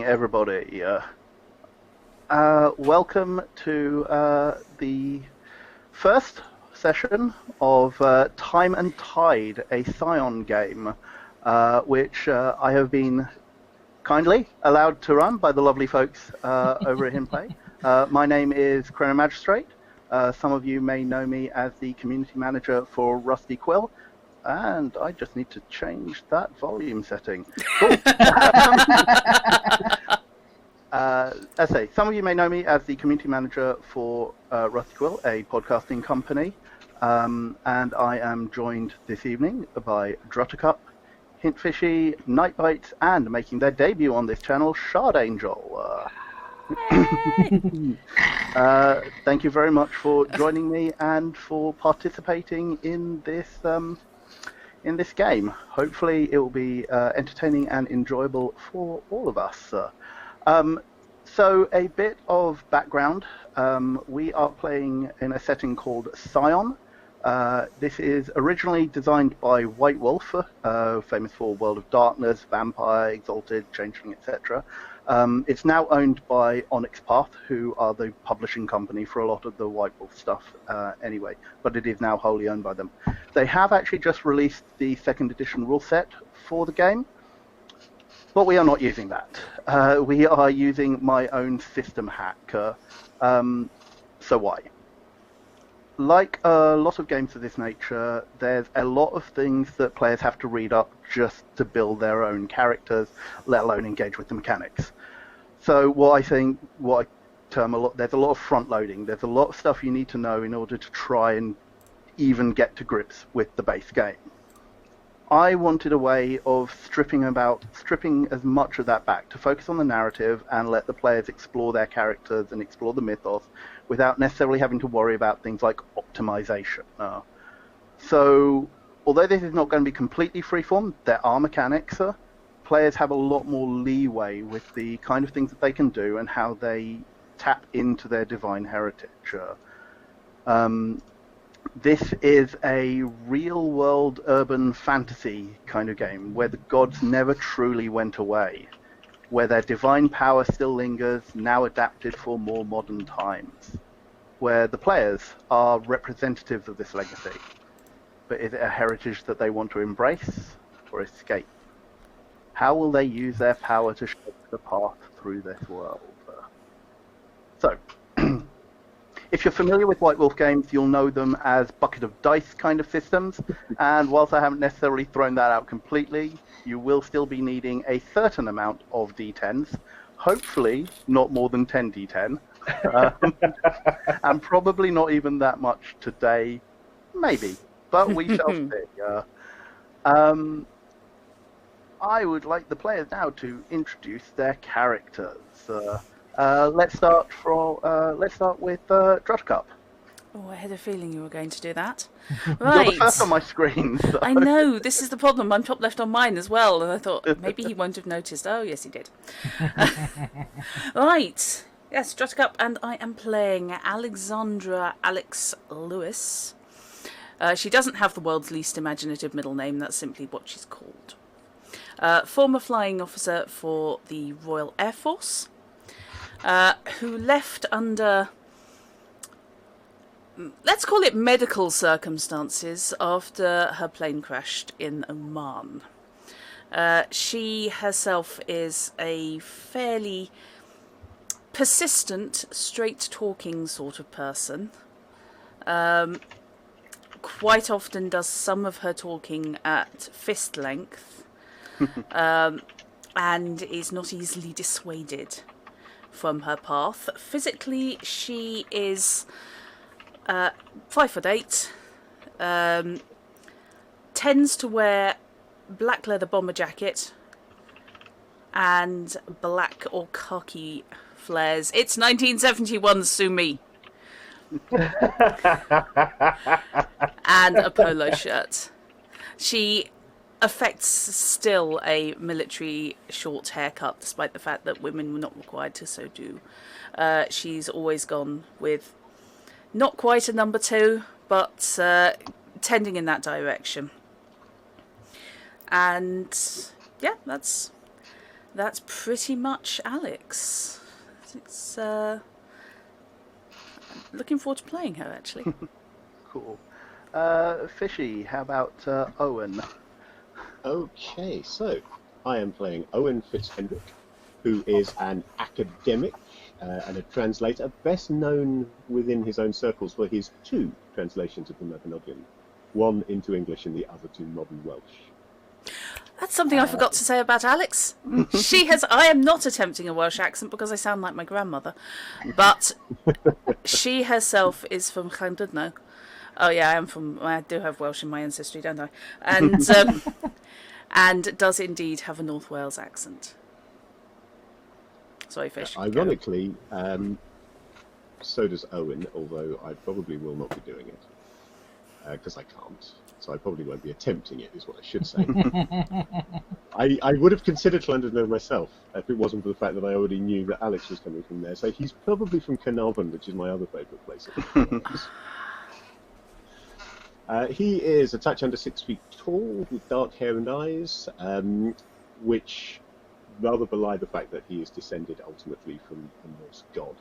evening, everybody. Welcome to the first session of Time and Tide, a Scion game, which I have been kindly allowed to run by the lovely folks over at Himplay. My name is Chrono Magistrate. Some of you may know me as the community manager for Rusty Quill. And I just need to change that volume setting. Cool. As I say, some of you may know me as the community manager for Rusty Quill, a podcasting company. And I am joined this evening by Druttercup, Hintfishy, Nightbites, and making their debut on this channel, Shard Angel. Thank you very much for joining me and for participating in this game. Hopefully it will be entertaining and enjoyable for all of us. So a bit of background. We are playing in a setting called Scion. This is originally designed by White Wolf, famous for World of Darkness, Vampire, Exalted, Changeling, etc. It's now owned by Onyx Path, who are the publishing company for a lot of the White Wolf stuff anyway, but it is now wholly owned by them. They have actually just released the second edition rule set for the game, but we are not using that. We are using my own system hack. So why? Like a lot of games of this nature, there's a lot of things that players have to read up just to build their own characters, let alone engage with the mechanics. So what I term there's a lot of front loading. There's a lot of stuff you need to know in order to try and even get to grips with the base game. I wanted a way of stripping as much of that back to focus on the narrative and let the players explore their characters and explore the mythos without necessarily having to worry about things like optimization. So, although this is not going to be completely freeform, there are mechanics. Players have a lot more leeway with the kind of things that they can do and how they tap into their divine heritage. This is a real-world urban fantasy kind of game where the gods never truly went away, where their divine power still lingers, now adapted for more modern times, where the players are representatives of this legacy. But is it a heritage that they want to embrace or escape? How will they use their power to shape the path through this world? So, if you're familiar with White Wolf games, you'll know them as bucket of dice kind of systems, and whilst I haven't necessarily thrown that out completely, you will still be needing a certain amount of D10s, hopefully not more than 10 D10, and probably not even that much today, maybe, but we shall see. I would like the players now to introduce their characters. Let's start with Druttercup. Oh, I had a feeling you were going to do that. Right. You're the first on my screen. So. I know, this is the problem. I'm top left on mine as well. And I thought, maybe he won't have noticed. Oh, yes, he did. Right. Yes, Druttercup, and I am playing Alexandra Alex Lewis. She doesn't have the world's least imaginative middle name. That's simply what she's called. Former flying officer for the Royal Air Force. Who left under, let's call it medical circumstances, after her plane crashed in Oman. She herself is a fairly persistent, straight-talking sort of person. Quite often does some of her talking at fist length, and is not easily dissuaded from her path. Physically, she is 5'8", tends to wear black leather bomber jacket and black or khaki flares. It's 1971, sue me. And a polo shirt. She affects still a military short haircut, despite the fact that women were not required to so do. She's always gone with not quite a number 2, but tending in that direction. And yeah, that's That's pretty much Alex. It's looking forward to playing her, actually. Cool. Fishy, how about Owen? Okay, so I am playing Owen Fitzhendrick, who is an academic and a translator, best known within his own circles for his two translations of the Mabinogion, one into English and the other to modern Welsh. That's something I forgot to say about Alex. I am not attempting a Welsh accent because I sound like my grandmother, but she herself is from Llandudno. Oh yeah, I do have Welsh in my ancestry, don't I? And does indeed have a North Wales accent. Sorry, Fish. Ironically, so does Owen, although I probably will not be doing it because I can't. So I probably won't be attempting it, is what I should say. I would have considered Llandudno myself if it wasn't for the fact that I already knew that Alex was coming from there. So he's probably from Carnarvon, which is my other favourite place. He is a touch under 6 feet tall, with dark hair and eyes, which rather belie the fact that he is descended ultimately from a Norse god.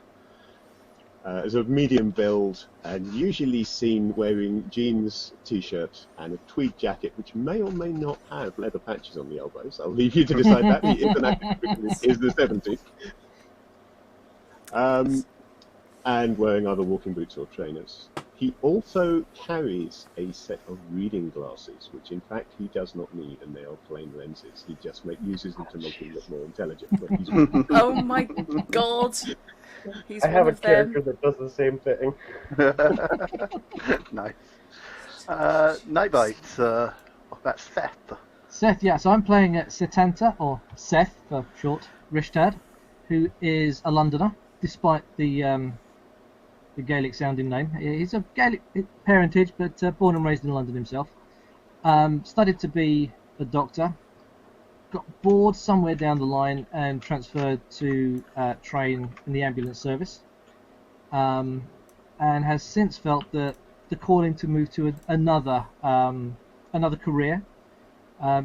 Is of medium build and usually seen wearing jeans, t-shirt and a tweed jacket which may or may not have leather patches on the elbows. I'll leave you to decide that. He is an academic, is the 70s. And wearing either walking boots or trainers. He also carries a set of reading glasses, which in fact he does not need, and they are plain lenses. He just uses them to make him look more intelligent. But he's Oh my god! He's I have one a of character them. that does the same thing. Nice. Nightbite, that's Seth. Seth, yeah, so I'm playing Setanta, or Seth for short, Rishtad, who is a Londoner, despite the Gaelic-sounding name. He's of Gaelic parentage, but born and raised in London himself. Studied to be a doctor, got bored somewhere down the line and transferred to train in the ambulance service, and has since felt that the calling to move to another career.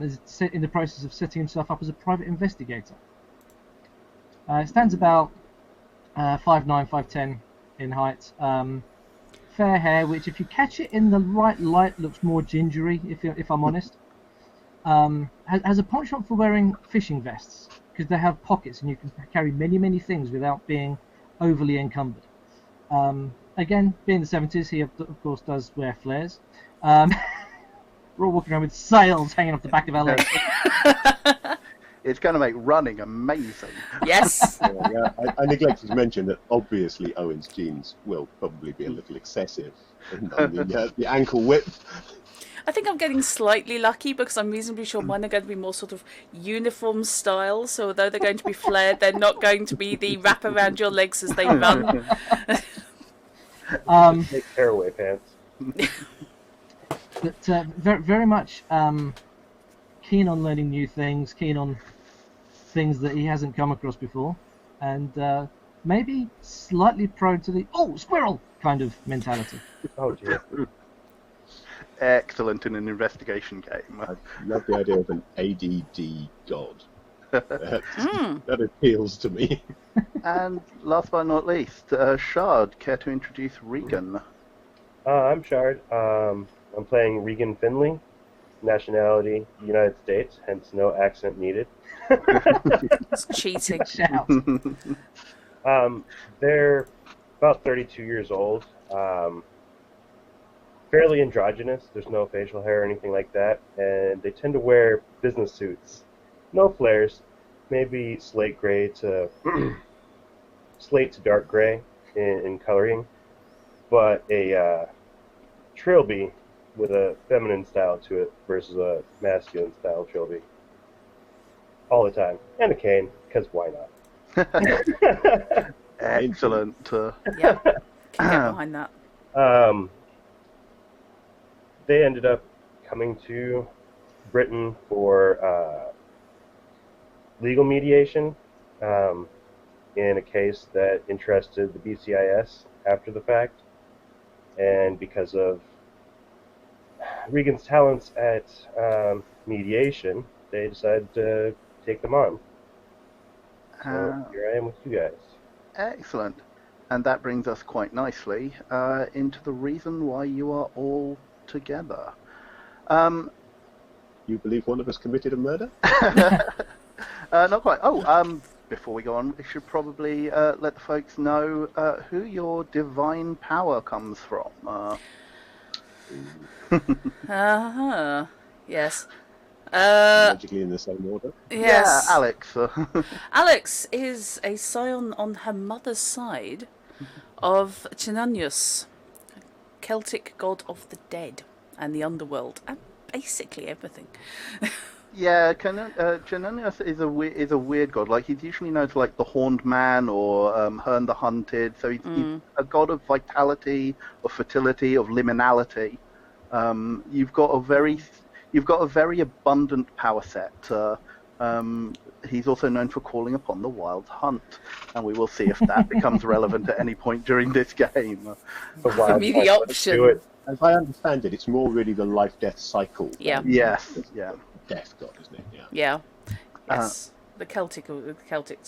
Is in the process of setting himself up as a private investigator. Stands about 5'9", 5'10" in height. Fair hair, which if you catch it in the right light looks more gingery, if I'm honest. Has a penchant for wearing fishing vests because they have pockets and you can carry many things without being overly encumbered. Again, being the 70s, he of course does wear flares. We're all walking around with sails hanging off the back of our legs. It's going to make running amazing. Yes. I neglected to mention that obviously Owen's jeans will probably be a little excessive on the ankle width. I think I'm getting slightly lucky because I'm reasonably sure mine are going to be more sort of uniform style. So although they're going to be flared, they're not going to be the wrap around your legs as they run. Make tearaway pants. But very much keen on learning new things, keen on things that he hasn't come across before, and maybe slightly prone to the squirrel kind of mentality. Oh dear. Excellent in an investigation game. I love the idea of an ADD god. That appeals to me. And last but not least, Shard, care to introduce Regan? I'm Shard. I'm playing Regan Finley. Nationality, United States, hence no accent needed. It's cheating. Shout. They're about 32 years old. Fairly androgynous. There's no facial hair or anything like that. And they tend to wear business suits. No flares. Maybe slate gray to slate to dark gray in coloring. But a trilby with a feminine style to it versus a masculine style trilby. All the time. And a cane, because why not? Excellent. Yeah, can get behind that. They ended up coming to Britain for legal mediation in a case that interested the BCIS after the fact. And because of Regan's talents at mediation, they decided to take them on. So here I am with you guys. Excellent. And that brings us quite nicely into the reason why you are all together. You believe one of us committed a murder? Not quite. Oh, before we go on, we should probably let the folks know who your divine power comes from. Yes. Logically in the same order. Yeah, Yes. Alex. Alex is a scion on her mother's side of Chinanius, Celtic god of the dead and the underworld, and basically everything. Yeah, Janunius is a weird god. Like he's usually known as like the Horned Man or Herne the Hunted. So he's a god of vitality, of fertility, of liminality. You've got a very abundant power set. He's also known for calling upon the Wild Hunt, and we will see if that becomes relevant at any point during this game. For me, the option. As I understand it, it's more really the life-death cycle. Yeah. Yes. Yeah. Death god, isn't it? Yeah. Yeah. Yes. The Celtics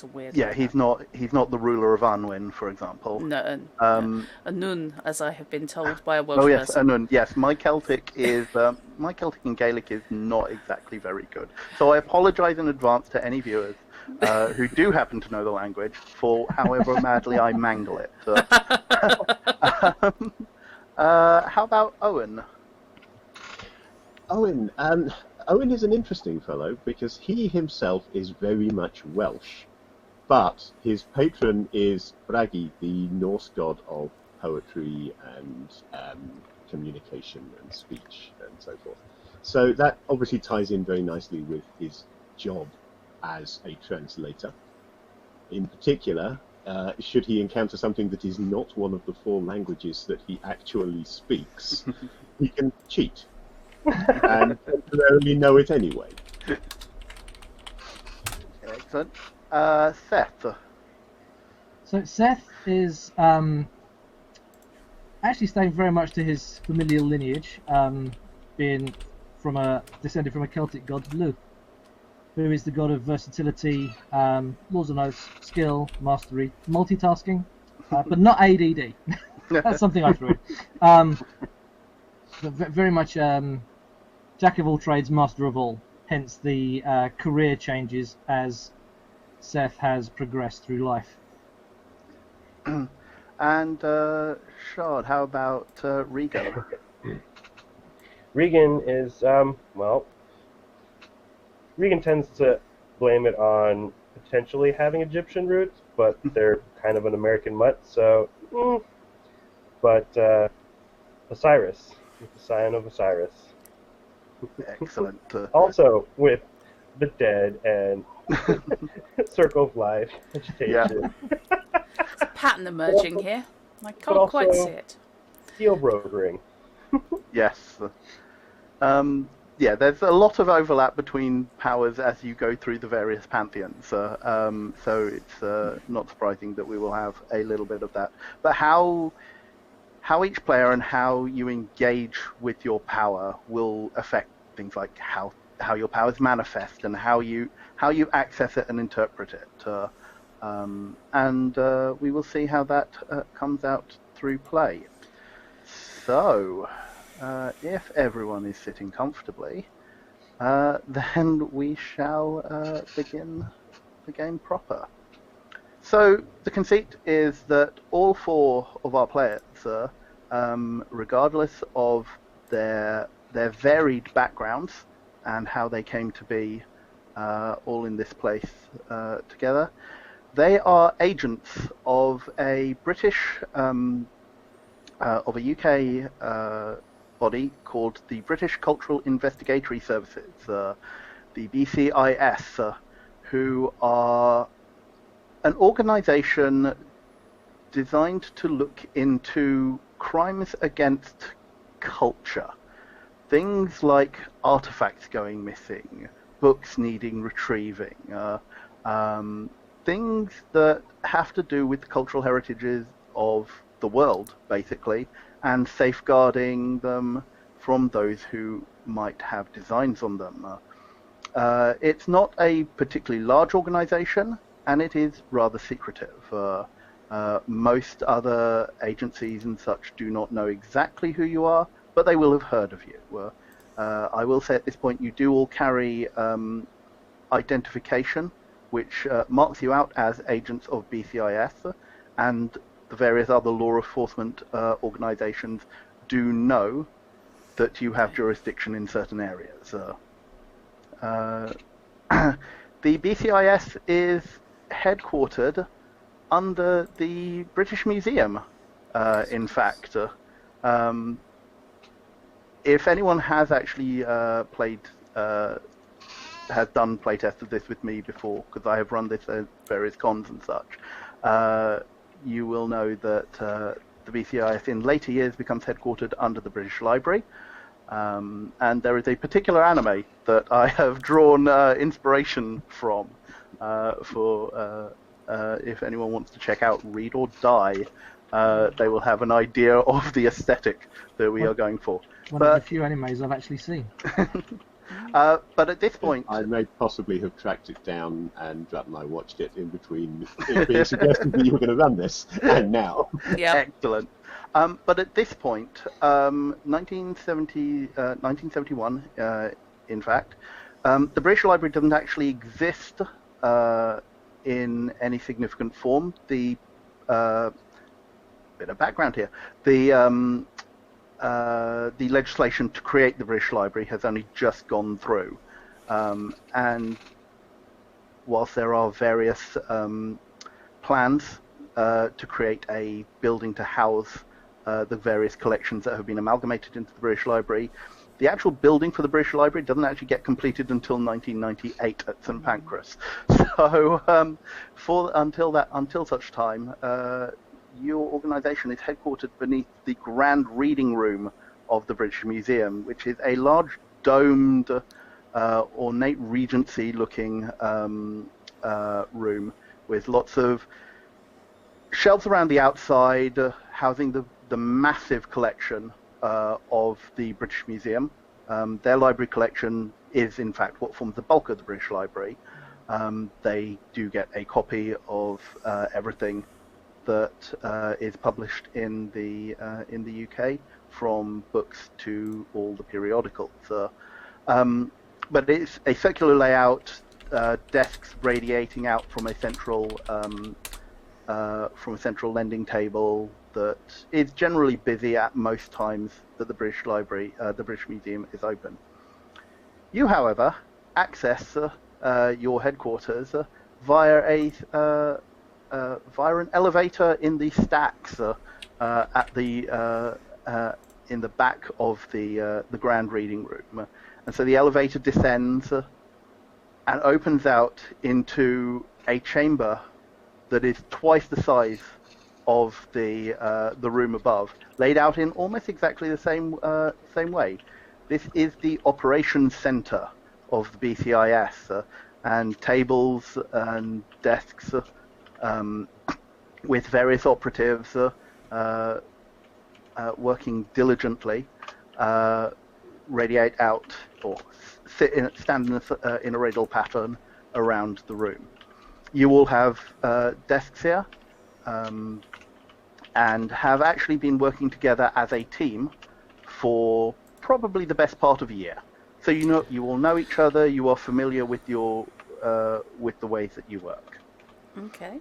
are weird. Yeah, like he's that. not the ruler of Anwin, for example. No, Anun, as I have been told by a Welsh Oh yes, person. Anun. Yes, my Celtic and Gaelic is not exactly very good. So I apologise in advance to any viewers who do happen to know the language for however madly I mangle it. How about Owen? Owen is an interesting fellow because he himself is very much Welsh, but his patron is Bragi, the Norse god of poetry and communication and speech and so forth. So that obviously ties in very nicely with his job as a translator. In particular, should he encounter something that is not one of the 4 languages that he actually speaks, he can cheat and temporarily know it anyway. Excellent. Seth. So Seth is actually staying very much to his familial lineage, being descended from a Celtic god, Lu, who is the god of versatility, laws and oaths, skill, mastery, multitasking, but not ADD. That's something I threw in. But very much jack of all trades, master of all. Hence the career changes as Seth has progressed through life. And Shard, how about Regan? Regan is, Regan tends to blame it on potentially having Egyptian roots, but they're kind of an American mutt, so, But Osiris, with the Scion of Osiris. Excellent. Also with the dead and circle of life, vegetation. There's a pattern emerging here. I can't also quite see it. Steel brokering. Yes. Yeah, there's a lot of overlap between powers as you go through the various pantheons. So it's not surprising that we will have a little bit of that. But how each player and how you engage with your power will affect things like how your powers manifest and how you access it and interpret it. And we will see how that comes out through play. So, if everyone is sitting comfortably, then we shall begin the game proper. So, the conceit is that all 4 of our players, regardless of their varied backgrounds and how they came to be all in this place together, they are agents of a British, of a UK body called the British Cultural Investigatory Services, the BCIS, who are an organisation designed to look into crimes against culture. Things like artifacts going missing, books needing retrieving, things that have to do with the cultural heritages of the world, basically, and safeguarding them from those who might have designs on them. It's not a particularly large organisation. and it is rather secretive. Most other agencies and such do not know exactly who you are, but they will have heard of you. I will say at this point you do all carry identification, which marks you out as agents of BCIS, and the various other law enforcement organizations do know that you have jurisdiction in certain areas. The BCIS is headquartered under the British Museum, in fact. If anyone has actually has done playtests of this with me before, because I have run this at various cons and such, you will know that the BCIS in later years becomes headquartered under the British Library. And there is a particular anime that I have drawn inspiration from for if anyone wants to check out Read or Die, they will have an idea of the aesthetic that we are going for. One of the few animes I've actually seen. But at this point, I may possibly have tracked it down, and Drat and I watched it in between it being suggested that you were going to run this, and now. Yeah. Excellent. But at this point, 1971, in fact, the British Library doesn't actually exist in any significant form. The bit of background here. The legislation to create the British Library has only just gone through, and whilst there are various plans to create a building to house the various collections that have been amalgamated into the British Library, the actual building for the British Library doesn't actually get completed until 1998 at St Pancras. So until such time, your organisation is headquartered beneath the Grand Reading Room of the British Museum, which is a large domed, ornate Regency-looking room with lots of shelves around the outside, housing the massive collection of the British Museum. Their library collection is, in fact, what forms the bulk of the British Library. They do get a copy of everything that is published in the UK, from books to all the periodicals. But it's a circular layout, desks radiating out from a central lending table that is generally busy at most times that the British Library, the British Museum is open. You, however, access your headquarters via an elevator in the stacks at the in the back of the Grand Reading Room, and so the elevator descends and opens out into a chamber that is twice the size of the room above, laid out in almost exactly the same way. This is the operations center of the BCIS, and tables and desks with various operatives working diligently radiate out or stand in a radial pattern around the room. You all have desks here, and have actually been working together as a team for probably the best part of a year. So you all know each other. You are familiar with with the ways that you work. Okay.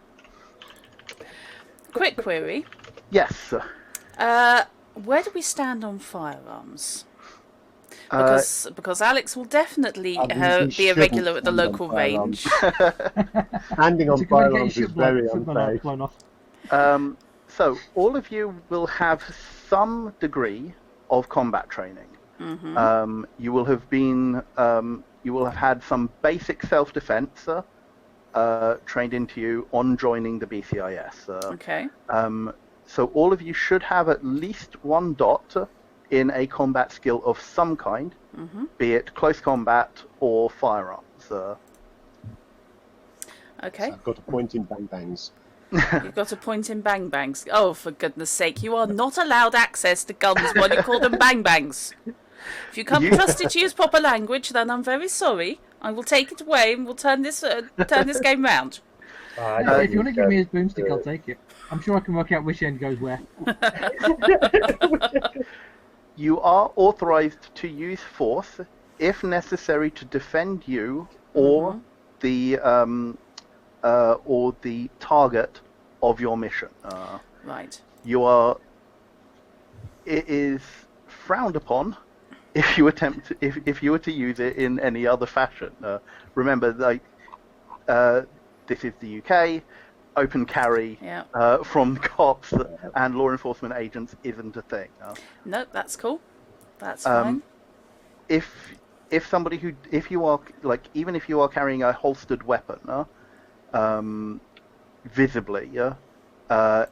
Quick query. Yes. Where do we stand on firearms? Because Alex will definitely be a regular at the local range. Standing on firearms is very unsafe. So all of you will have some degree of combat training. Mm-hmm. You will have had some basic self-defense trained into you on joining the BCIS. Okay. So all of you should have at least one dot in a combat skill of some kind, mm-hmm. be it close combat or firearms. Okay. So I've got a point in bang bangs. You've got a point in bang bangs. Oh, for goodness sake, you are not allowed access to guns while you call them bang bangs. If you can't be trusted to use proper language, then I'm very sorry. I will take it away and we'll turn this game round. If you want to give me his boomstick, I'll take it. I'm sure I can work out which end goes where. You are authorized to use force if necessary to defend you or the target of your mission. Right. It is frowned upon if you attempt if you were to use it in any other fashion. Remember, this is the UK. Open carry from cops and law enforcement agents isn't a thing. Nope, that's cool. That's fine. If you are even if you are carrying a holstered weapon, visibly,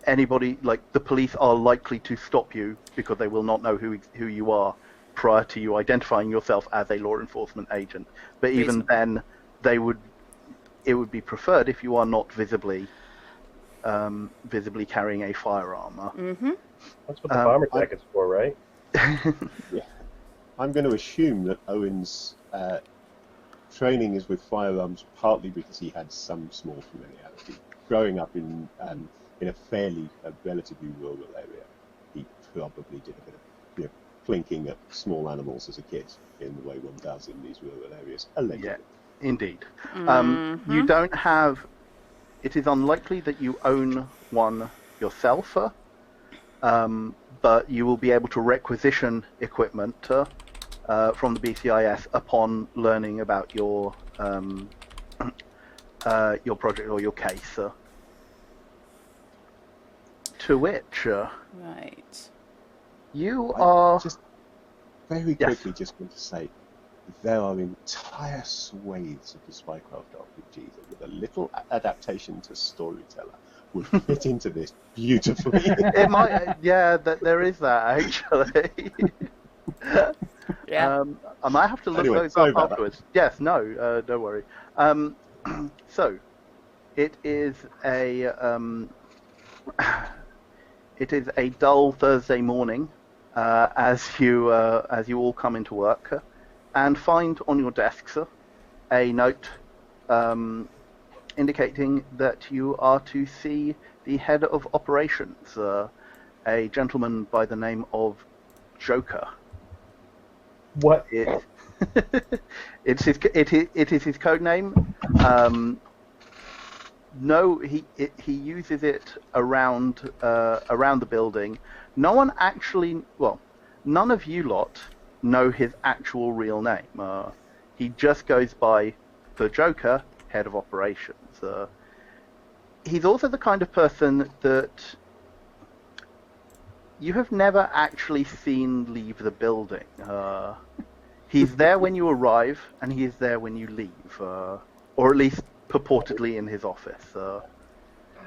anybody the police are likely to stop you because they will not know who you are prior to you identifying yourself as a law enforcement agent. But even then, it would be preferred if you are not visibly carrying a firearm. That's what the bomber jacket's for, right? Yeah. I'm going to assume that Owen's training is with firearms partly because he had some small familiarity. Growing up in a relatively rural area, he probably did a bit of plinking at small animals as a kid in the way one does in these rural areas. Allegedly. Yeah, indeed. You don't have. It is unlikely that you own one yourself, but you will be able to requisition equipment from the BCIS upon learning about your project or your case. To which, right. You are just very quickly just want to say there are entire swathes of the Spycraft RPG that, with a little adaptation to storyteller, would fit into this beautifully. It might, there is that actually. Yeah. I might have to look those up afterwards. Yes, no, don't worry. So, it is a dull Thursday morning as you all come into work and find on your desks a note indicating that you are to see the head of operations, a gentleman by the name of Joker. What? It is his code name. No, he uses it around the building. No one actually, none of you lot know his actual real name. He just goes by the Joker, head of operations. He's also the kind of person that you have never actually seen leave the building. He's there when you arrive, and he is there when you leave, or at least purportedly in his office.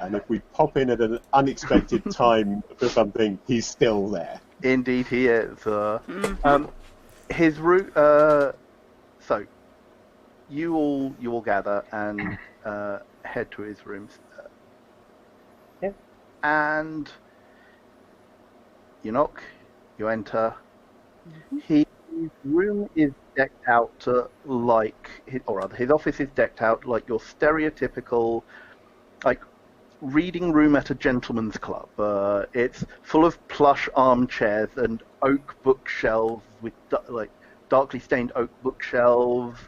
And if we pop in at an unexpected time for something, he's still there. Indeed, he is. His route. So, you all gather and head to his rooms. Yeah. And you knock. You enter. His room is decked out his office is decked out like your stereotypical, reading room at a gentleman's club. It's full of plush armchairs and oak bookshelves with darkly stained oak bookshelves,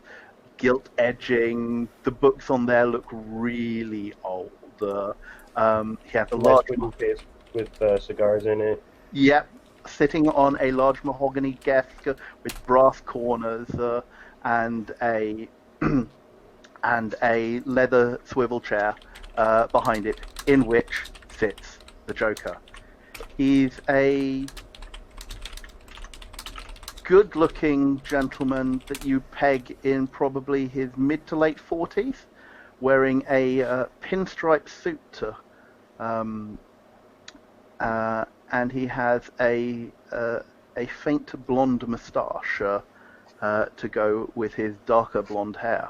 gilt edging. The books on there look really old. He has a large wooden case with cigars in it. Yep, sitting on a large mahogany desk with brass corners and a leather swivel chair behind it, in which sits the Joker. He's a good-looking gentleman that you peg in probably his mid to late 40s, wearing a pinstripe suit. And he has a faint blonde moustache to go with his darker blonde hair.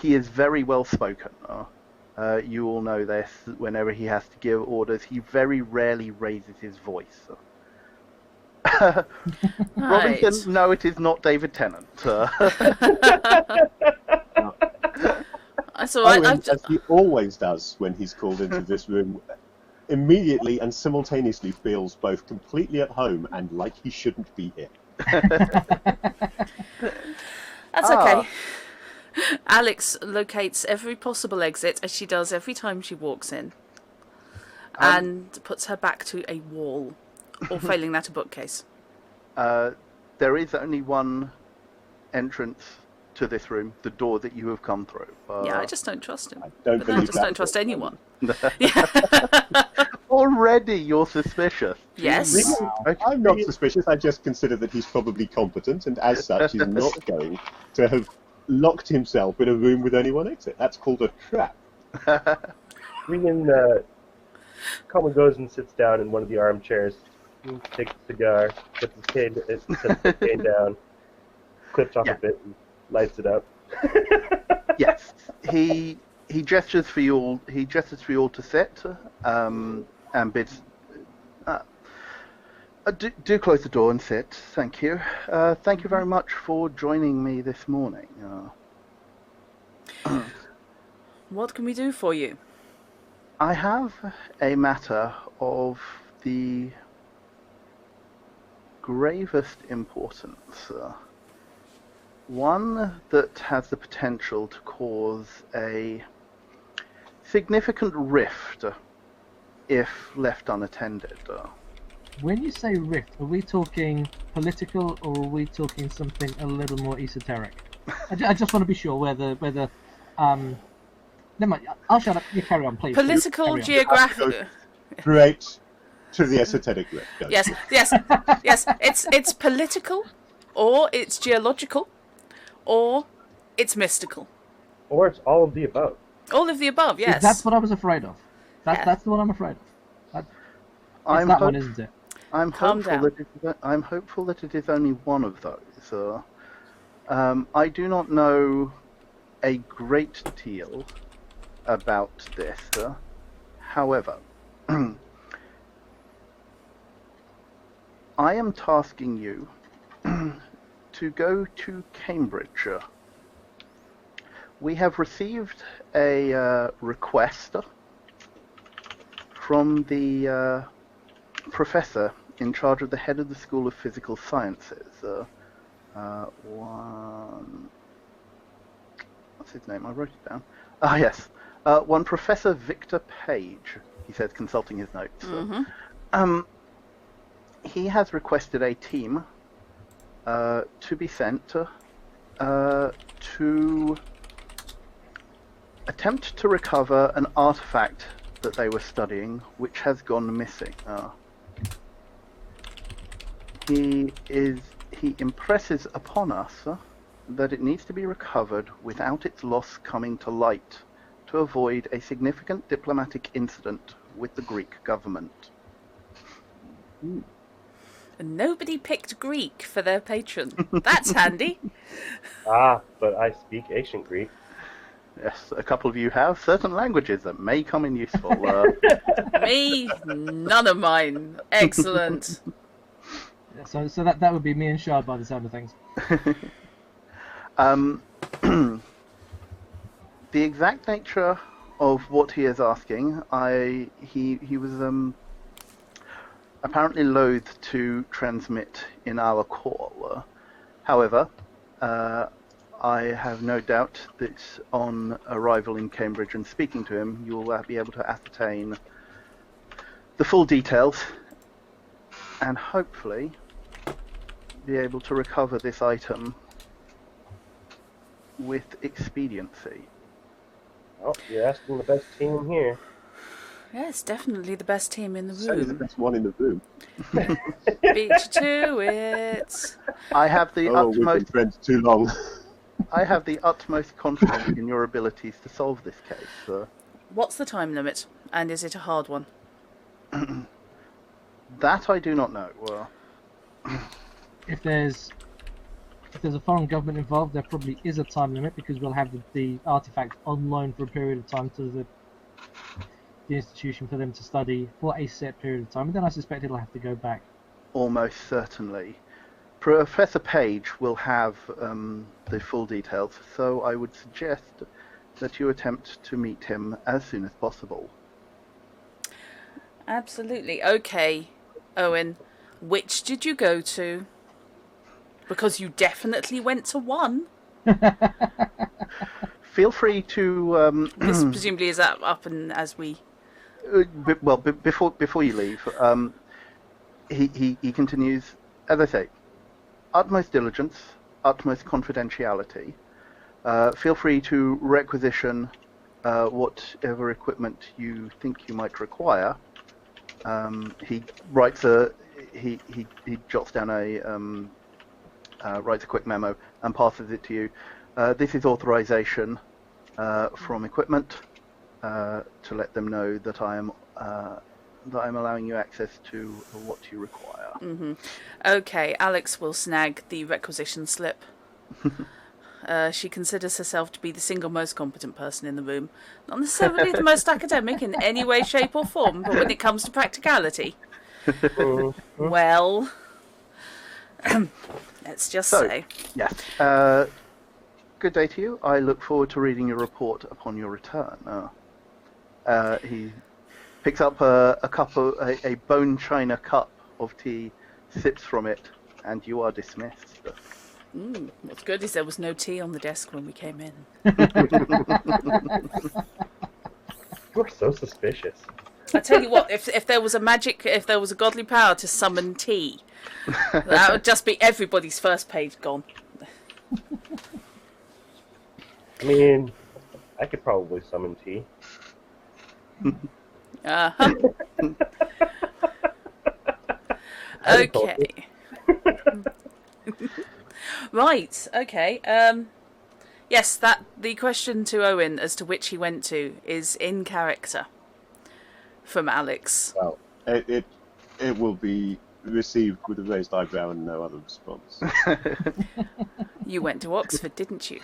He is very well spoken. You all know this. Whenever he has to give orders, he very rarely raises his voice. Robinson, no, it is not David Tennant. So Owen, as he always does when he's called into this room, immediately and simultaneously feels both completely at home and like he shouldn't be here. That's okay. Alex locates every possible exit, as she does every time she walks in, and puts her back to a wall, or failing that, a bookcase. There is only one entrance to this room, the door that you have come through. Yeah, I just don't trust him. I don't But I believe just that don't trust for a anyone. Already you're suspicious. Yes. Jeez. Okay. I'm not suspicious. I just consider that he's probably competent, and as such, is not going to have locked himself in a room with only one exit. That's called a trap. Regan calmly goes and sits down in one of the armchairs, takes a cigar, puts his cane down, clips off a bit, and lights it up. Yes, he gestures for you all. He gestures for you all to sit, and bids. Do close the door and sit. Thank you. Thank you very much for joining me this morning. What can we do for you? I have a matter of the gravest importance. One that has the potential to cause a significant rift if left unattended. When you say rift, are we talking political or are we talking something a little more esoteric? I just want to be sure whether never mind. I'll shut up. You carry on, please. Political, Carry on. geographic. Straight to the esoteric rift. Yes. It's political, or it's geological, or it's mystical. Or it's all of the above. All of the above. Yes. That's what I was afraid of. That's the one I'm afraid of. It's that one, isn't it? I'm Calm hopeful that it is only one of those. I do not know a great deal about this. However, I am tasking you to go to Cambridge. We have received a request from the professor in charge of the head of the School of Physical Sciences. What's his name? I wrote it down. Yes. One Professor Victor Page, he says, consulting his notes. He has requested a team to be sent to attempt to recover an artifact that they were studying, which has gone missing. He impresses upon us that it needs to be recovered without its loss coming to light, to avoid a significant diplomatic incident with the Greek government. And nobody picked Greek for their patron. That's handy. But I speak ancient Greek. Yes, a couple of you have certain languages that may come in useful. Me, none of mine. Excellent. So that would be me and Shard by the sound of things. The exact nature of what he is asking, he was apparently loath to transmit in our call. However, I have no doubt that on arrival in Cambridge and speaking to him, you will be able to ascertain the full details and hopefully be able to recover this item with expediency. Oh, you're asking the best team here. Yes, definitely the best team in the Certainly the room. best one in the room. Beat you to it. I have the We've been utmost. friends too long. I have the utmost confidence in your abilities to solve this case. What's the time limit? And is it a hard one? That I do not know. If there's a foreign government involved, there probably is a time limit because we'll have the artifact on loan for a period of time to the institution for them to study for a set period of time, and then I suspect it'll have to go back. Almost certainly. Professor Page will have the full details, so I would suggest that you attempt to meet him as soon as possible. Absolutely. Okay, Owen, which did you go to? Because you definitely went to one. Feel free to This presumably is up and as we. before you leave, he continues, as I say, utmost diligence, utmost confidentiality. Feel free to requisition whatever equipment you think you might require. He writes he jots down writes a quick memo and passes it to you. This is authorization from equipment to let them know that I'm allowing you access to what you require. Mm-hmm. Okay, Alex will snag the requisition slip. She considers herself to be the single most competent person in the room. Not necessarily the most academic in any way, shape, or form, but when it comes to practicality, well, let's just say. Yes. Good day to you. I look forward to reading your report upon your return. He picks up a bone china cup of tea, sips from it, and you are dismissed. What's good is there was no tea on the desk when we came in. You're so suspicious. I tell you what, if there was a godly power to summon tea, that would just be everybody's first page gone. I mean, I could probably summon tea. Uh-huh. Okay. Right, okay. Yes, the question to Owen as to which he went to is in character from Alex. Well, it will be received with a raised eyebrow and no other response. You went to Oxford, didn't you?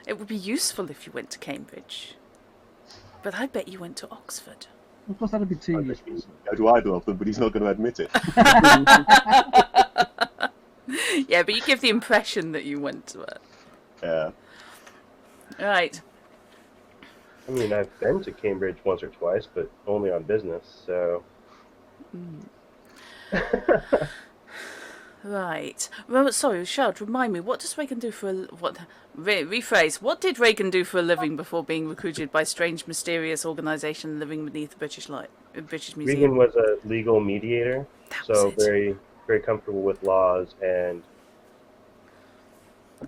It would be useful if you went to Cambridge. But I bet you went to Oxford. Of course, that'd be too I bet useful. he's go to either of them, but he's not going to admit it. Yeah, but you give the impression that you went to it. Yeah. Right. I mean, I've been to Cambridge once or twice, but only on business, so... Right. Well, sorry, Shard, remind me, what does Reagan do for rephrase, what did Reagan do for a living before being recruited by a strange, mysterious organisation living beneath the British Museum? Regan was a legal mediator, so very, very comfortable with laws and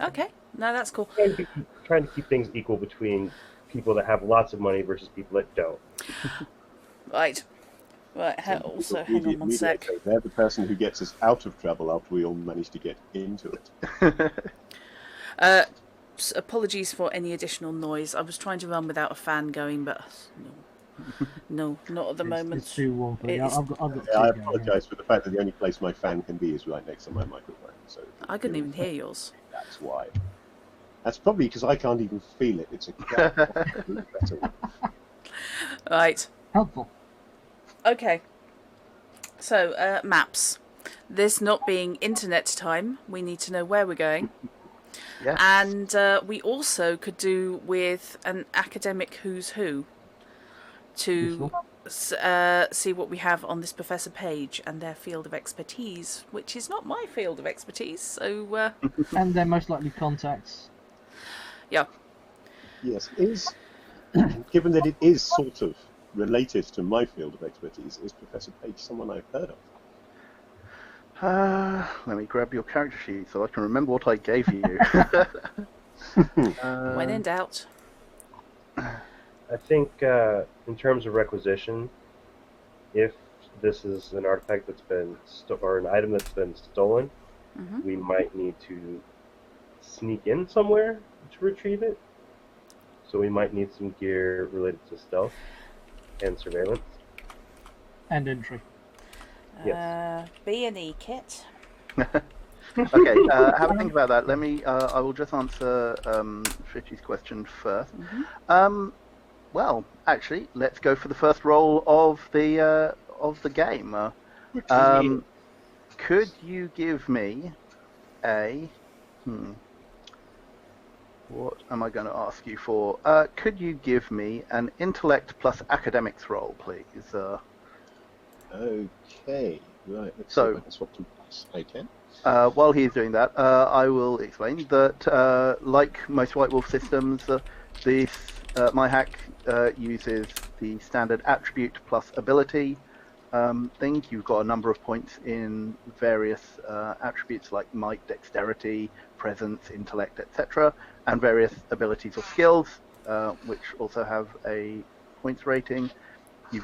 Okay, no, that's cool. trying to keep things equal between people that have lots of money versus people that don't. Right. Right, also, hang on one sec. They're the person who gets us out of trouble after we all manage to get into it. Apologies for any additional noise. I was trying to run without a fan going, but no, not at the moment. It's too warm for me. I've got I apologise for the fact that the only place my fan can be is right next to my microphone. So I couldn't even hear yours. That's why. That's probably because I can't even feel it. It's a Right. helpful. Okay. So, maps. This not being internet time, we need to know where we're going. Yes. And we also could do with an academic who's who to see what we have on this Professor Page and their field of expertise, which is not my field of expertise. So, And they're most likely contacts. yeah. Yes, given that it is sort of related to my field of expertise, is Professor Page someone I've heard of? Let me grab your character sheet so I can remember what I gave you. When in doubt. I think in terms of requisition, if this is an artifact that's been or an item that's been stolen, we might need to sneak in somewhere to retrieve it. So we might need some gear related to stealth and surveillance. And entry. Yes. B&E kit. Okay, have a think about that. Let me. I will just answer Fitchy's question first. Well, actually, let's go for the first roll of the game. Could you give me a What am I going to ask you for? Could you give me an intellect plus academics roll, please? Okay, right. Let's see So- if I can swap some dice. I can. While he's doing that, I will explain that, like most White Wolf systems, my hack uses the standard attribute plus ability thing. You've got a number of points in various attributes like might, dexterity, presence, intellect, etc., and various abilities or skills, which also have a points rating. You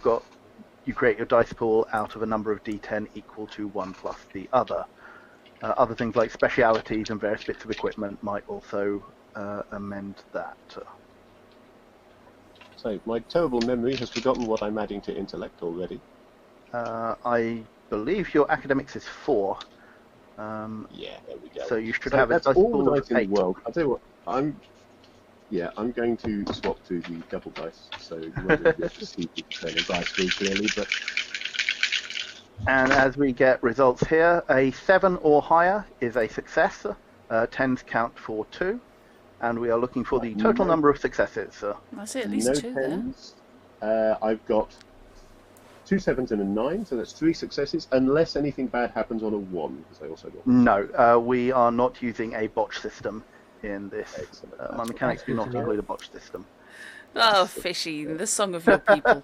create your dice pool out of a number of d10 equal to 1 plus the other. Other things like specialities and various bits of equipment might also amend that. So my terrible memory has forgotten what I'm adding to intellect already. I believe your academics is 4. Yeah, there we go. So you should So have a that's dice all pool the of dice in the 8. world. I'll tell you what, I'm going to swap to the double dice, so you won't really be able to see the turn of dice very clearly, but And as we get results here, a 7 or higher is a success. 10s count for 2. And we are looking for the total number of successes. I see at least no 2 there. tens. I've got 2 sevens and a 9, so that's 3 successes, unless anything bad happens on a 1, because I also got... No, we are not using a botch system in this. Excellent. My mechanics do not Excellent. include a botch system. Oh, Fishy, the song of your people.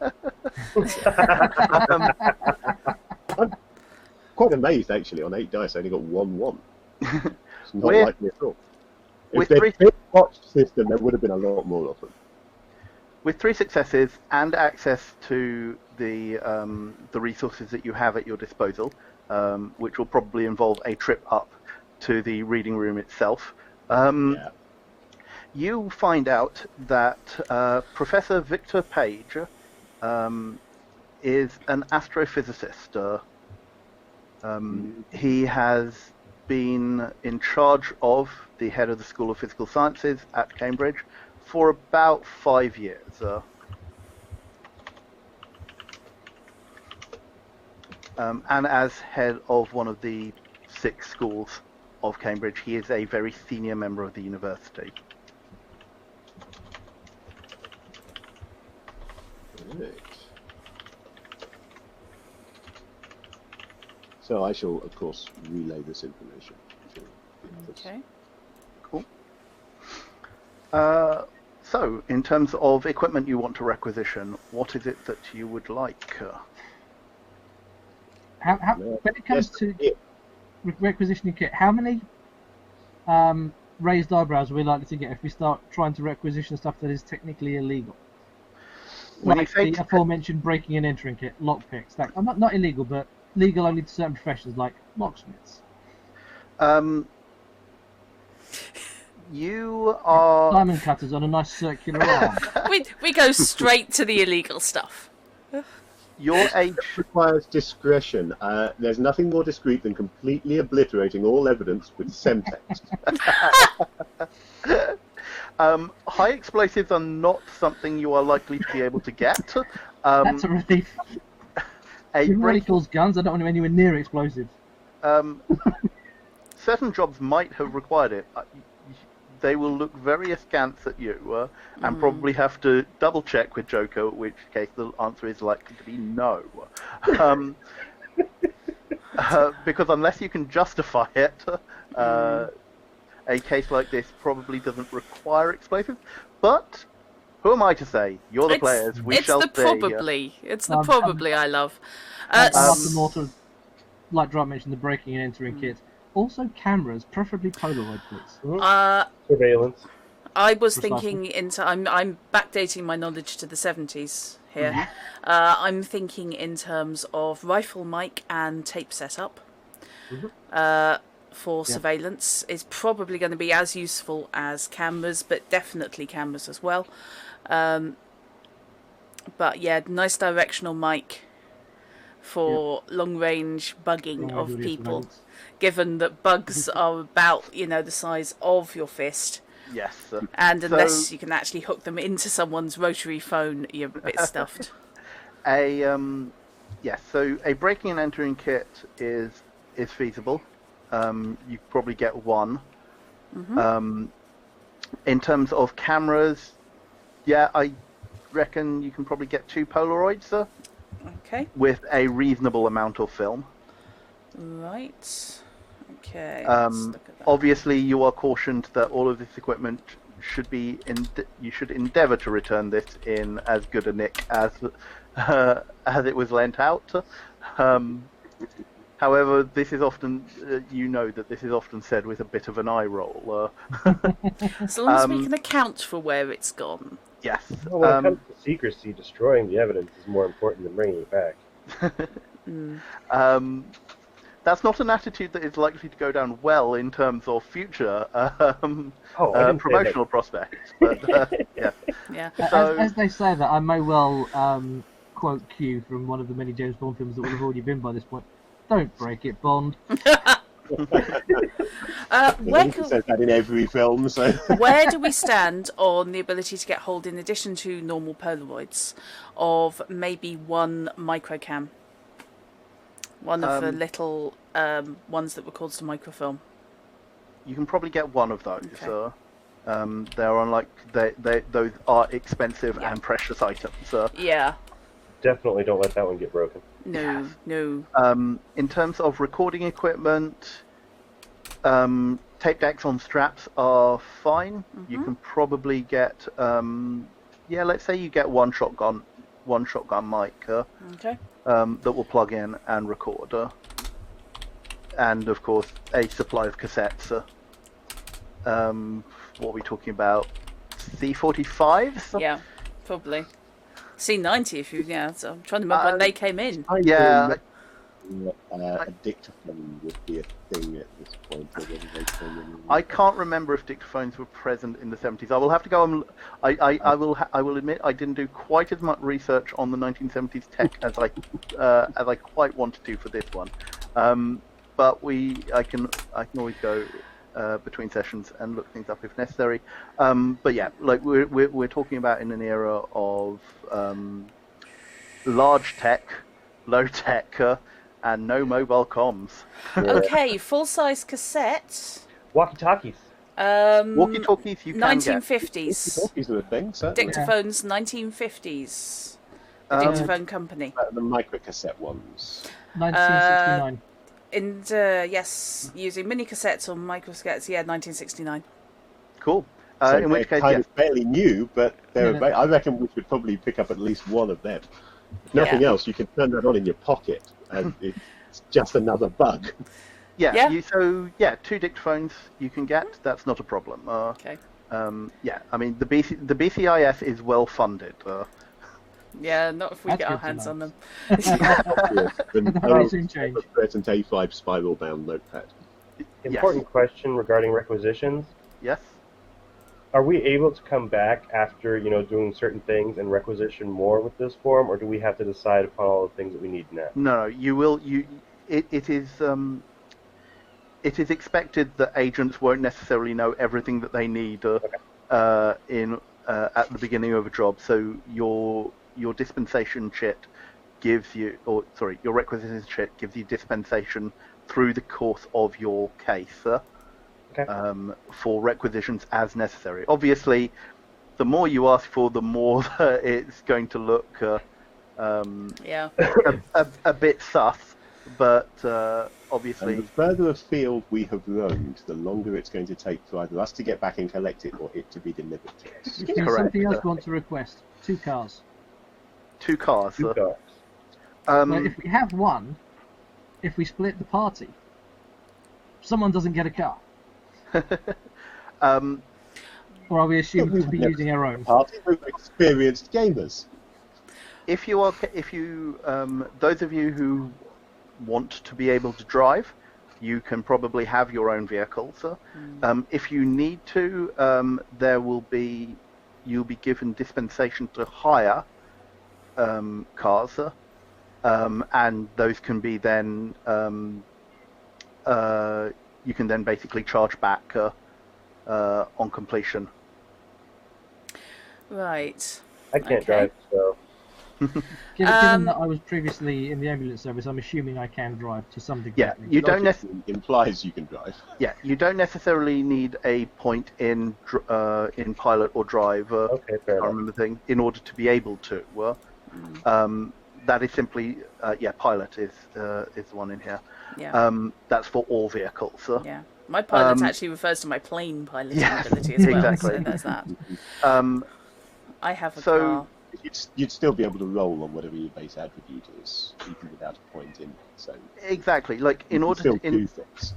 Quite amazed, actually, on 8 dice I only got 1-1. It's not With- like me at all. If with they'd three- been a botched system, there would have been a lot more of them. With 3 successes and access to the resources that you have at your disposal, which will probably involve a trip up to the reading room itself, Yeah. you find out that Professor Victor Page is an astrophysicist. He has been in charge of the head of the School of Physical Sciences at Cambridge for about 5 years. And as head of one of the 6 schools of Cambridge, he is a very senior member of the university. Right. So I shall, of course, relay this information to the others. Okay. Cool. So, in terms of equipment you want to requisition, what is it that you would like? How, Yeah. when it comes Yes, to yeah. requisitioning kit, how many raised eyebrows are we likely to get if we start trying to requisition stuff that is technically illegal? When you Like say the aforementioned breaking and entering kit, lockpicks. Like, not illegal, but legal only to certain professions like locksmiths. You are... Diamond cutters on a nice circular arm. We go straight to the illegal stuff. Your age... Requires discretion. There's nothing more discreet than completely obliterating all evidence with semtex. High explosives are not something you are likely to be able to get. That's a relief. A Even break, calls guns, I don't want them anywhere near explosives. certain jobs might have required it. They will look very askance at you and probably have to double check with Joker, which case the answer is likely to be no. Because unless you can justify it, a case like this probably doesn't require explosives. But who am I to say? You're the players. We it's shall the see. probably. It's the probably I love. I'm after more to, like Drum mentioned, the breaking and entering kit. Also cameras, preferably Polaroid, please. Surveillance. I was Precisely. thinking I'm backdating my knowledge to the 70s here. I'm thinking in terms of rifle mic and tape setup. For surveillance is probably going to be as useful as cameras, but definitely cameras as well. But yeah, nice directional mic for long range bugging Long of range people. surveillance. Given that bugs are about, the size of your fist. Yes. And unless So- you can actually hook them into someone's rotary phone, you're a bit stuffed. Yes, so a breaking and entering kit is feasible. You probably get one. In terms of cameras, yeah, I reckon you can probably get 2 Polaroids Okay. with a reasonable amount of film. Right. Okay. Let's look at that. Obviously, you are cautioned that all of this equipment should be you should endeavour to return this in as good a nick as it was lent out. However, this is often that this is often said with a bit of an eye roll. As long as we can account for where it's gone. Yes. Well, when it comes to secrecy, destroying the evidence is more important than bringing it back. That's not an attitude that is likely to go down well in terms of future promotional prospects. But yeah. Yeah. As they say that, I may well quote Q from one of the many James Bond films that would have already been by this point. Don't break it, Bond. He says that in every film. So where do we stand on the ability to get hold, in addition to normal Polaroids, of maybe one microcam? One of the little ones that were called to microfilm. You can probably get one of those. Okay. They're unlike those are expensive and precious items. Yeah. Definitely don't let that one get broken. No. In terms of recording equipment, tape decks on straps are fine. You can probably get, let's say you get one shotgun mic Okay. that will plug in and record, and of course a supply of cassettes. What are we talking about? C45s? Yeah, probably. C90 if you, so I'm trying to remember when they came in. Yeah. A dictaphone would be a thing at this point. I can't remember if dictaphones were present in the 70s. I will have to go and I will admit I didn't do quite as much research on the 1970s tech as I quite wanted to for this one. But I can always go between sessions and look things up if necessary. But yeah, like we're talking about in an era of large tech, low tech, and no mobile comms. Okay, full-size cassette. Walkie-talkies. Walkie-talkies you can 1950s. Walkies are a thing, certainly. Dictaphones, 1950s. The Dictaphone Company. The microcassette ones. 1969. Yes, using mini cassettes or microcassettes. Yeah, 1969. Cool. So In which case, kind yes. of fairly new, but I reckon we should probably pick up at least one of them. If nothing else, you can turn that on in your pocket, and it's just another bug. Yeah. 2 dictaphones you can get. That's not a problem. Okay. I mean the BCIS is well funded. Yeah, not if we That's get our good to hands know. on them. And Very soon change. present A5 spiral-bound notepad. Important question regarding requisitions. Yes. Are we able to come back after, doing certain things and requisition more with this form, or do we have to decide upon all the things that we need now? No, you will. It is expected that agents won't necessarily know everything that they need at the beginning of a job. So your dispensation chit gives you, your requisitions chit gives you dispensation through the course of your case. For requisitions as necessary. Obviously, the more you ask for, the more it's going to look a bit sus. But obviously, And the further afield we have roamed, the longer it's going to take for either us to get back and collect it or it to be delivered to us. There's something else I want to request. 2 cars. 2 cars. Two cars. But if we have one, if we split the party, someone doesn't get a car. Or are we assumed to be using our own? Party with experienced gamers. If you those of you who want to be able to drive, you can probably have your own vehicles. If you need to, you'll be given dispensation to hire cars, and those can be then you can then basically charge back on completion. Right. I can't drive, so Given that I was previously in the ambulance service, I'm assuming I can drive to some degree. Yeah, you don't Logically implies you can drive. Yeah, you don't necessarily need a point in pilot or drive. Okay, fair I enough. remember the thing in order to be able to. That is simply pilot is the one in here. Yeah. That's for all vehicles. Yeah. My pilot actually refers to my plane piloting yes, ability as well. exactly. So there's that. I have a So- car. You'd still be able to roll on whatever your base attribute is, even without a point in it. So Exactly. Like you in can order still to do things.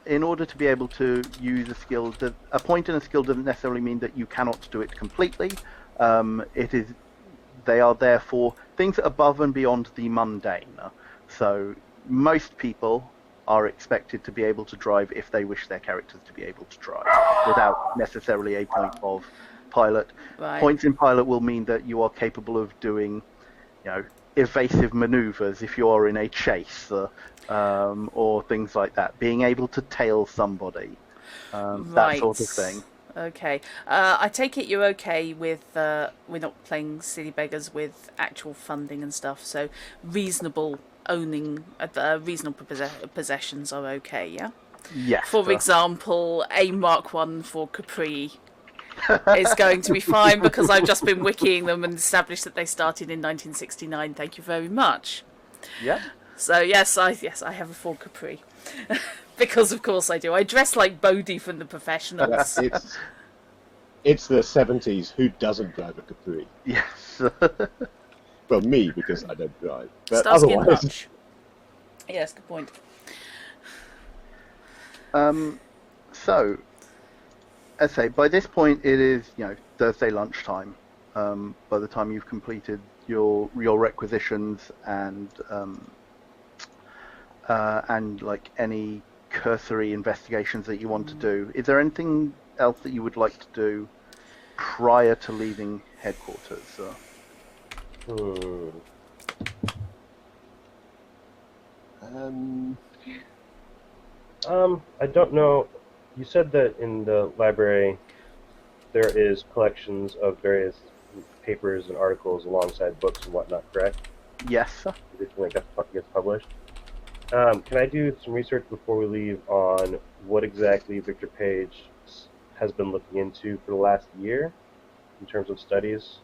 in order to be able to use a skill, a point in a skill doesn't necessarily mean that you cannot do it completely. They are there for things above and beyond the mundane. So most people are expected to be able to drive if they wish their characters to be able to drive, without necessarily a point of pilot. Right. Points in pilot will mean that you are capable of doing, evasive maneuvers if you are in a chase, or things like that. Being able to tail somebody, that sort of thing. Okay. I take it you're okay with we're not playing City Beggars with actual funding and stuff, so reasonable possessions are okay, yeah? Yes. For example, a Mark 1 for Capri is going to be fine because I've just been wikiing them and established that they started in 1969. Thank you very much. Yeah. So yes, I have a Ford Capri. Because of course I do. I dress like Bodhi from The Professionals. It's the 70s. Who doesn't drive a Capri? Yes. Well, me, because I don't drive. But Starsky and otherwise, Hutch. Yes, good point. So, as I say, by this point it is Thursday lunchtime. By the time you've completed your requisitions and like any cursory investigations that you want to do, is there anything else that you would like to do prior to leaving headquarters? I don't know. You said that in the library there is collections of various papers and articles alongside books and whatnot, correct? Yes, sir. Everything that gets published. Can I do some research before we leave on what exactly Victor Page has been looking into for the last year in terms of studies?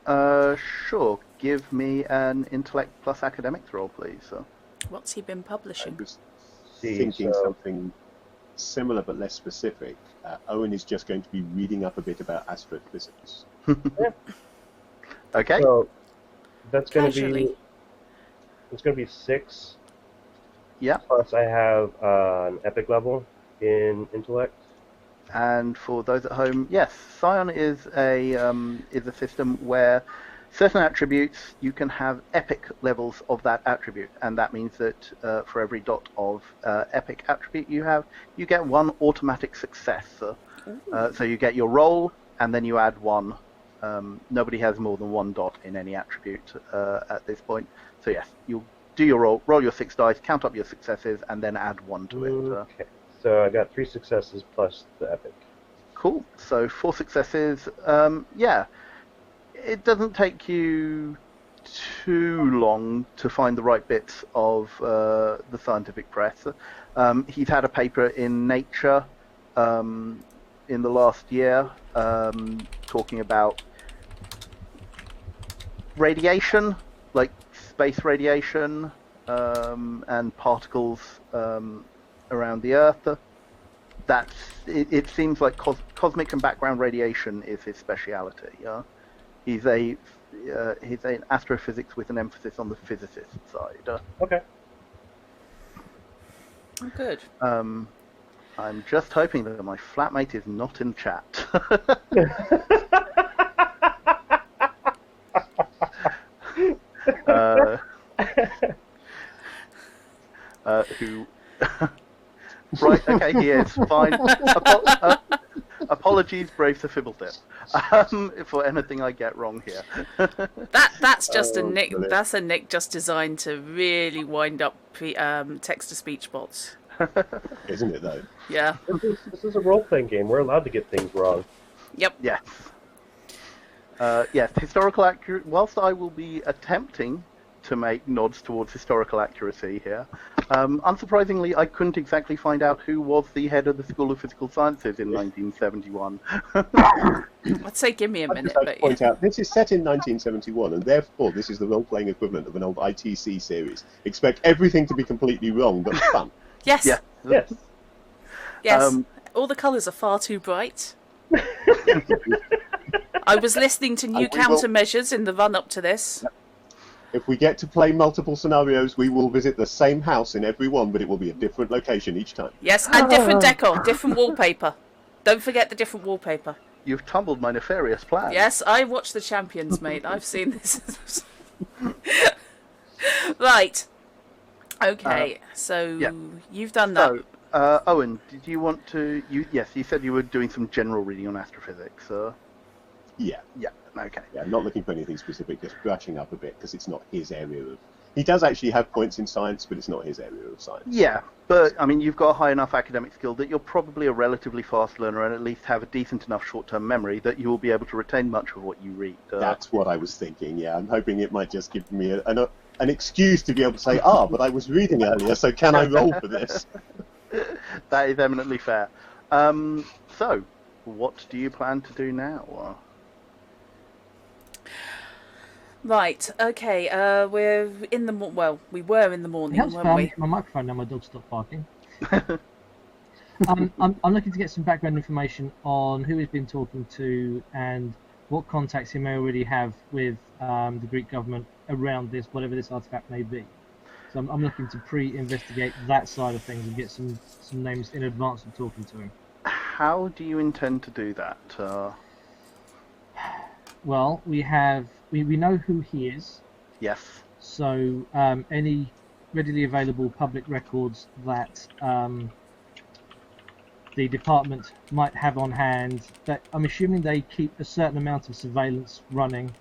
Sure. Give me an intellect plus academics roll, please. What's he been I publishing? was thinking something similar but less specific. Owen is just going to be reading up a bit about astrophysics. Okay. So that's going to Casually. be. It's going to be 6. Yeah. Plus, I have an epic level in intellect. And for those at home, yes, Scion is a system where certain attributes you can have epic levels of that attribute, and that means that for every dot of epic attribute you have, you get 1 automatic success. So you get your roll, and then you add 1. Nobody has more than 1 dot in any attribute at this point. So yes, you'll do your roll your 6 dice, count up your successes, and then add 1 to it. Okay. So I got 3 successes plus the epic. Cool. So 4 successes. Yeah. It doesn't take you too long to find the right bits of the scientific press. He's had a paper in Nature in the last year talking about radiation, like space radiation and particles around the Earth. It seems like cosmic and background radiation is his speciality. He's an astrophysics with an emphasis on the physicist side. Okay. Oh, good. I'm just hoping that my flatmate is not in chat. Who? Right, okay, he is. Fine. Apologies, brave Sir Fibblethip, for anything I get wrong here. That's just a nick. brilliant. That's a nick just designed to really wind up text-to-speech bots. Isn't it, though? Yeah. This is a role-playing game. We're allowed to get things wrong. Yep. Yes. Yes, historical accuracy. Whilst I will be attempting to make nods towards historical accuracy here, unsurprisingly, I couldn't exactly find out who was the head of the School of Physical Sciences in 1971. I'd say give me a I'd minute, just like to but point out, this is set in 1971, and therefore this is the role-playing equivalent of an old ITC series. Expect everything to be completely wrong, but fun. yes, Yeah. Yes. yes. All the colours are far too bright. I was listening to new And we will- countermeasures in the run-up to this. If we get to play multiple scenarios, we will visit the same house in every one, but it will be a different location each time. Yes, and different decor, different wallpaper. Don't forget the different wallpaper. You've tumbled my nefarious plan. Yes, I watched the Champions, mate. I've seen this. Right. Okay, so yeah. you've done that. So, Owen, did you want to? Yes, you said you were doing some general reading on astrophysics. Yeah. Okay. Yeah, not looking for anything specific, just brushing up a bit, because it's not his area of... He does actually have points in science, but it's not his area of science. Yeah, but I mean, you've got a high enough academic skill that you're probably a relatively fast learner and at least have a decent enough short-term memory that you will be able to retain much of what you read. That's what I was thinking, yeah. I'm hoping it might just give me an excuse to be able to say, but I was reading earlier, so can I roll for this? That is eminently fair. So, what do you plan to do now? Right. Okay. We're in the we were in the morning, Helps weren't we? my microphone now. My dog stopped barking. I'm looking to get some background information on who he's been talking to and what contacts he may already have with the Greek government around this, whatever this artifact may be. So I'm looking to pre-investigate that side of things and get some names in advance of talking to him. How do you intend to do that? Well, we know who he is. Yes. So any readily available public records that the department might have on hand, that I'm assuming they keep a certain amount of surveillance running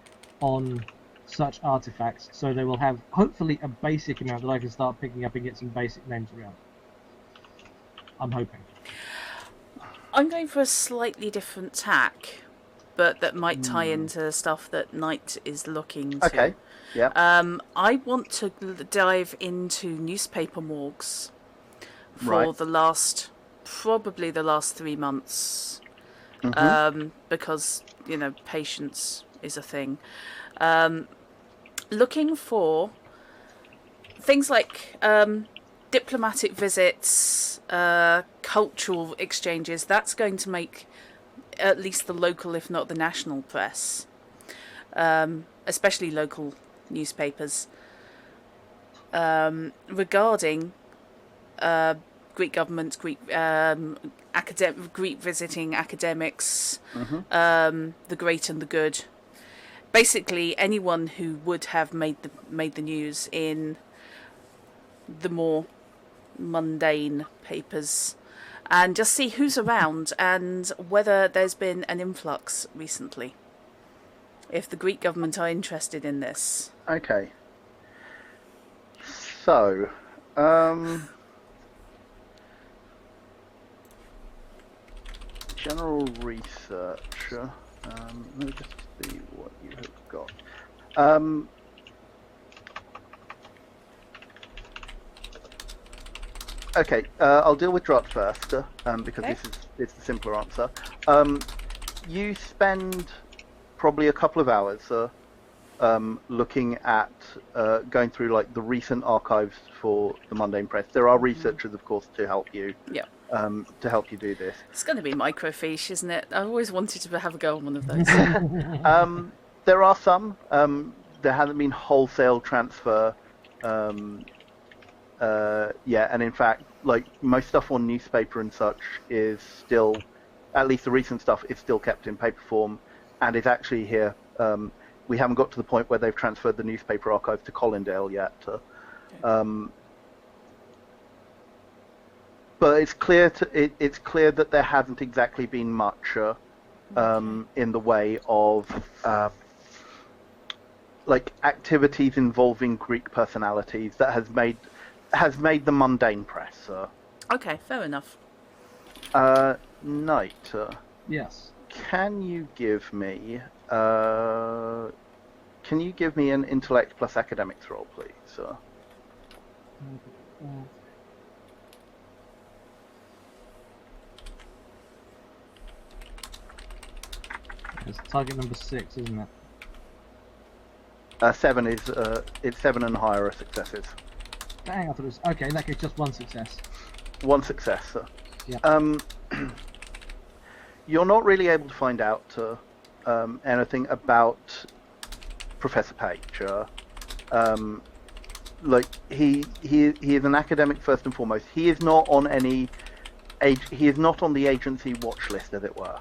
on such artifacts, so they will have hopefully a basic amount that I can start picking up and get some basic names around. I'm hoping. I'm going for a slightly different tack, but that might tie into stuff that Knight is looking to. Okay. Yeah. I want to dive into newspaper morgues for Right. probably the last 3 months, because patience is a thing. Looking for things like diplomatic visits, cultural exchanges. That's going to make at least the local, if not the national press, especially local newspapers, regarding Greek government, Greek Greek visiting academics, the great and the good. Basically, anyone who would have made the news in the more mundane papers, and just see who's around and whether there's been an influx recently. If the Greek government are interested in this. Okay. So, general research. Let me just see what you have got. Okay, I'll deal with Drot first, because Okay. it's the simpler answer. You spend probably a couple of hours looking at going through like the recent archives for the mundane press. There are researchers, of course, to help you. Yeah. To help you do this. It's going to be microfiche, isn't it? I always wanted to have a go on one of those. There are some. There hasn't been wholesale transfer. And in fact, like most stuff on newspaper and such is still, at least the recent stuff, is still kept in paper form, and is actually here. We haven't got to the point where they've transferred the newspaper archive to Collindale yet. But it's clear that there hasn't exactly been much in the way of like activities involving Greek personalities that has made the mundane press. Okay, fair enough. Knight. Yes. can you give me an intellect plus academics roll, please? It's target number 6, isn't it? 7 is it's 7 and higher are successes. Dang, I thought it was okay. In that case, just one success. One success. Yeah. You're not really able to find out anything about Professor Page. Like he is an academic first and foremost. He is not on he is not on the agency watch list, as it were.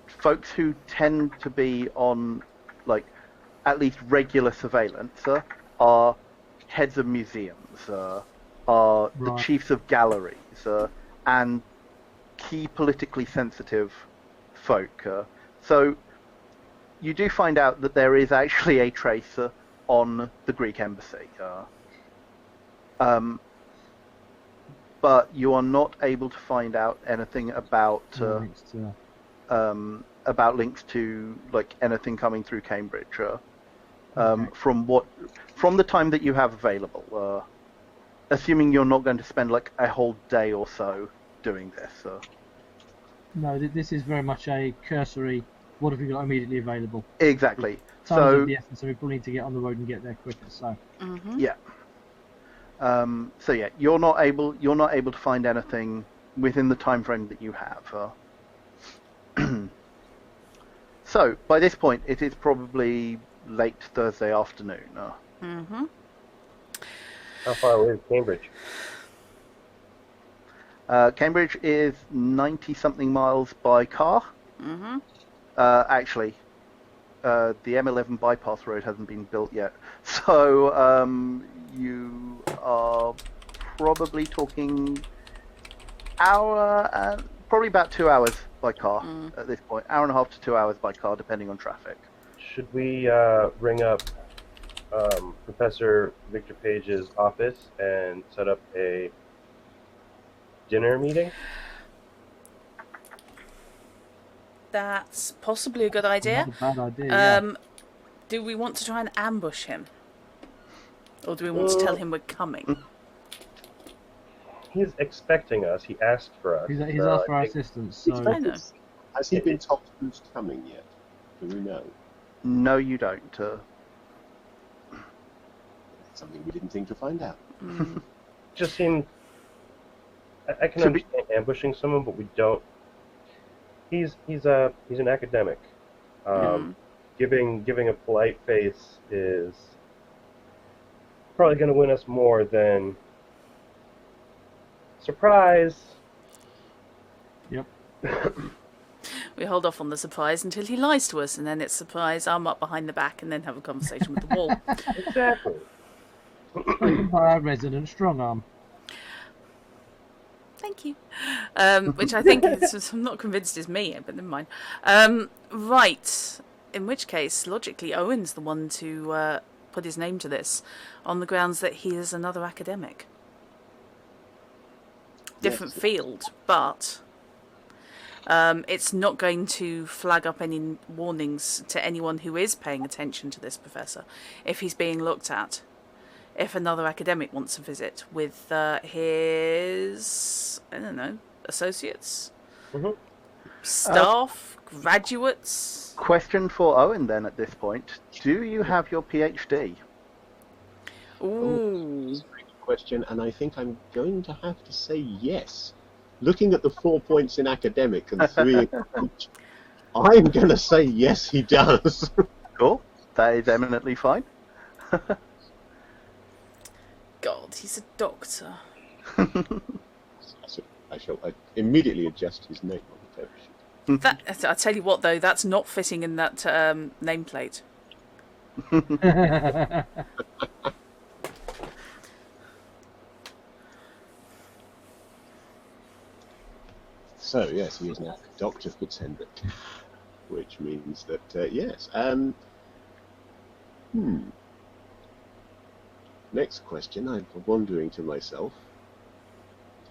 Folks who tend to be on, like, at least regular surveillance are heads of museums, are the Right. chiefs of galleries, and key politically sensitive folk. So you do find out that there is actually a trace on the Greek embassy. But you are not able to find out anything about links to like anything coming through Cambridge. Okay. From the time that you have available, assuming you're not going to spend like a whole day or so doing this. No, this is very much a cursory. What have we got immediately available? Exactly. Time's So of the essence, so we probably need to get on the road and get there quicker. So yeah. So yeah, you're not able to find anything within the time frame that you have. So by this point, it is probably late Thursday afternoon. How far away is Cambridge? Cambridge is 90-something miles by car. Actually, the M11 bypass road hasn't been built yet, so you are probably talking probably about 2 hours by car at this point. Hour and a half to 2 hours by car, depending on traffic. Should we ring up Professor Victor Page's office and set up a dinner meeting? That's possibly a good idea. not a bad idea. Yeah. Do we want to try and ambush him? Or do we want to tell him we're coming? He's expecting us. He asked for us. He's asked for our assistance. So I know. Has he been told who's coming yet? Do we know? No, you don't. Something we didn't think to find out. Just seemed. I can To be- understand ambushing someone, but we don't. He's an academic. Giving a polite face is probably going to win us more than surprise. Yep. We hold off on the surprise until he lies to us, and then it's surprise, arm up behind the back, and then have a conversation with the wall. Exactly. by our resident strong arm. Thank you. Which I think is, I'm not convinced is me, but never mind. Right. In which case, logically, Owen's the one to put his name to this, on the grounds that he is another academic. Different field, but it's not going to flag up any warnings to anyone who is paying attention to this professor if he's being looked at. If another academic wants to visit with his, I don't know, associates, staff, graduates. Question for Owen then at this point. Do you have your PhD? Ooh. That's a very good question, and I think I'm going to have to say yes. Looking at the 4 points in academic and 3 in coach, I'm going to say yes, he does. Cool. That is eminently fine. God, he's a doctor. I shall immediately adjust his name on the cover sheet. I tell you what, though, that's not fitting in that nameplate. So, yes, he is now Dr. Fitzhendrick, which means that, yes. Next question, I'm wondering to myself,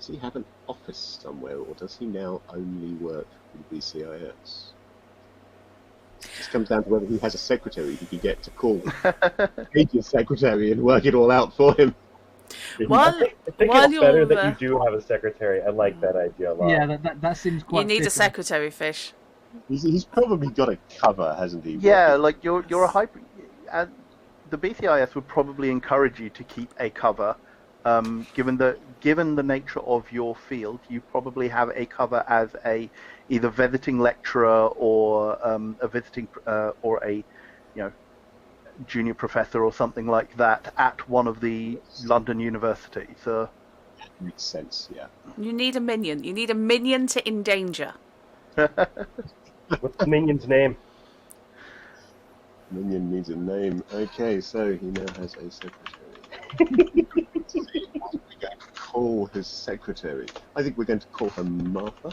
Does he have an office somewhere, or does he now only work for the BCIS? It just comes down to whether he has a secretary he can get to call Page's secretary and work it all out for him. While, I think while it's better you're, that you do have a secretary. I like that idea a lot. Yeah, that seems quite. you need a fitting. secretary, Fish. He's probably got a cover, hasn't he? Yeah, working- like you're a hyper. The BCIS would probably encourage you to keep a cover, given the nature of your field. You probably have a cover as a either visiting lecturer or a visiting or a junior professor or something like that at one of the London universities. Makes sense, yeah. You need a minion. You need a minion to endanger. What's the minion's name? Minion needs a name. Okay, so he now has a secretary. We're going to call his secretary. I think we're going to call her Martha.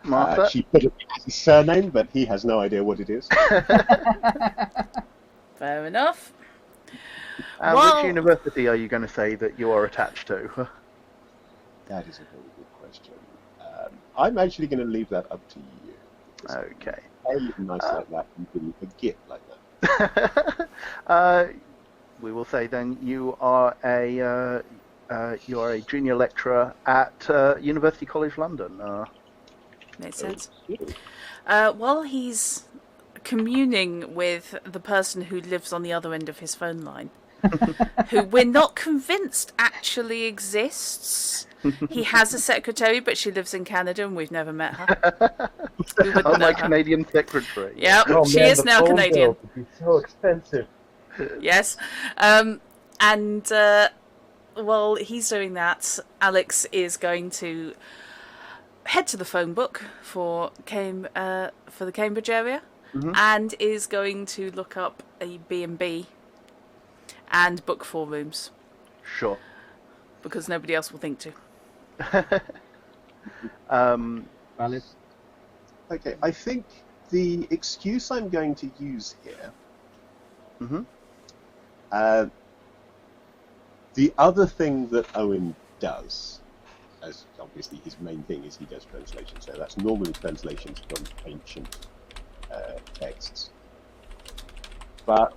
Martha. She put it as a surname, but he has no idea what it is. Fair enough. Which university are you going to say that you are attached to? That is a very good question. I'm actually going to leave that up to you. Okay. I live nice like that, you can a git like that. We will say then you are a junior lecturer at University College London. Makes sense. While he's communing with the person who lives on the other end of his phone line, who we're not convinced actually exists. He has a secretary, but she lives in Canada and we've never met her. We wouldn't Oh, know my her. Canadian secretary. Yep, Oh, she man, is the now phone Canadian. bill would be so expensive. Yes. And while he's doing that, Alex is going to head to the phone book for the Cambridge area, and is going to look up a B&B and book 4 rooms Sure. because nobody else will think to. Valid. Okay, I think the excuse I'm going to use here. The other thing that Owen does, as obviously his main thing is he does translations, so that's normally translations from ancient texts. But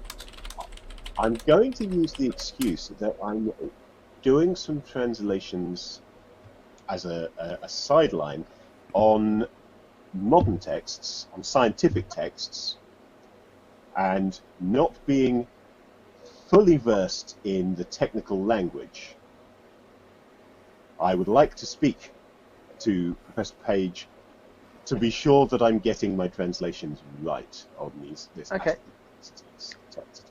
I'm going to use the excuse that I'm doing some translations as a sideline on modern texts, on scientific texts, and not being fully versed in the technical language. I would like to speak to Professor Page to be sure that I'm getting my translations right on this Okay. text.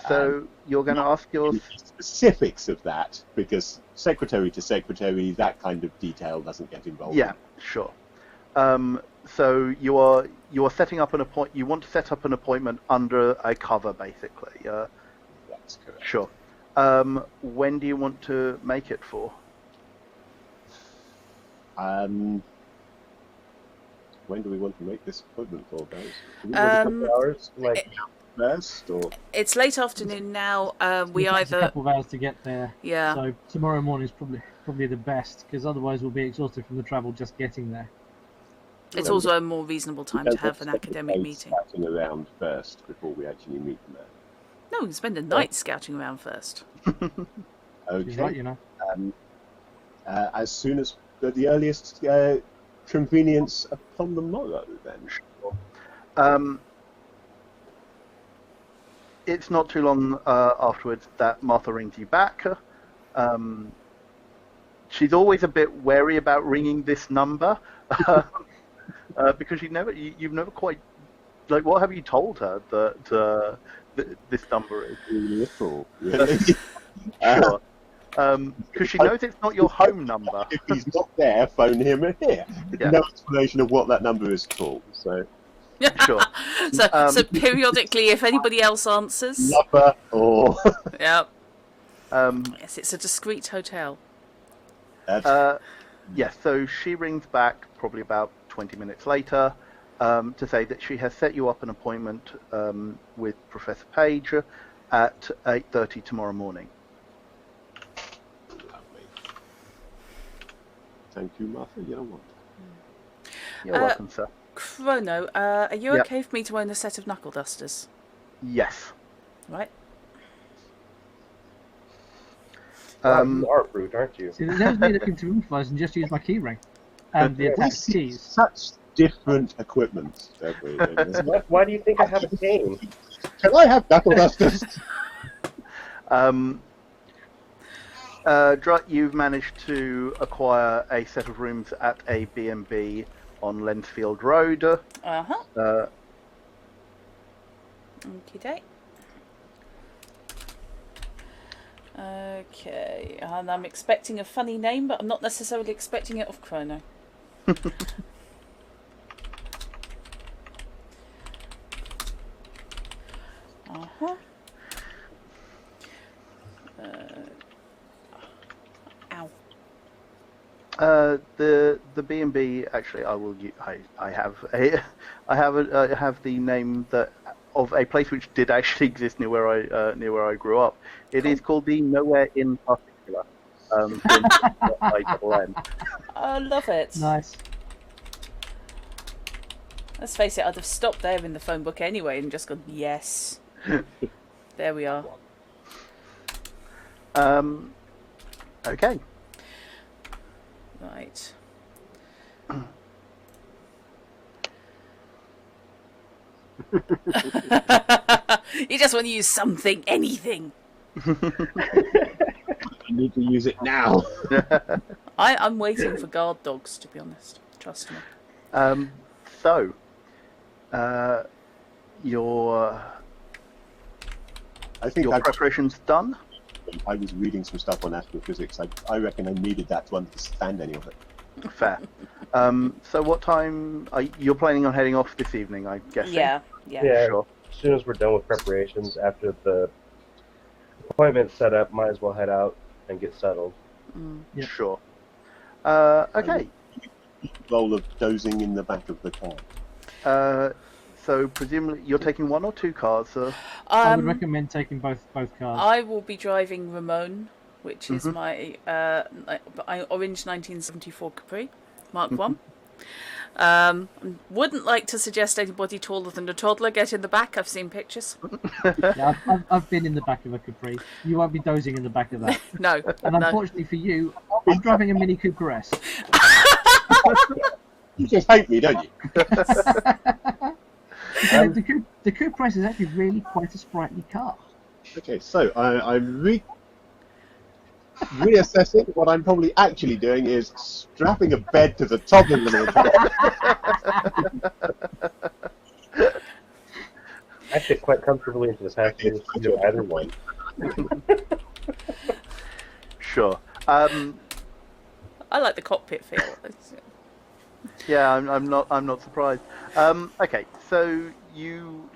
So you're going to ask your... specifics of that, because secretary to secretary, that kind of detail doesn't get involved. Yeah, sure. So you are setting up you want to set up an appointment under a cover, basically. That's correct. Sure. When do you want to make it for? When do we want to make this appointment for, guys? Do we want a couple hours? Like, First, or It's late afternoon now. We It takes a either... couple of hours to get there. Yeah. So tomorrow morning is probably the best, because otherwise we'll be exhausted from the travel just getting there. It's also a more reasonable time to have an academic meeting. Scouting around first before we actually meet them there. No, we can spend a night scouting around first. Okay. She's right, you know. As soon as the earliest convenience upon the morrow, then. It's not too long afterwards that Martha rings you back. She's always a bit wary about ringing this number because you've never quite, like, what have you told her that this number is? Little, really. Sure. Because she knows it's not your home number. If he's not there, phone him here. Yeah. No explanation of what that number is called. So, Sure. So periodically, if anybody else answers... lover or Yep. Yes, it's a discreet hotel. Yes, so she rings back probably about 20 minutes later to say that she has set you up an appointment with Professor Page at 8:30 tomorrow morning. Lovely. Thank you, Martha. You're welcome. You're welcome, sir. Chrono, are you Yep. okay for me to own a set of knuckle dusters? Yes. Right. Wow, you are a brute, aren't you? See, that was me looking to improvise and just use my key ring and the We attack see keys. such different equipment, don't we? Why do you think I have a cane? Can I have knuckle dusters? Drut, you've managed to acquire a set of rooms at a B&B on Lensfield Road. Uh-huh. Okay. Okay, and I'm expecting a funny name, but I'm not necessarily expecting it of Chrono. Uh-huh. Ow. The B&B, actually, I have the name that of a place which did actually exist near where I grew up. It is called the Nowhere in Particular. I love it. Nice. Let's face it, I'd have stopped there in the phone book anyway and just gone, yes. There we are. Okay. Right. You just want to use something, anything. I need to use it now. I'm waiting for guard dogs, to be honest. Trust me. So, your I think preparations done? I was reading some stuff on astrophysics. I reckon I needed that to understand any of it. Fair. So what time you're planning on heading off this evening, I guess? Yeah. Yeah, Sure. as soon as we're done with preparations, after the appointment's set up, might as well head out and get settled. Yeah. Sure. Okay. Role of dozing in the back of the car. So presumably you're taking one or two cars, sir? I would recommend taking both cars. I will be driving Ramon, which is my orange 1974 Capri, Mark 1. Wouldn't like to suggest anybody taller than a toddler get in the back. I've seen pictures. Yeah, I've been in the back of a Capri. You won't be dozing in the back of that. No. And unfortunately for you, I'm driving a Mini Cooper S. You just hate me, don't you? The Cooper S is actually really quite a sprightly car. Okay, so I'm reassessing. What I'm probably actually doing is strapping a bed to the top of the car. I fit quite comfortably into this half seat of either one. Sure. I like the cockpit feel. Yeah, I'm not surprised. Okay, so you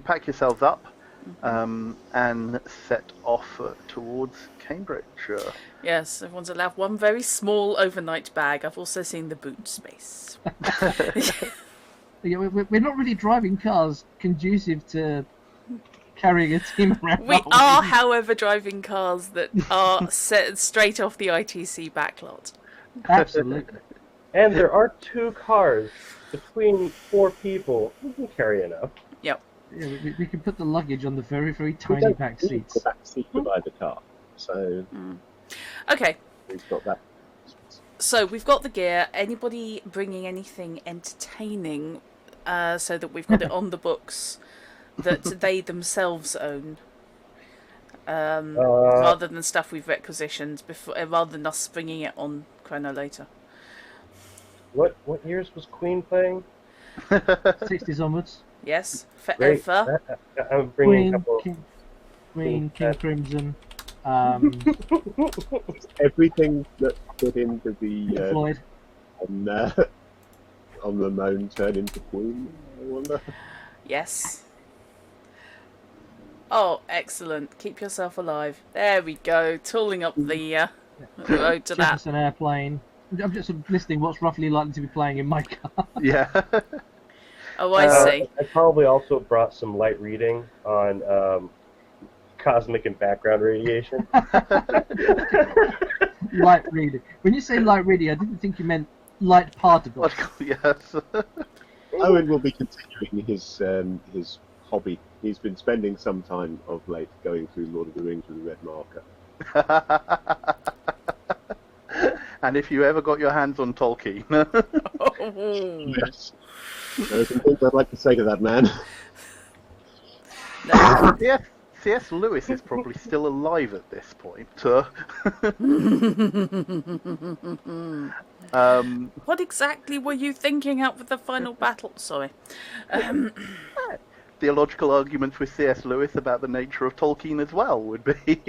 pack yourselves up and set off towards Cambridge. Yes, everyone's allowed one very small overnight bag. I've also seen the boot space. Yeah, we're not really driving cars conducive to carrying a team around. We are, however, driving cars that are set straight off the ITC backlot. Absolutely. And there are 2 cars between 4 people. We can carry enough. Yep. Yeah, we can put the luggage on the very, very tiny back seats. The back seat to buy the car. So Okay, we've got that. so we've got the gear. Anybody bringing anything entertaining so that we've got it on the books that they themselves own? Rather than stuff we've requisitioned before, rather than us bringing it on Chrono later. What years was Queen playing? 60s onwards. Yes, Great. forever. I'm bringing a Queen, couple. King Crimson, Everything that fit into the Floyd. on the moan turn into Queen. I wonder. Yes. Oh, excellent. Keep yourself alive. There we go. Tooling up the road to that. Jefferson Airplane. I'm just listening what's roughly likely to be playing in my car. Yeah. Oh, I see. I probably also brought some light reading on cosmic and background radiation. Light reading. When you say light reading, I didn't think you meant light particles. Yes. Owen will be continuing his hobby. He's been spending some time of late going through Lord of the Rings with a red marker. And if you ever got your hands on Tolkien, Yes. There are some things I'd like to say to that man. C.S. Lewis is probably still alive at this point. What exactly were you thinking out with the final battle? Sorry. Theological arguments with C.S. Lewis about the nature of Tolkien as well would be.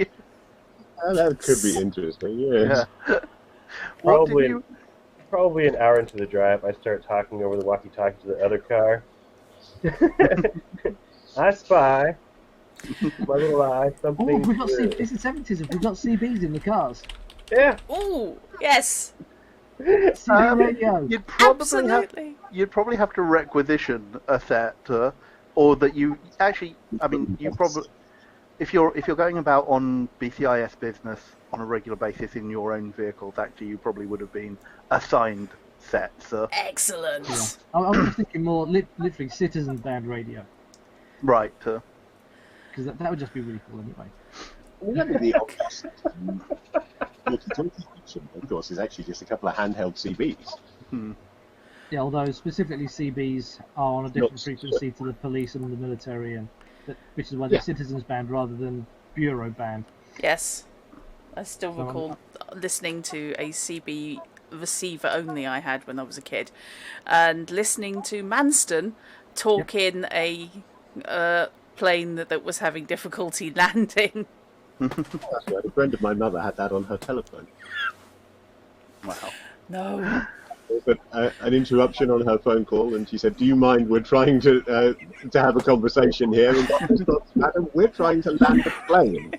That could be interesting, yes. Yeah. What did Probably, you? probably an hour into the drive, I start talking over the walkie-talkie to the other car. I spy. My little eye. Oh, Something. we've got this is 70s. We've got CBs in the cars. Yeah. Oh, yes. CB radio. You'd probably Absolutely. you'd probably have to requisition a set, or that you actually. I mean, you probably if you're going about on BCIS business on a regular basis in your own vehicles, actually, you probably would have been assigned sets. Excellent. Yeah. I was just thinking more literally citizen band radio, Right. because that would just be really cool anyway. Well, that'd be the obvious. Walkie-talkie option, of course, is actually just a couple of handheld CBs. Yeah, although specifically CBs are on a different Not- frequency to the police and the military, which is why they're Yeah. citizens band rather than bureau band. Yes. I still recall listening to a CB receiver only I had when I was a kid, and listening to Manston talk in a plane that was having difficulty landing. That's right. A friend of my mother had that on her telephone. Wow. No. But an interruption on her phone call, and she said, "Do you mind? We're trying to have a conversation here." And Dr. Scott's, "Madam, we're trying to land a plane."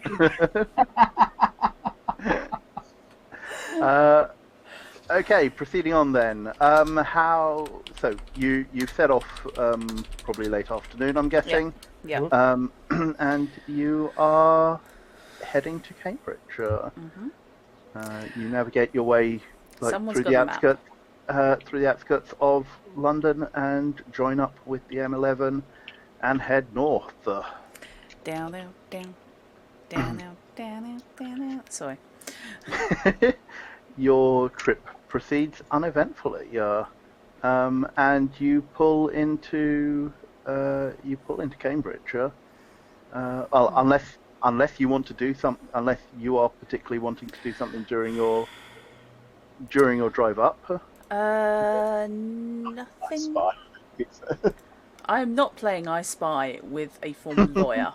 Okay, proceeding on then. So you set off probably late afternoon, I'm guessing. Yeah. And you are heading to Cambridge. You navigate your way Someone's through got the a map. through the outskirts of London and join up with the M11 and head north. Down, down, down. Down, down, down, down, down. Sorry. Your trip proceeds uneventfully, and you pull into Cambridge. Well, unless you want to do unless you are particularly wanting to do something during your drive up. Nothing. Spy. I am not playing I Spy with a former lawyer.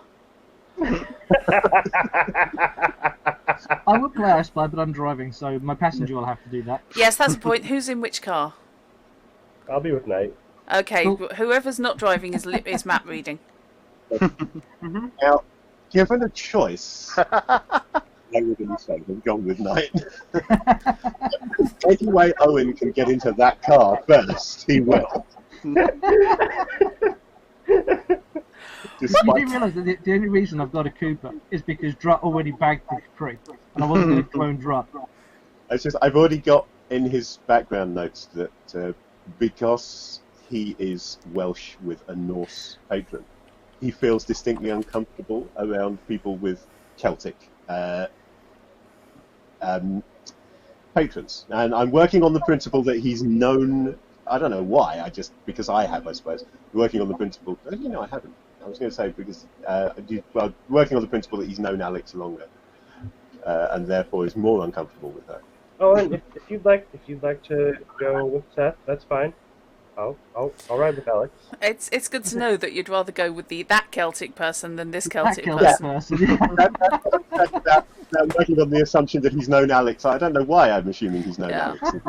I would play I Spy, but I'm driving, so my passenger will have to do that. Yes, that's the point. Who's in which car? I'll be with Knight. Okay, Cool. whoever's not driving is map reading. Now, given a choice, I would say have gone with Knight. Any way Owen can get into that car first, he will. You do realise that the only reason I've got a Cooper is because Drutt already bagged the Capri, and I wasn't going to clone Drutt. It's just I've already got in his background notes that because he is Welsh with a Norse patron, he feels distinctly uncomfortable around people with Celtic patrons. And I'm working on the principle that he's known. I don't know why. Because I have, I suppose. Working on the principle. I haven't. I was going to say because working on the principle that he's known Alex longer, and therefore is more uncomfortable with her. Oh, and if you'd like to go with Seth, that's fine. I'll ride with Alex. It's good to know that you'd rather go with that Celtic person than this Celtic That person. person, yeah. I'm working on the assumption that he's known Alex. I don't know why I'm assuming he's known Yeah. Alex.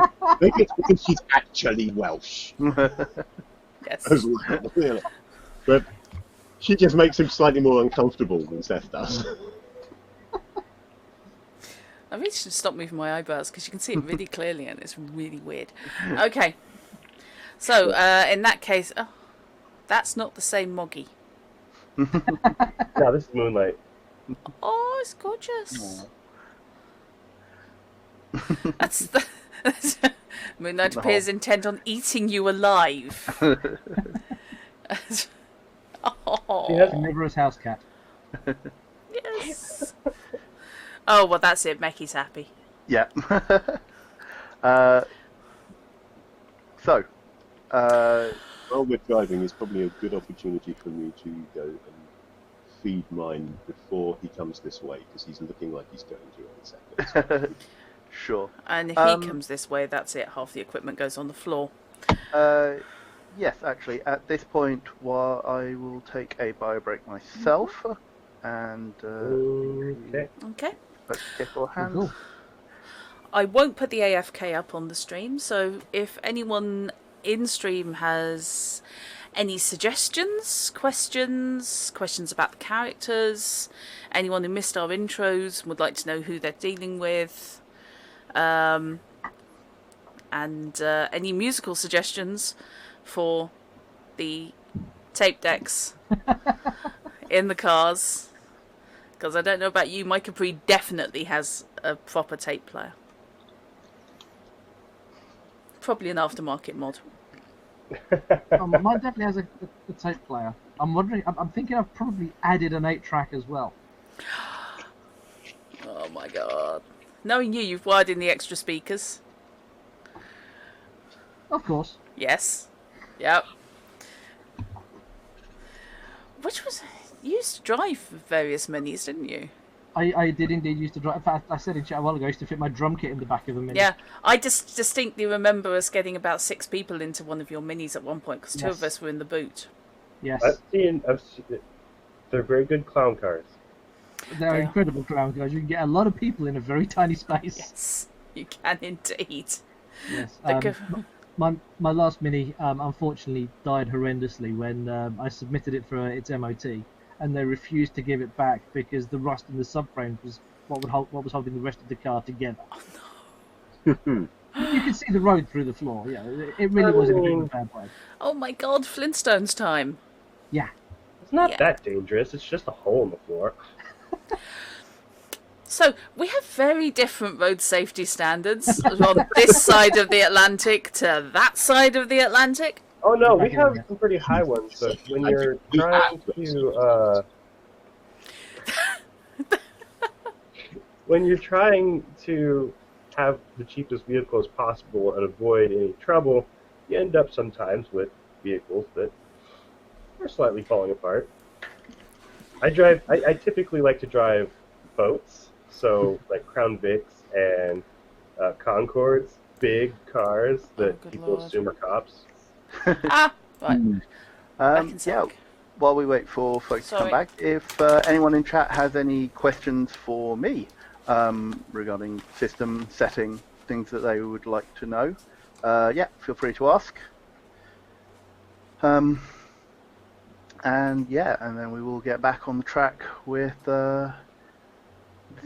Maybe it's because she's actually Welsh Yes. as well. Really. But she just makes him slightly more uncomfortable than Seth does. I really should stop moving my eyebrows because you can see it really clearly and it's really weird. Okay. So, in that case, that's not the same Moggy. No, this is Moonlight. Oh, it's gorgeous. That's the. Moon Knight The appears whole- intent on eating you alive. Oh, Yes. Carnivorous house cat. yes. Oh, well, that's it. Meki's happy. Yeah. uh, so, While we're driving, it's probably a good opportunity for me to go and feed mine before he comes this way, because he's looking like he's going to in a second. sure. And if he comes this way, that's it. Half the equipment goes on the floor. Yes, actually, at this point, while I will take a bio break myself, and Okay. Okay. let's get our hands. Cool. I won't put the AFK up on the stream, so if anyone in stream has any suggestions, questions about the characters, anyone who missed our intros would like to know who they're dealing with, and any musical suggestions for the tape decks in the cars, because I don't know about you, my Capri definitely has a proper tape player. Probably an aftermarket mod. Mine definitely has a tape player. I'm wondering. I'm thinking I've probably added an 8-track as well. Oh my god. Knowing you, you've wired in the extra speakers. Of course. Yes. Yep. Which was... You used to drive various minis, didn't you? I did indeed used to drive. In fact, I said in chat a while ago I used to fit my drum kit in the back of a Mini. Yeah. I just distinctly remember us getting about 6 people into one of your minis at one point, because 2 of Yes. us were in the boot. Yes. I've seen it. They're very good clown cars. They're They are. incredible clown cars. You can get a lot of people in a very tiny space. Yes. You can indeed. Yes. They go- My last Mini unfortunately died horrendously when I submitted it for its MOT, and they refused to give it back because the rust in the subframe was what was holding the rest of the car together. You can see the road through the floor. Yeah, it really was in a bit of a bad way. Oh my god, Flintstones time. Yeah. It's not Yeah. that dangerous. It's just a hole in the floor. So, we have very different road safety standards on this side of the Atlantic to that side of the Atlantic. Oh no, we Back in have there. some pretty high ones. But when I you're think we trying have to, when you're trying to have the cheapest vehicle as possible and avoid any trouble, you end up sometimes with vehicles that are slightly falling apart. I typically like to drive boats, so like Crown Vics and Concords, big cars that good people Lord. assume are cops. Ah, right. Back in Yeah, sec. while we wait for folks to come Sorry. back, if anyone in chat has any questions for me regarding system setting, things that they would like to know, yeah, feel free to ask. And yeah, and then we will get back on the track with this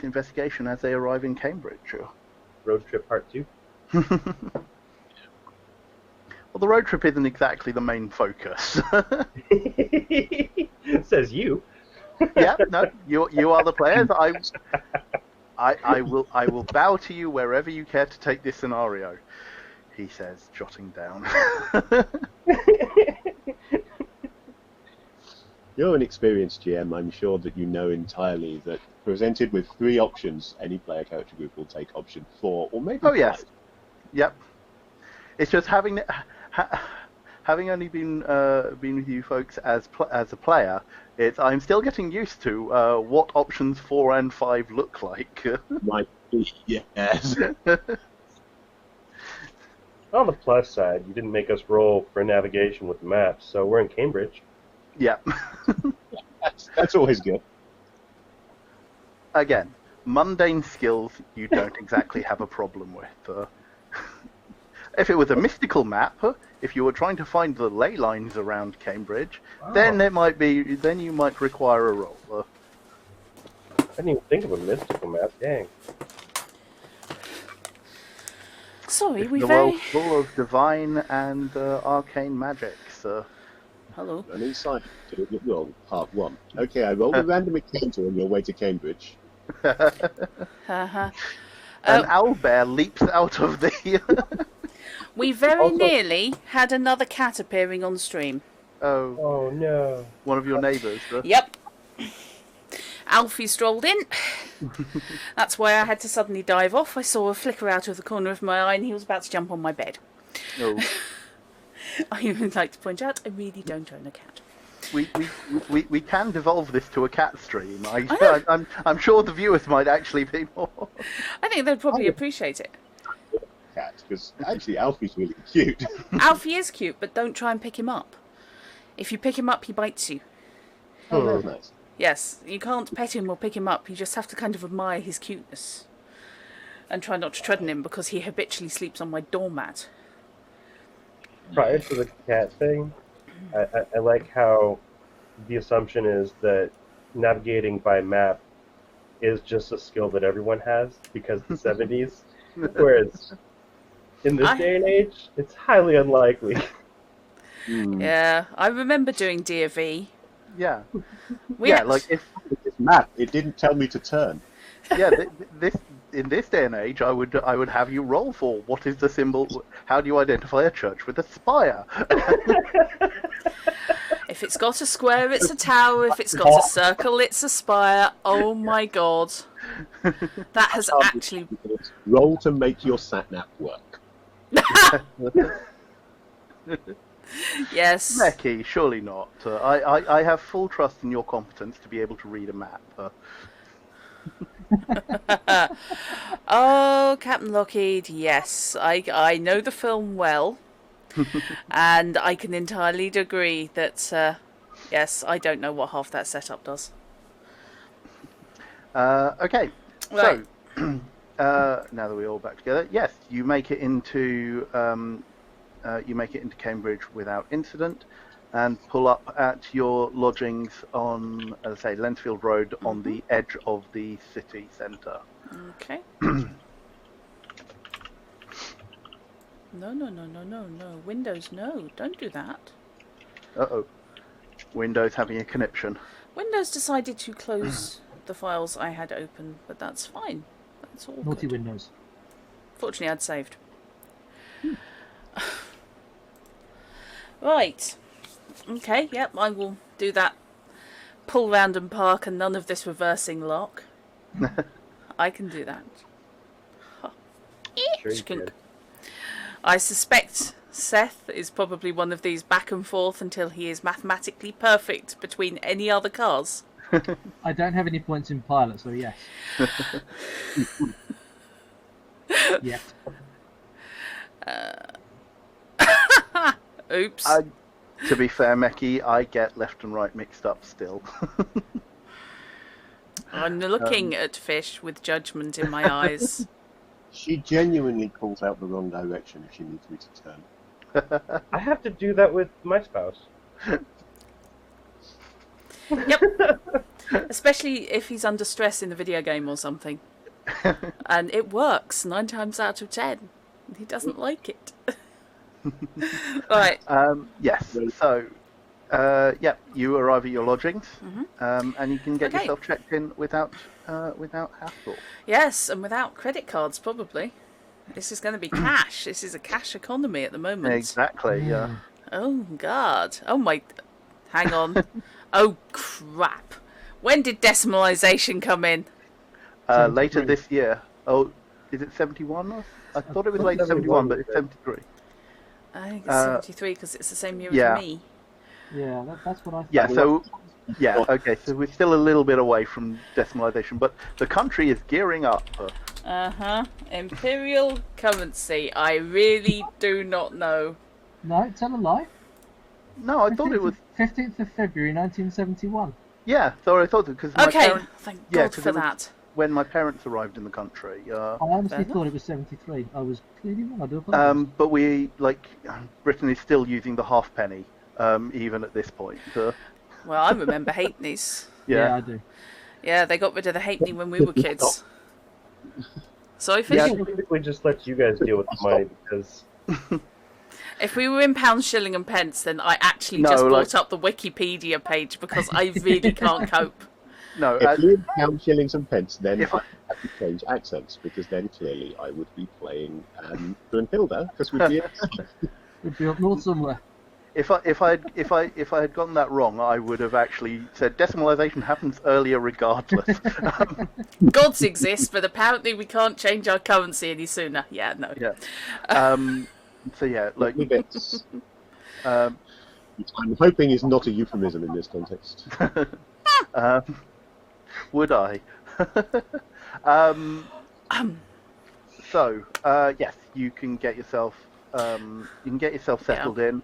investigation as they arrive in Cambridge. Road Trip Part 2. Well, the road trip isn't exactly the main focus. Says you. Yeah, no, you are the players. I will bow to you wherever you care to take this scenario, he says, jotting down. You're an experienced GM. I'm sure that you know entirely that presented with 3 options, any player character group will take option 4 or maybe Oh yes, 5. yep. It's just having only been with you folks as a player. I'm still getting used to what options 4 and 5 look like. Might be, yes. On the plus side, you didn't make us roll for navigation with the maps, so we're in Cambridge. Yep. That's always good. Again, mundane skills you don't exactly have a problem with. If it was a mystical map, if you were trying to find the ley lines around Cambridge, then it might be. Then you might require a roll. I didn't even think of a mystical map. Dang. Sorry, we The very... world full of divine and arcane magics. Hello. An insight to well, part 1. Okay, I rolled a random encounter on your way to Cambridge. Uh-huh. an owlbear leaps out of the. We very Also- nearly had another cat appearing on stream. Oh, Oh no. one of your neighbours. Yep. Alfie strolled in. That's why I had to suddenly dive off. I saw a flicker out of the corner of my eye and he was about to jump on my bed. Oh. I would like to point out, I really don't own a cat. We can devolve this to a cat stream. know. I'm sure the viewers might actually be more. I think they'd probably appreciate it. Cat, because actually Alfie's really cute. Alfie is cute, but don't try and pick him up. If you pick him up, he bites you. Oh, that's nice. Yes, you can't pet him or pick him up. You just have to kind of admire his cuteness. And try not to tread on him because he habitually sleeps on my doormat. Prior to the cat thing, I like how the assumption is that navigating by map is just a skill that everyone has because the 70s. Whereas in this day and age, it's highly unlikely. Yeah, I remember doing DFE. Yeah. We Yeah, act- like if This map, it didn't tell me to turn. this in this day and age, I would have you roll for what is the symbol. How do you identify a church with a spire? If it's got a square, it's a tower. If it's got a circle, it's a spire. Oh my god. That has actually... Roll to make your sat-nav work. Yes. Becky, surely not. I have full trust in your competence to be able to read a map. Oh, Captain Lockheed, yes. I know the film well. And I can entirely agree that, yes, I don't know what half that setup does. Okay, Right. so now that we're all back together, yes, you make it into Cambridge without incident, and pull up at your lodgings on, as I say, Lensfield Road on the edge of the city centre. Okay. No. Windows, no. Don't do that. Uh-oh. Windows having a conniption. Windows decided to close the files I had open, but that's fine. That's all Naughty good. Windows. Fortunately, I'd saved. Right. Okay, yep, I will do that. Pull round and park and none of this reversing lock. I can do that. Sure you Skunk. can. I suspect Seth is probably one of these back and forth until he is mathematically perfect between any other cars. I don't have any points in pilot, so yes. Yet. Oops. To be fair, Meki, I get left and right mixed up still. I'm looking at fish with judgment in my eyes. She genuinely calls out the wrong direction if she needs me to turn. I have to do that with my spouse. Yep. Especially if he's under stress in the video game or something. And it works 9 times out of 10. He doesn't like it. Right. Yes, so, you arrive at your lodgings, and you can get Okay. yourself checked in without hassle. Yes, and without credit cards, probably. This is going to be cash. This is a cash economy at the moment. Exactly, yeah. Oh, God. Oh, my... Hang on. Oh, crap. When did decimalisation come in? Later 73. this year. Oh, is it 71? I thought it was late 71, but it's 73. I think it's 73 because it's the same year yeah. as me. Yeah, that's what I thought. Yeah, so, okay, so we're still a little bit away from decimalisation, but the country is gearing up. Uh-huh. Imperial currency. I really do not know. No, tell a lie. No, I thought it was, 15th of February 1971. yeah, sorry, I thought it, because my Okay, parents, thank yeah, God 'cause for it was- that. when my parents arrived in the country, I honestly Fair thought it was 73. I was clearly wrong. I do apologise. but we, Britain is still using the halfpenny, even at this point. Well, I remember halfpennies. yeah, I do. Yeah, they got rid of the halfpenny when we were kids. Sorry, Fish? Yeah. I typically just let you guys deal with the money because If we were in pounds, shilling and pence, then I actually No, just like- brought up the Wikipedia page because I really can't cope. No, If you count shillings and pence, then if I I, have to change accents, because then clearly I would be playing Brunhilde, because we'd be Would be up north somewhere. if I had gotten that wrong, I would have actually said decimalization happens earlier regardless. Gods exist, but apparently we can't change our currency any sooner. Yeah, no. Yeah. So yeah, like bits. um, I'm hoping is not a euphemism in this context. would I? um, so yes, you can get yourself settled in.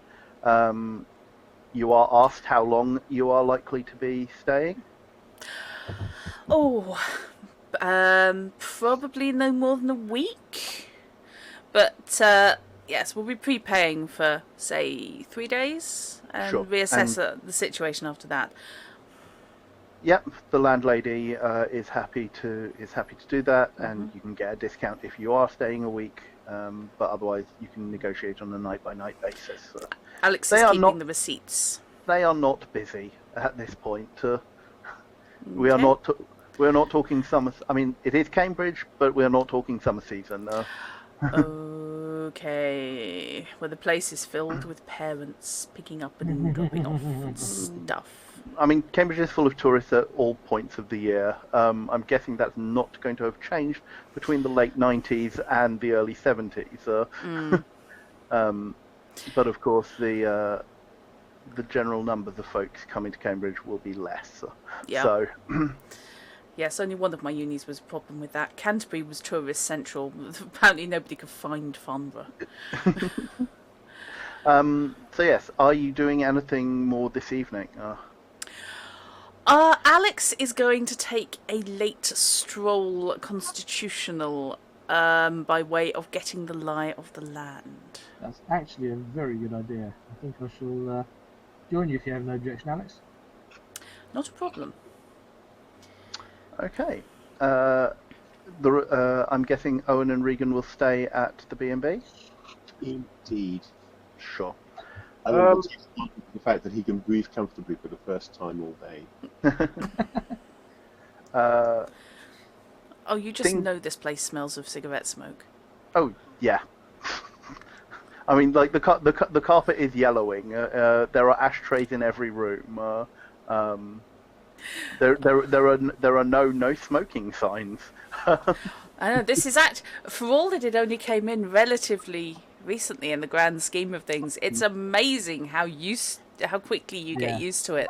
You are asked how long you are likely to be staying. Oh, probably no more than a week. But yes, we'll be prepaying for say 3 days and Sure. reassess the situation after that. Yep, the landlady is happy to do that, and you can get a discount if you are staying a week. But otherwise, you can negotiate on a night-by-night basis. Alex They is are keeping not- the receipts. They are not busy at this point. We are Okay. not. We're not talking summer. I mean, it is Cambridge, but we're not talking summer season. Okay. Well, the place is filled with parents picking up and dropping off and stuff. I mean, Cambridge is full of tourists at all points of the year. I'm guessing that's not going to have changed between the late 90s and the early 70s. But of course, the general numbers of folks coming to Cambridge will be less. Yeah. So, Yes, only one of my unis was a problem with that. Canterbury was tourist central. Apparently nobody could find Farnborough. so yes, are you doing anything more this evening? Alex is going to take a late stroll constitutional by way of getting the lie of the land. That's actually a very good idea. I think I shall join you if you have no objection, Alex. Not a problem. Okay. I'm guessing Owen and Regan will stay at the B&B? Indeed. Sure. I will take the fact that he can breathe comfortably for the first time all day. Oh, you just know this place smells of cigarette smoke. Oh, yeah. I mean, like the carpet is yellowing. There are ashtrays in every room. There are no smoking signs. I know this is for all that it only came in relatively recently in the grand scheme of things. It's amazing how quickly you get used to it.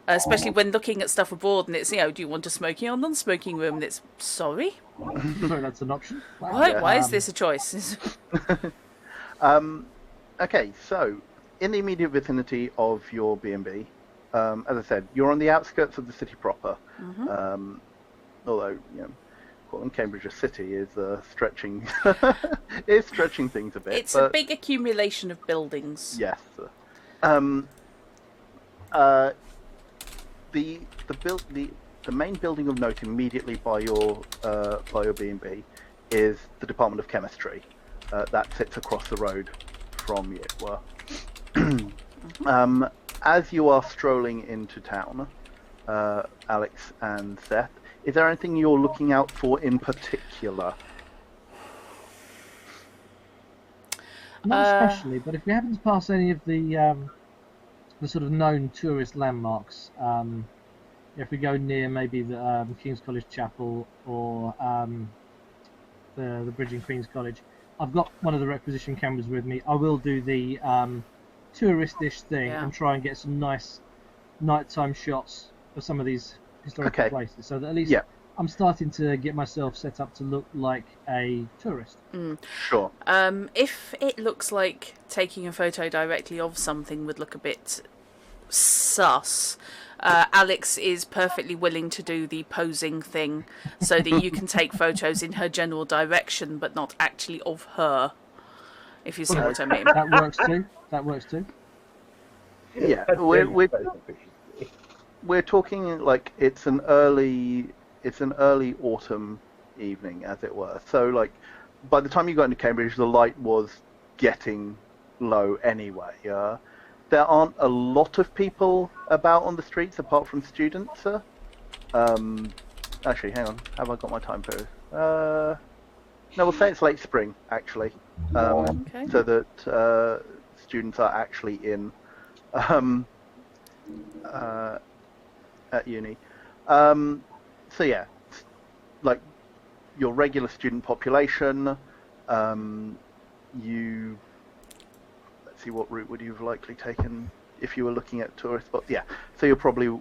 Especially when looking at stuff abroad, and it's do you want a smoking or non-smoking room? And it's sorry. So that's an option. Wow. Why is this a choice? Okay, so in the immediate vicinity of your B&B, as I said, you're on the outskirts of the city proper. Although, calling Cambridge a city is stretching stretching things a bit. It's a big accumulation of buildings. Yes. The main building of note immediately by your B&B is the Department of Chemistry. That sits across the road from you. As you are strolling into town, Alex and Seth, is there anything you're looking out for in particular? Not especially, but if we happen to pass any of the sort of known tourist landmarks, if we go near maybe the King's College Chapel or the bridge in Queen's College, I've got one of the requisition cameras with me. I will do the touristish thing and try and get some nice nighttime shots of some of these historical places, so that at least I'm starting to get myself set up to look like a tourist. Sure. If it looks like taking a photo directly of something would look a bit sus, Alex is perfectly willing to do the posing thing so that you can take photos in her general direction but not actually of her, if you see what I mean. That works too. Yeah, we're talking like it's an early autumn evening, as it were. So like by the time you got into Cambridge, the light was getting low anyway. There aren't a lot of people about on the streets apart from students. Actually, hang on. Have I got my time period? No, we'll say it's late spring, actually, Okay. so that students are actually in at uni. So yeah, like your regular student population, you let's see, what route would you have likely taken if you were looking at tourist spots? Yeah, so you're probably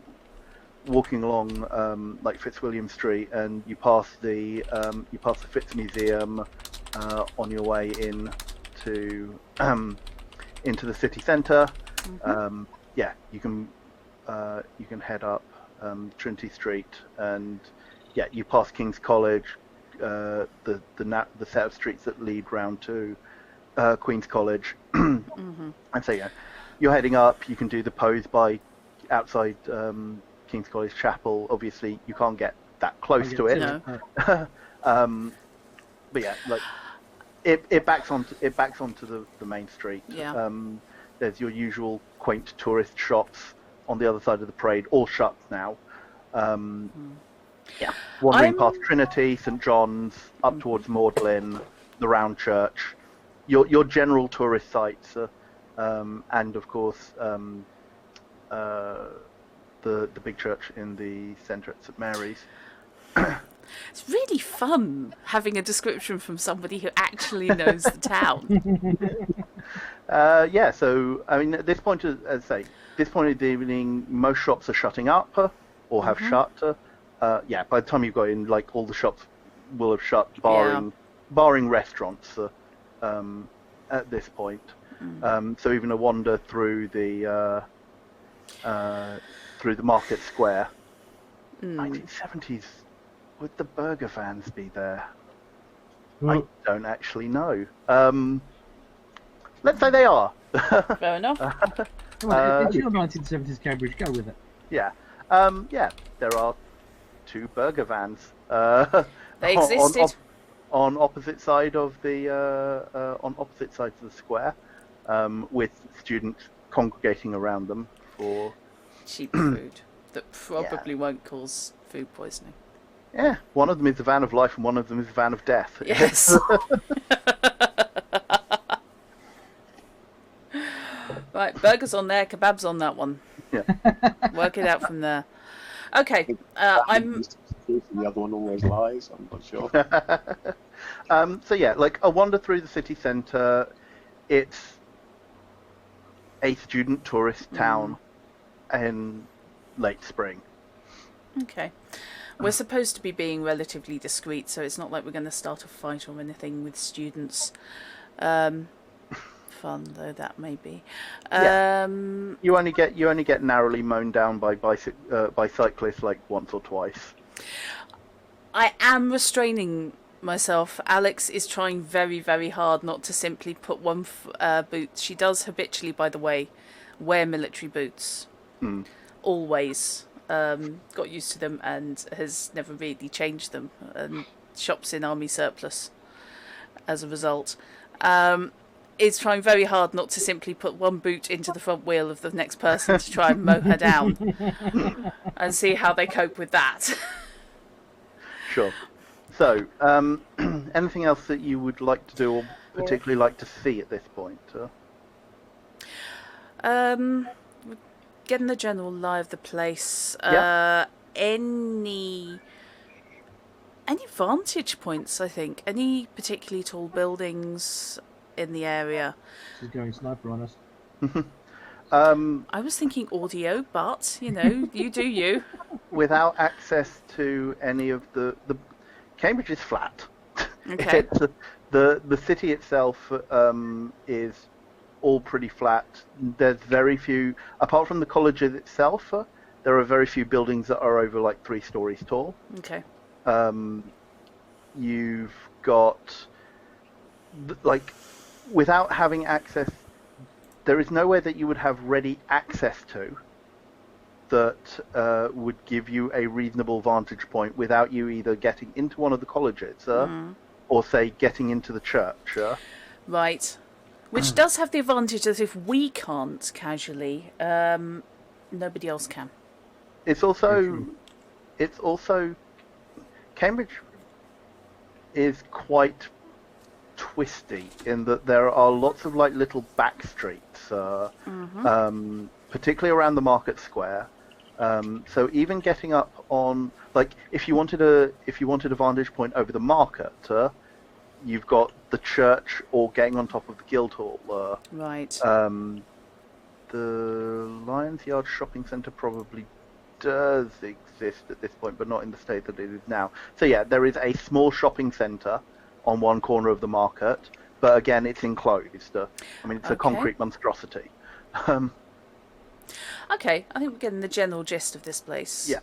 walking along like Fitzwilliam Street, and you pass the Fitz Museum on your way in to into the city centre. Yeah, you can head up Trinity Street, and yeah, you pass King's College, the set of streets that lead round to Queen's College, and so yeah, you're heading up. You can do the pose by outside King's College Chapel. Obviously, you can't get that close to it. No. But yeah, like it backs onto the main street. Yeah. There's your usual quaint tourist shops on the other side of the parade, all shut now. Yeah, wandering past Trinity, St John's, up towards Magdalen, the Round Church, your general tourist sites, and of course the big church in the centre at St Mary's. It's really fun having a description from somebody who actually knows the town. Yeah, so I mean, at this point, as I say, this point of the evening, most shops are shutting up or have shut. Yeah, by the time you got in, like all the shops will have shut, barring restaurants at this point. So even a wander through the market square. 1970s, would the burger vans be there? I don't actually know. Let's say they are. Fair enough. Come on, it's your 1970s Cambridge. Go with it. Yeah. Yeah, there are 2 burger vans. They existed. On opposite side of the opposite sides of the square, with students congregating around them for cheap food that probably won't cause food poisoning. Yeah, one of them is the van of life, and one of them is the van of death. Yes. Right, burgers on there, kebabs on that one. Yeah. Work it out from there. Okay, I'm. The other one always lies. I'm not sure. So yeah, like a wander through the city centre. It's a student tourist town in late spring. Okay. We're supposed to be being relatively discreet, so it's not like we're going to start a fight or anything with students. Fun though that may be. You only get narrowly mown down by cyclists like once or twice. I am restraining myself. Alex is trying very, very hard not to simply put one boot. She does habitually, by the way, wear military boots. Always. Got used to them and has never really changed them. And shops in army surplus as a result. Is trying very hard not to simply put one boot into the front wheel of the next person to try and mow her down and see how they cope with that. Sure. So, anything else that you would like to do or particularly like to see at this point? Getting the general lie of the place. Any vantage points, I think. Any particularly tall buildings in the area. She's going sniper on us. I was thinking audio, but you know, you do you. Without access to any of the Cambridge is flat. Okay. The city itself is all pretty flat. There's very few, apart from the college itself. There are very few buildings that are over like 3 stories tall. Okay. You've got like, without having access, there is nowhere that you would have ready access to that would give you a reasonable vantage point without you either getting into one of the colleges or, say, getting into the church. Right. Which does have the advantage that if we can't casually, nobody else can. It's also it's also Cambridge is quite twisty in that there are lots of like little back streets, particularly around the market square. So even getting up on, like, if you wanted a vantage point over the market, you've got the church or getting on top of the Guildhall. Right. The Lions Yard shopping centre probably does exist at this point, but not in the state that it is now. So yeah, there is a small shopping centre on one corner of the market, but again, it's enclosed. I mean, it's a concrete monstrosity. Okay, I think we're getting the general gist of this place. Yeah.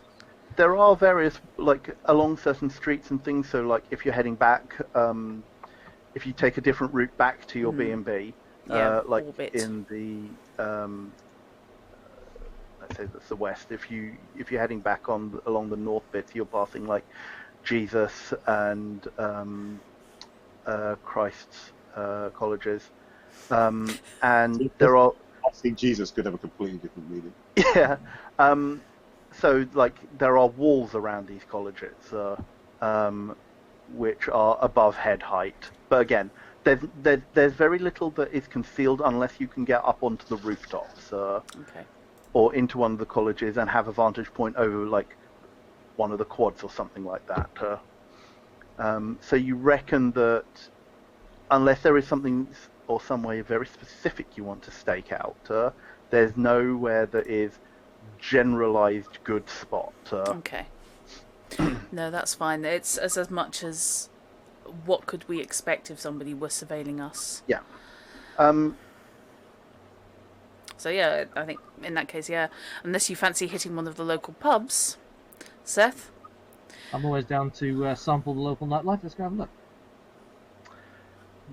There are various, like, along certain streets and things, so, like, if you're heading back, if you take a different route back to your B&B, like, orbit. in the, let's say that's the west, if you're heading back along the north bits, you're passing, like, Jesus and Christ's colleges. And there are... I think Jesus could have a completely different meaning. Yeah. So, like, there are walls around these colleges, which are above head height. But again, there's very little that is concealed unless you can get up onto the rooftops, or into one of the colleges and have a vantage point over, like, one of the quads or something like that. So you reckon that unless there is something or some way very specific you want to stake out, there's nowhere that is generalized good spot. Okay. No, that's fine. It's as much as what could we expect if somebody was surveilling us. Yeah. So yeah, I think in that case, yeah. Unless you fancy hitting one of the local pubs, Seth. I'm always down to sample the local nightlife. Let's go have a look.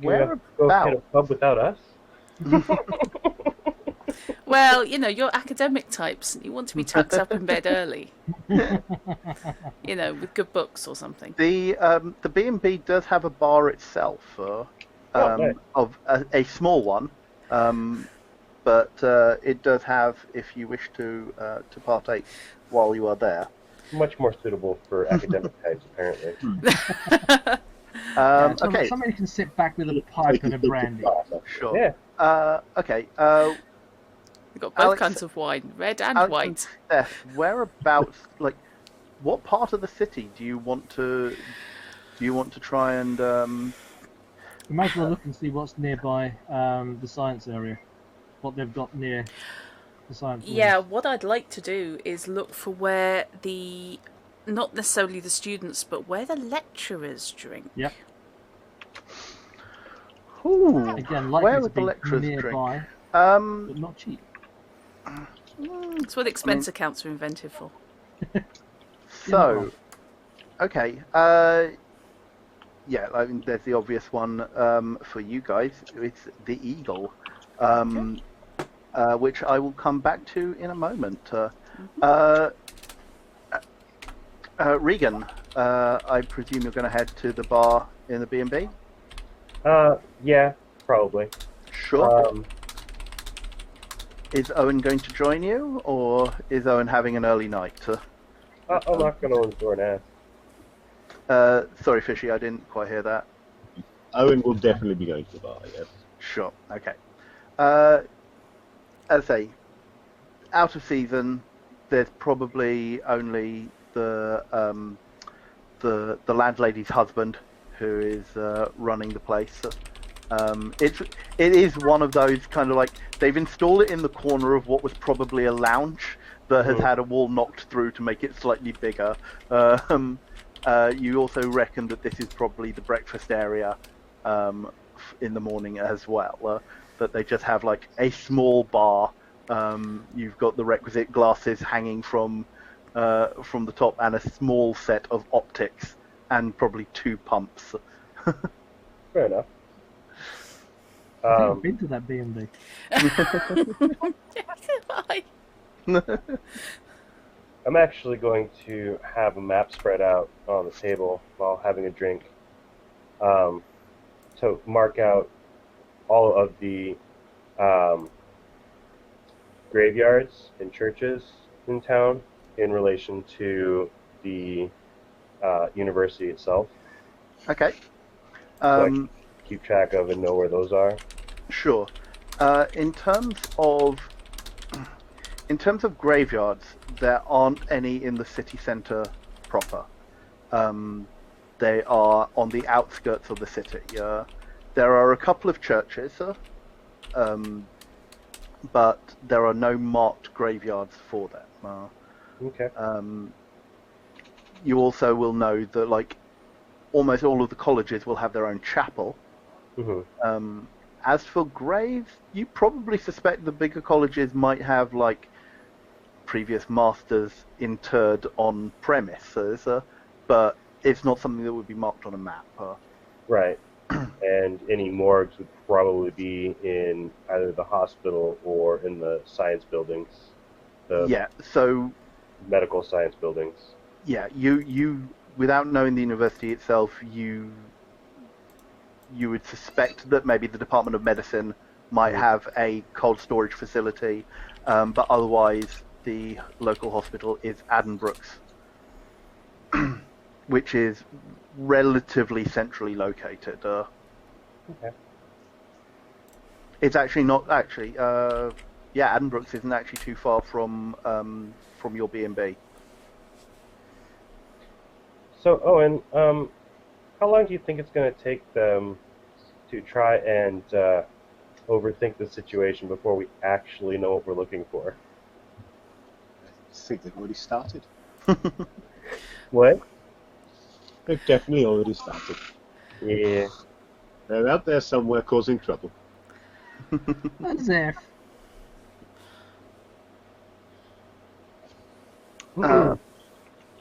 You have to go hit a pub without us? Well, you know, you're academic types and you want to be tucked up in bed early. You know, with good books or something. The B&B does have a bar itself, nice. of a small one, but it does have, if you wish to partake while you are there. Much more suitable for academic types, apparently. Okay. Somebody can sit back with a pipe and a brandy. Sure. Yeah. Okay. We've got both kinds of wine, red and Alex white. and Steph, whereabouts, like, what part of the city do you want to try and? We might as well look and see what's nearby the science area, what they've got near the science. Yeah, rooms. what I'd like to do is look for where not necessarily the students, but where the lecturers drink. Yep. Ooh, Again, where likely would to the be lecturers nearby, drink? but not cheap. That's what expense accounts are invented for. So, okay. Yeah, I mean, there's the obvious one for you guys. It's the Eagle, which I will come back to in a moment. Regan, I presume you're going to head to the bar in the B&B? Yeah, probably. Sure. Is Owen going to join you, or is Owen having an early night? I'm not going to open the door and ask. Sorry, Fishy, I didn't quite hear that. Owen will definitely be going to the bar, yes. Sure, okay. As I say, out of season, there's probably only the landlady's husband who is running the place. It is one of those kind of like, they've installed it in the corner of what was probably a lounge that has had a wall knocked through to make it slightly bigger. You also reckon that this is probably the breakfast area in the morning as well. That they just have like a small bar. You've got the requisite glasses hanging from the top, and a small set of optics, and probably 2 pumps. Fair enough. I've been to that B&B. I'm actually going to have a map spread out on the table while having a drink, to mark out all of the graveyards and churches in town in relation to the university itself, Okay. so I can keep track of and know where those are. Sure. Uh, in terms of in terms of graveyards, there aren't any in the city centre proper. They are on the outskirts of the city. There are a couple of churches, but there are no marked graveyards for them. Okay. You also will know that like almost all of the colleges will have their own chapel. Mm-hmm. As for graves, you probably suspect the bigger colleges might have like previous masters interred on premises, but it's not something that would be marked on a map. Right. And any morgues would probably be in either the hospital or in the science buildings, the Yeah, so medical science buildings. yeah, you without knowing the university itself, you would suspect that maybe the Department of Medicine might have a cold storage facility, but otherwise the local hospital is Addenbrooke's, which is relatively centrally located. Okay. It's actually not actually. Yeah, Addenbrooke's isn't actually too far from your B&B. So, Owen, how long do you think it's going to take them to try and overthink the situation before we actually know what we're looking for? I think they've already started. What? They've definitely already started. Yeah. They're out there somewhere causing trouble. As if.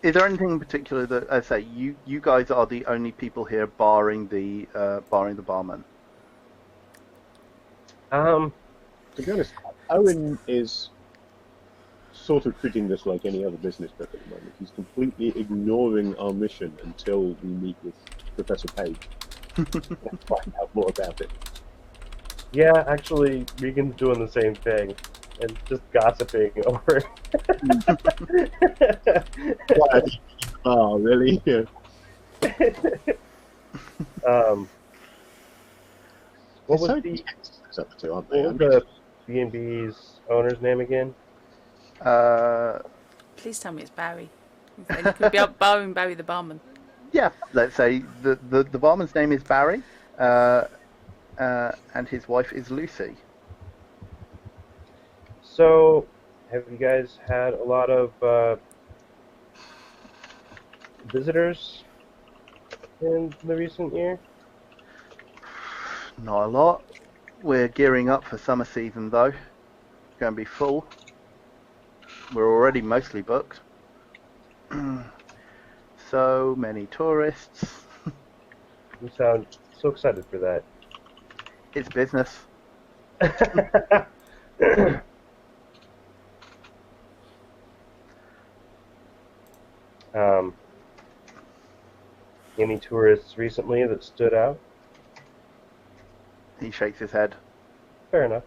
Is there anything in particular that I say you guys are the only people here, barring the barman? To be honest, Owen is sort of treating this like any other business trip at the moment. He's completely ignoring our mission until we meet with Professor Page and find out more about it. Yeah, actually, Regan's doing the same thing and just gossiping over it. Oh, really? Yeah. What They're was so the detached up to, aren't they? what was the B&B's owner's name again? Please tell me it's Barry. It could be borrowing Barry the barman. Yeah, let's say the barman's name is Barry, and his wife is Lucy. So, have you guys had a lot of visitors in the recent year? Not a lot. We're gearing up for summer season though. Going to be full. We're already mostly booked. So many tourists. You sound so excited for that. It's business. Any tourists recently that stood out? He shakes his head. Fair enough.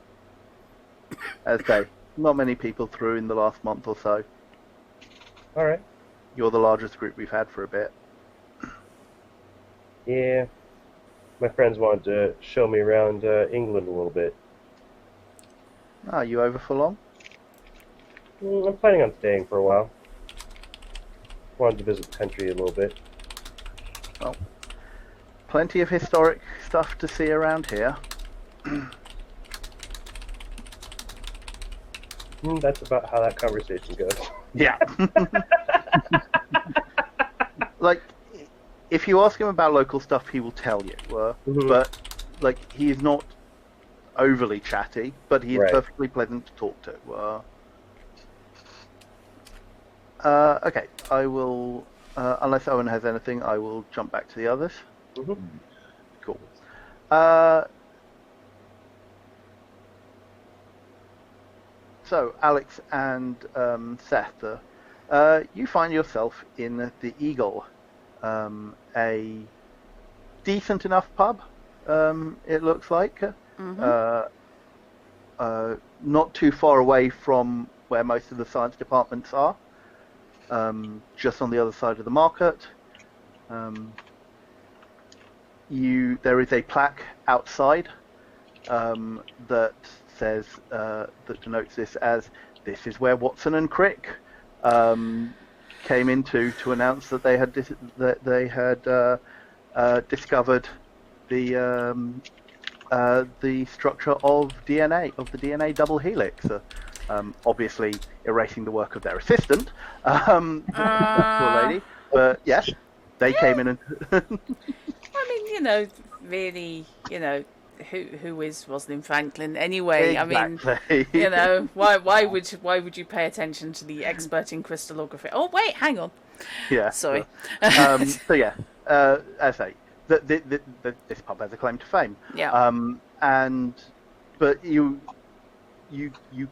As they, not many people through in the last month or so. All right. You're the largest group we've had for a bit. Yeah. My friends wanted to show me around England a little bit. Are you over for long? I'm planning on staying for a while. Wanted to visit the country a little bit. Well, plenty of historic stuff to see around here. That's about how that conversation goes. Yeah. Like, if you ask him about local stuff, he will tell you. But, like, he is not overly chatty, but he is perfectly pleasant to talk to. Okay, I will, unless Owen has anything, I will jump back to the others. Cool. So, Alex and Seth, you find yourself in the Eagle, a decent enough pub, it looks like. Not too far away from where most of the science departments are. just on the other side of the market. There is a plaque outside that says that denotes this as this is where Watson and Crick came into to announce that they had discovered the structure of DNA, of the DNA double helix. Obviously, erasing the work of their assistant, poor lady. But yes, they came in and. I mean, really, who is Rosalind Franklin anyway? Exactly. I mean, why would you pay attention to the expert in crystallography? Oh wait, hang on. Yeah. Sorry. So yeah, as I say, this pub has a claim to fame. Yeah. But you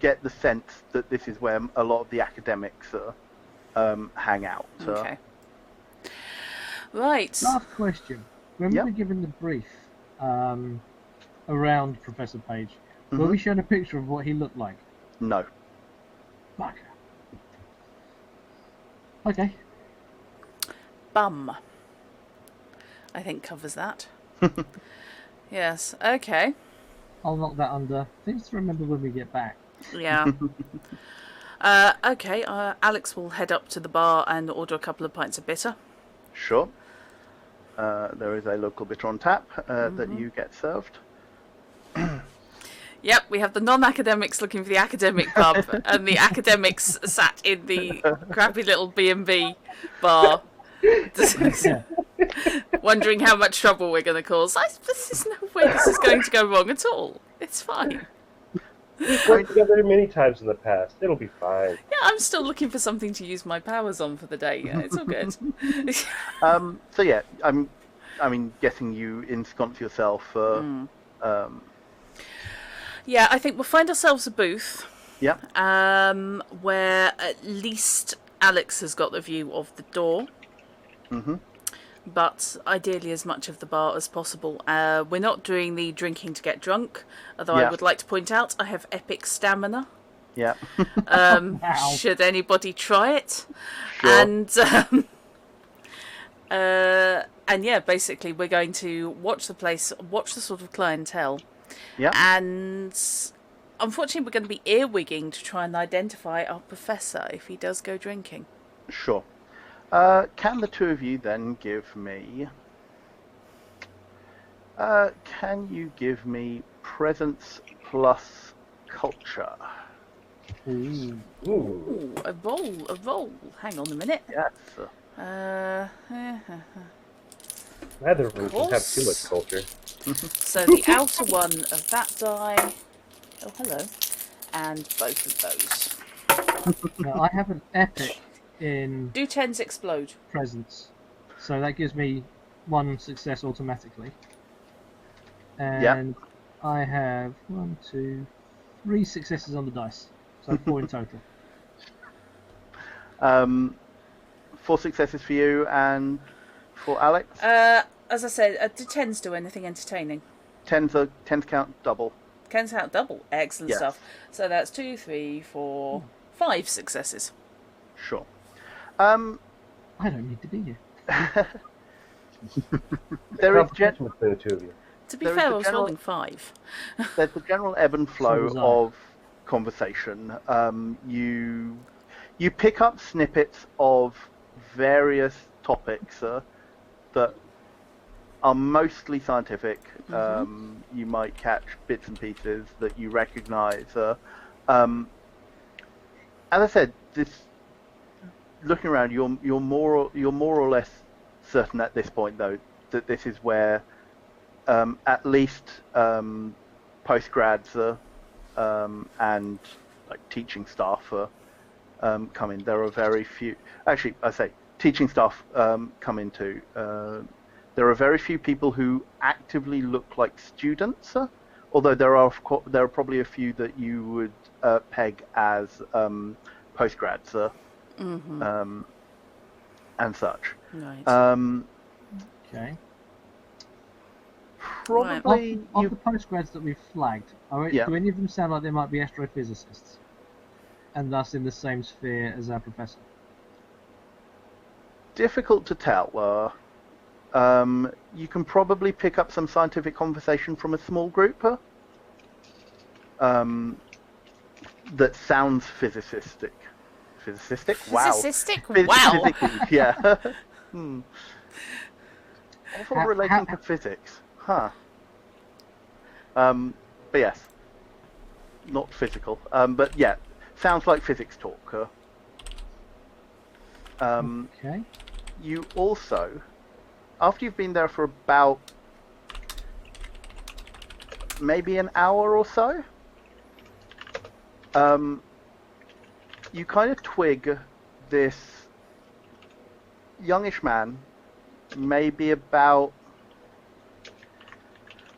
get the sense that this is where a lot of the academics hang out. Okay. Right. Last question. When we were given the brief around Professor Page, were we shown a picture of what he looked like? No. Fuck. Okay. Bum, I think covers that. Yes. Okay. I'll knock that under things to remember when we get back. Yeah. Okay. Alex will head up to the bar and order a couple of pints of bitter. Sure. There is a local bitter on tap that you get served. Yep, we have the non-academics looking for the academic pub, and the academics sat in the crappy little B&B bar, wondering how much trouble we're going to cause. There's no way this is going to go wrong at all. It's fine. We've worked together many times in the past. It'll be fine. Yeah, I'm still looking for something to use my powers on for the day. Yeah, it's all good. So yeah, I mean, guessing you ensconce yourself. Yeah, I think we'll find ourselves a booth. Yeah. Where at least Alex has got the view of the door. Mm-hmm. But ideally as much of the bar as possible. We're not doing the drinking to get drunk, although I would like to point out I have epic stamina. Yeah. Wow. Should anybody try it? Sure. And yeah, basically we're going to watch the place, watch the sort of clientele. Yeah. And unfortunately we're going to be earwigging to try and identify our professor if he does go drinking. Sure. Can the two of you then give me... can you give me presence plus culture? Ooh. Ooh, a roll. Hang on a minute. Yes. Neither of them can have too much culture. So the outer one of that die. Oh, hello. And both of those. Now, I have an epic in Do 10s explode? presence, so that gives me one success automatically. And Yep. I have 1, 2, 3 successes on the dice, so 4 in total. 4 successes for you and for Alex. As I said, do 10s do anything entertaining? 10s count double. 10s out double. Excellent Yes. stuff. So that's 2, 3, 4, 5 successes. Sure. I don't need to be here. There is Competition between the two of you. To be There is fair, a I was general- rolling 5. there's the general ebb and So flow was I. of conversation. You pick up snippets of various topics that are mostly scientific. You might catch bits and pieces that you recognise. As I said, looking around, you're more or less certain at this point, though, that this is where at least postgrads and like teaching staff come in. There are very few. Actually, I say teaching staff come into. There are very few people who actively look like students, although there are probably a few that you would peg as postgrads and such. Right. Okay. Probably Of the postgrads that we've flagged, Yeah. do any of them sound like they might be astrophysicists? And thus in the same sphere as our professor? difficult to tell. You can probably pick up some scientific conversation from a small group that sounds physistic. Physistic? Wow. Physistic? Wow. Physical, yeah. Awful How- relating how- to physics. Huh. But yes. Not physical. But yeah. Sounds like physics talk. Okay. You also, after you've been there for about maybe an hour or so, you kind of twig this youngish man, maybe about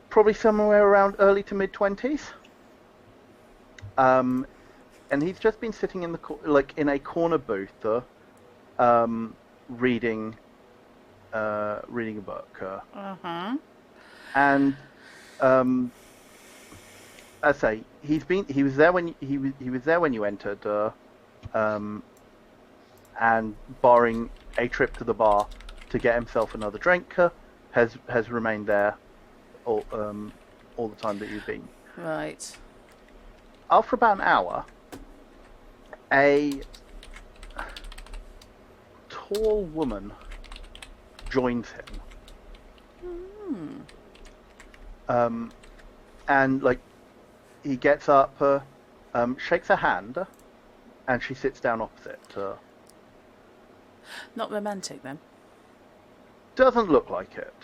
probably somewhere around early to mid 20s, and he's just been sitting in in a corner booth, reading a book, and I say he was there when you entered, and barring a trip to the bar to get himself another drink, has remained there all the time that you've been. Right. After about an hour, a tall woman joins him. And like he gets up, shakes her hand, and she sits down opposite. Not romantic then. Doesn't look like it.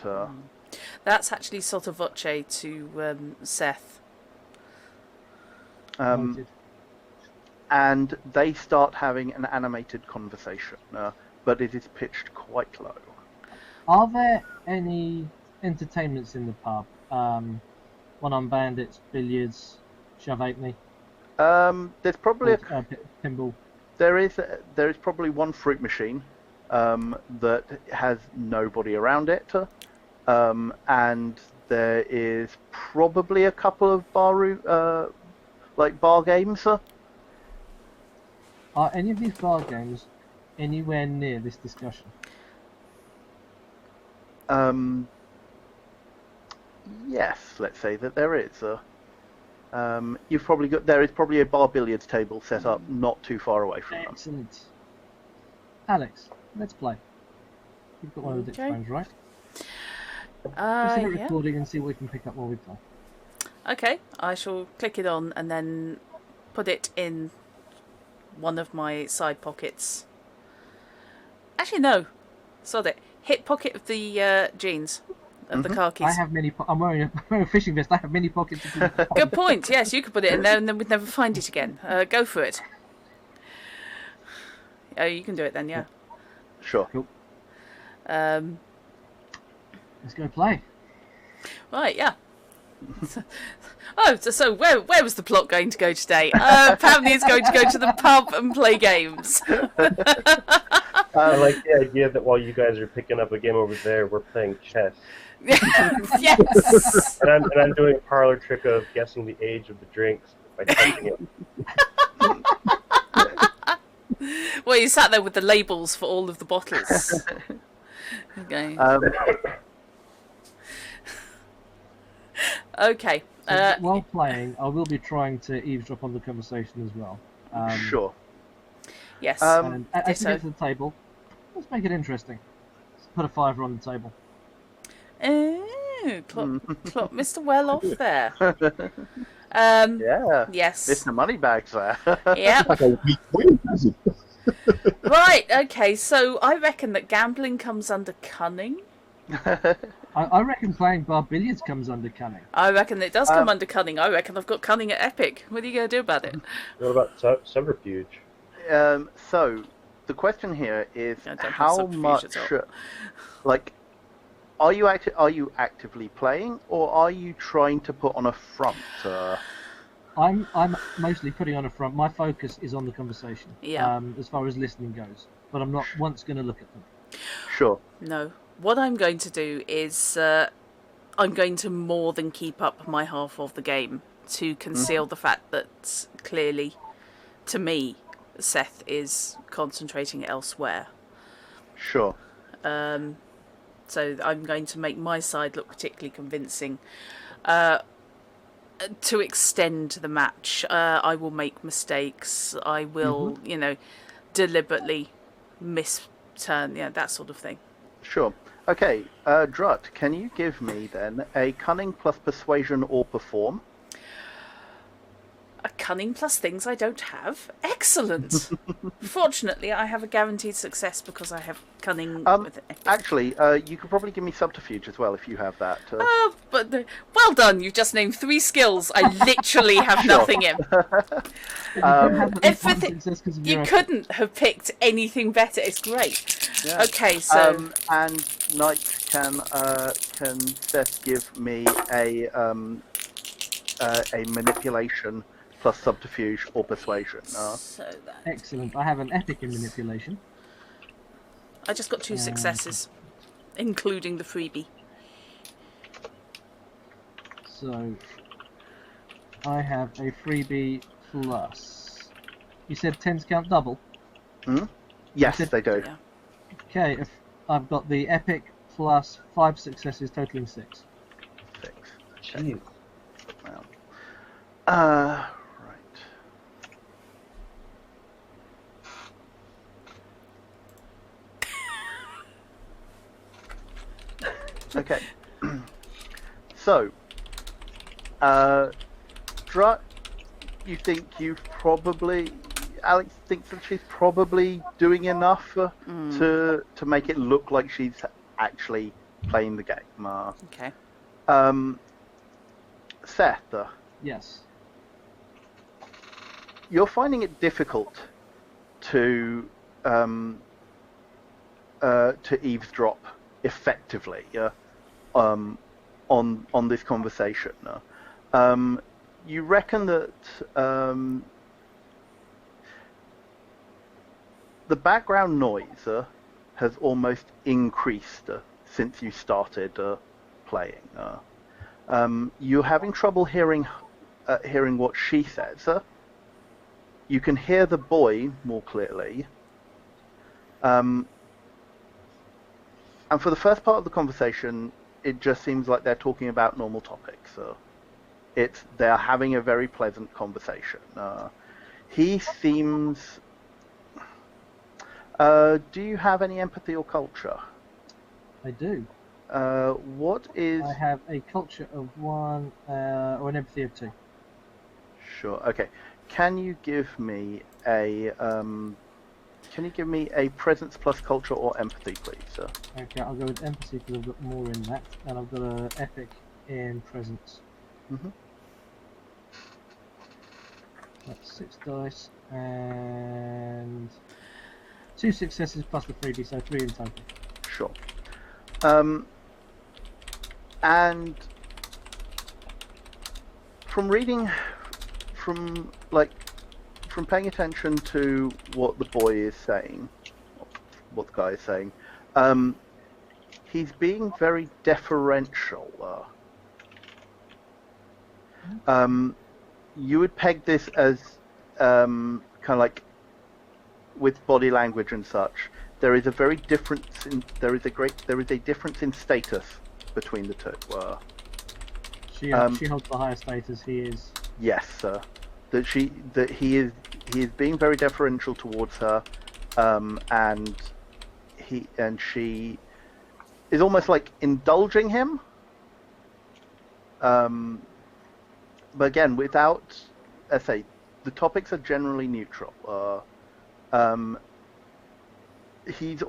That's actually sotto voce to Seth. Noted. And they start having an animated conversation, but it is pitched quite low. Are there any entertainments in the pub? One-armed bandits, billiards, shove halfpenny, There's probably pinball. there is probably one fruit machine that has nobody around it, and there is probably a couple of bar games. Are any of these bar games anywhere near this discussion? Yes, let's say that there is. There is probably a bar billiards table set up not too far away from them. Excellent. Alex, let's play. You've got one of the Okay. phones, right? Just hit a Yeah. recording and see what we can pick up while we play. Okay, I shall click it on and then put it in one of my side pockets. Actually, no. Sod it. Hip pocket of the jeans, of the car keys. I have many. I'm wearing a fishing vest. I have many pockets. Good point. Yes, you could put it in there and then we'd never find it again. Go for it. Oh, you can do it then, yeah. Sure. Cool. Um, Let's go play. right, yeah. So where was the plot going to go today? Apparently it's going to go to the pub and play games. I like the idea that while you guys are picking up a game over there, we're playing chess. Yes! And I'm doing a parlor trick of guessing the age of the drinks by touching it. Well, you sat there with the labels for all of the bottles. Okay. Okay. So while playing, I will be trying to eavesdrop on the conversation as well. Sure. Yes. And as we Ditto. get to the table, let's make it interesting. Let's put a fiver on the table. Oh, clock Mr. Well off there. Yeah. Yes. Mr. Moneybags there. Yep. Like a weak point, is it? Right. Okay. So I reckon that gambling comes under cunning. I reckon playing bar billiards comes under cunning. I reckon it does come under cunning. I reckon I've got cunning at Epic. What are you going to do about it? What about subterfuge? So the question here is I don't have how subterfuge much, at all. like, are you actively playing, or are you trying to put on a front? I'm mostly putting on a front. My focus is on the conversation. Yeah. As far as listening goes, but I'm not once going to look at them. Sure. No. What I'm going to do is I'm going to more than keep up my half of the game to conceal the fact that clearly, to me, Seth is concentrating elsewhere. Sure. So I'm going to make my side look particularly convincing. To extend the match, I will make mistakes. I will, deliberately misturn, that sort of thing. Sure. Okay, Drut, can you give me then a cunning plus persuasion or perform? A cunning plus things I don't have. Excellent. Fortunately, I have a guaranteed success because I have cunning with it. Actually, you could probably give me subterfuge as well if you have that. Well done. You've just named 3 skills I literally have Sure. nothing in. You could have at least one Everything. success 'cause of You your effort. couldn't have picked anything better. It's great. Yeah. Okay, so And Knight, can Seth give me a manipulation plus subterfuge or persuasion? so that Excellent. I have an epic in manipulation. I just got 2 successes, including the freebie. So I have a freebie plus. You said 10s count double? Yes, Okay. they do. Yeah. Okay, if I've got the epic plus 5 successes, totaling 6. 6. Jeez. Wow. Right. Okay. So, Drut, you think Alex thinks that she's probably doing enough to make it look like she's actually playing the game. Okay. Seth, Yes. you're finding it difficult to eavesdrop effectively on this conversation. You reckon that the background noise has almost increased since you started playing. You're having trouble hearing what she says. You can hear the boy more clearly. And for the first part of the conversation, it just seems like they're talking about normal topics. They're having a very pleasant conversation. He seems. Do you have any empathy or culture? I do. What is? I have a culture of 1 or an empathy of 2. Sure. Okay. Can you give me a presence plus culture or empathy, please? Okay, I'll go with empathy because I've got more in that, and I've got an epic in presence. Mm-hmm. That's 6 dice and 2 successes plus the freebie, so 3 in total. Sure. And from reading, from paying attention to what the boy is saying, what the guy is saying, he's being very deferential. You would peg this as kind of like with body language and such. There is a difference in status between the two. She holds the higher status. He is. Yes, sir. That he is being very deferential towards her, and she is almost like indulging him. But again, without, I say, the topics are generally neutral. He's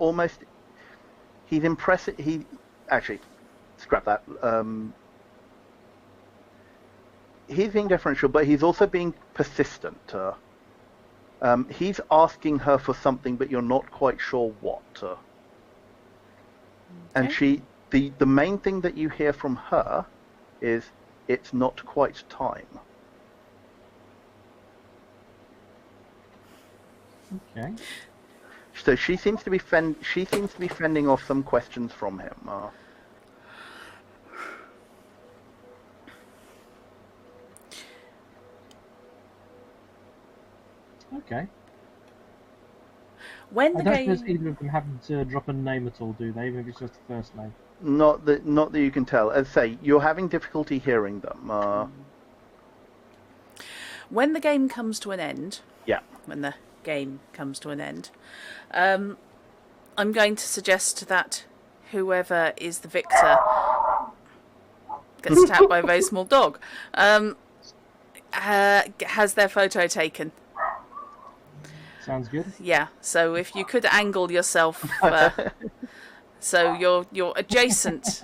impressive. Actually, scrap that. He's being deferential, but he's also being persistent. He's asking her for something, but you're not quite sure what. And the main thing that you hear from her is, it's not quite time. Okay. So she seems to be fending off some questions from him. Okay. When I the don't suppose game, either of them happen to drop a name at all, do they? Even if it's just the first name. Not that you can tell. As I say, you're having difficulty hearing them. when the game comes to an end, Yeah. when the game comes to an end, I'm going to suggest that whoever is the victor gets attacked by a very small dog, has their photo taken. Sounds good. Yeah, so if you could angle yourself so you're adjacent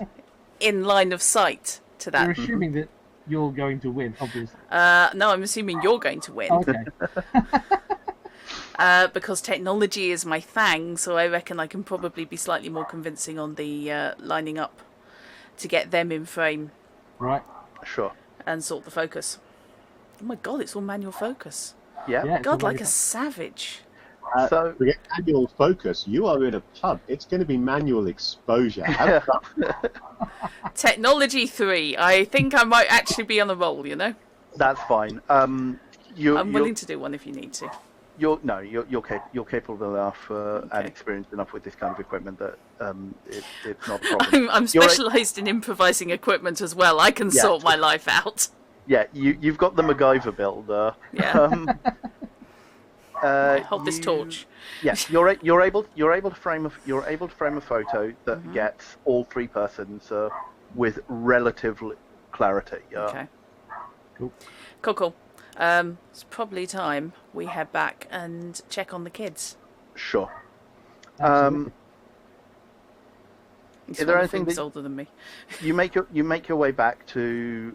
in line of sight to You're that. assuming that you're going to win, obviously. No, I'm assuming you're going to win. Okay. Because technology is my thing, so I reckon I can probably be slightly more convincing on the lining up to get them in frame Right. Sure. and sort the focus. Oh my god, it's all manual focus. Yeah. Yeah. it's God, all like very a savage. So Forget manual focus. You are in a pub. It's going to be manual exposure. Have fun. Technology 3. I think I might actually be on a roll, you know? that's fine. I'm willing to do one if you need to. You're capable enough and Okay. experienced enough with this kind of equipment that it's not a problem. I'm You're a- specialised in improvising equipment as well. I can Yeah. sort my life out. Yeah, you've got the MacGyver build. Yeah. Hold this you- torch. Yes, you're able to frame a photo that gets all three persons with relative clarity. Okay. Cool. Cool. It's probably time we head back and check on the kids. Sure. Absolutely. He's Is there one of anything things that- older than me? You make your way back to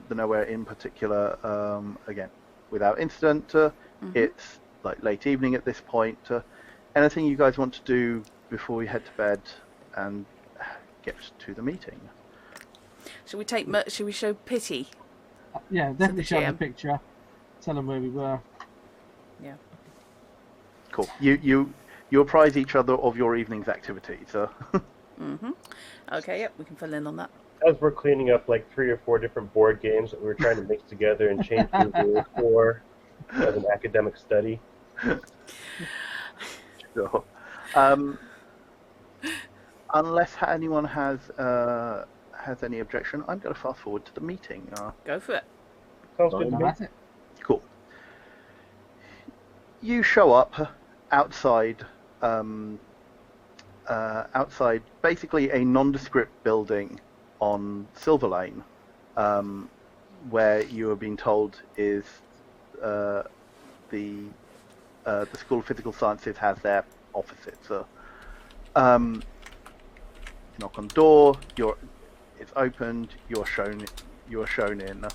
the Nowhere in particular again without incident. It's like late evening at this point. Anything you guys want to do before we head to bed and get to the meeting? Should we show pity? Yeah, definitely the show them GM. a picture. Tell them where we were. Yeah. Cool. You apprise each other of your evening's activities. Okay, yep, we can fill in on that. As we're cleaning up like 3 or 4 different board games that we were trying to mix together and change the rules for as an academic study. Sure. Unless anyone has any objection, I'm going to fast forward to the meeting. Go for it. Sounds good to me. That's it. Cool. You show up outside, outside basically a nondescript building on Silver Lane, where you are being told is the School of Physical Sciences has their offices. You knock on the door. It's opened. You're shown in,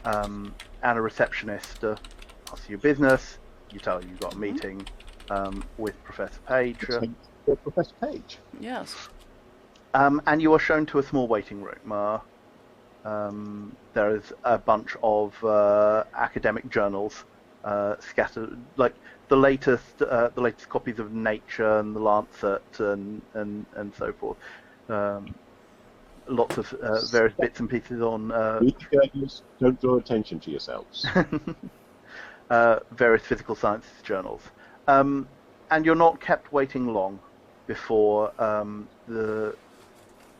and a receptionist asks you business. You tell her you've got a meeting with Professor Page, Professor Page. Yes. and you are shown to a small waiting room. There is a bunch of academic journals scattered, like the latest copies of Nature and the Lancet and so forth. Lots of various bits and pieces on Girls, don't draw attention to yourselves. various physical sciences journals. And you're not kept waiting long before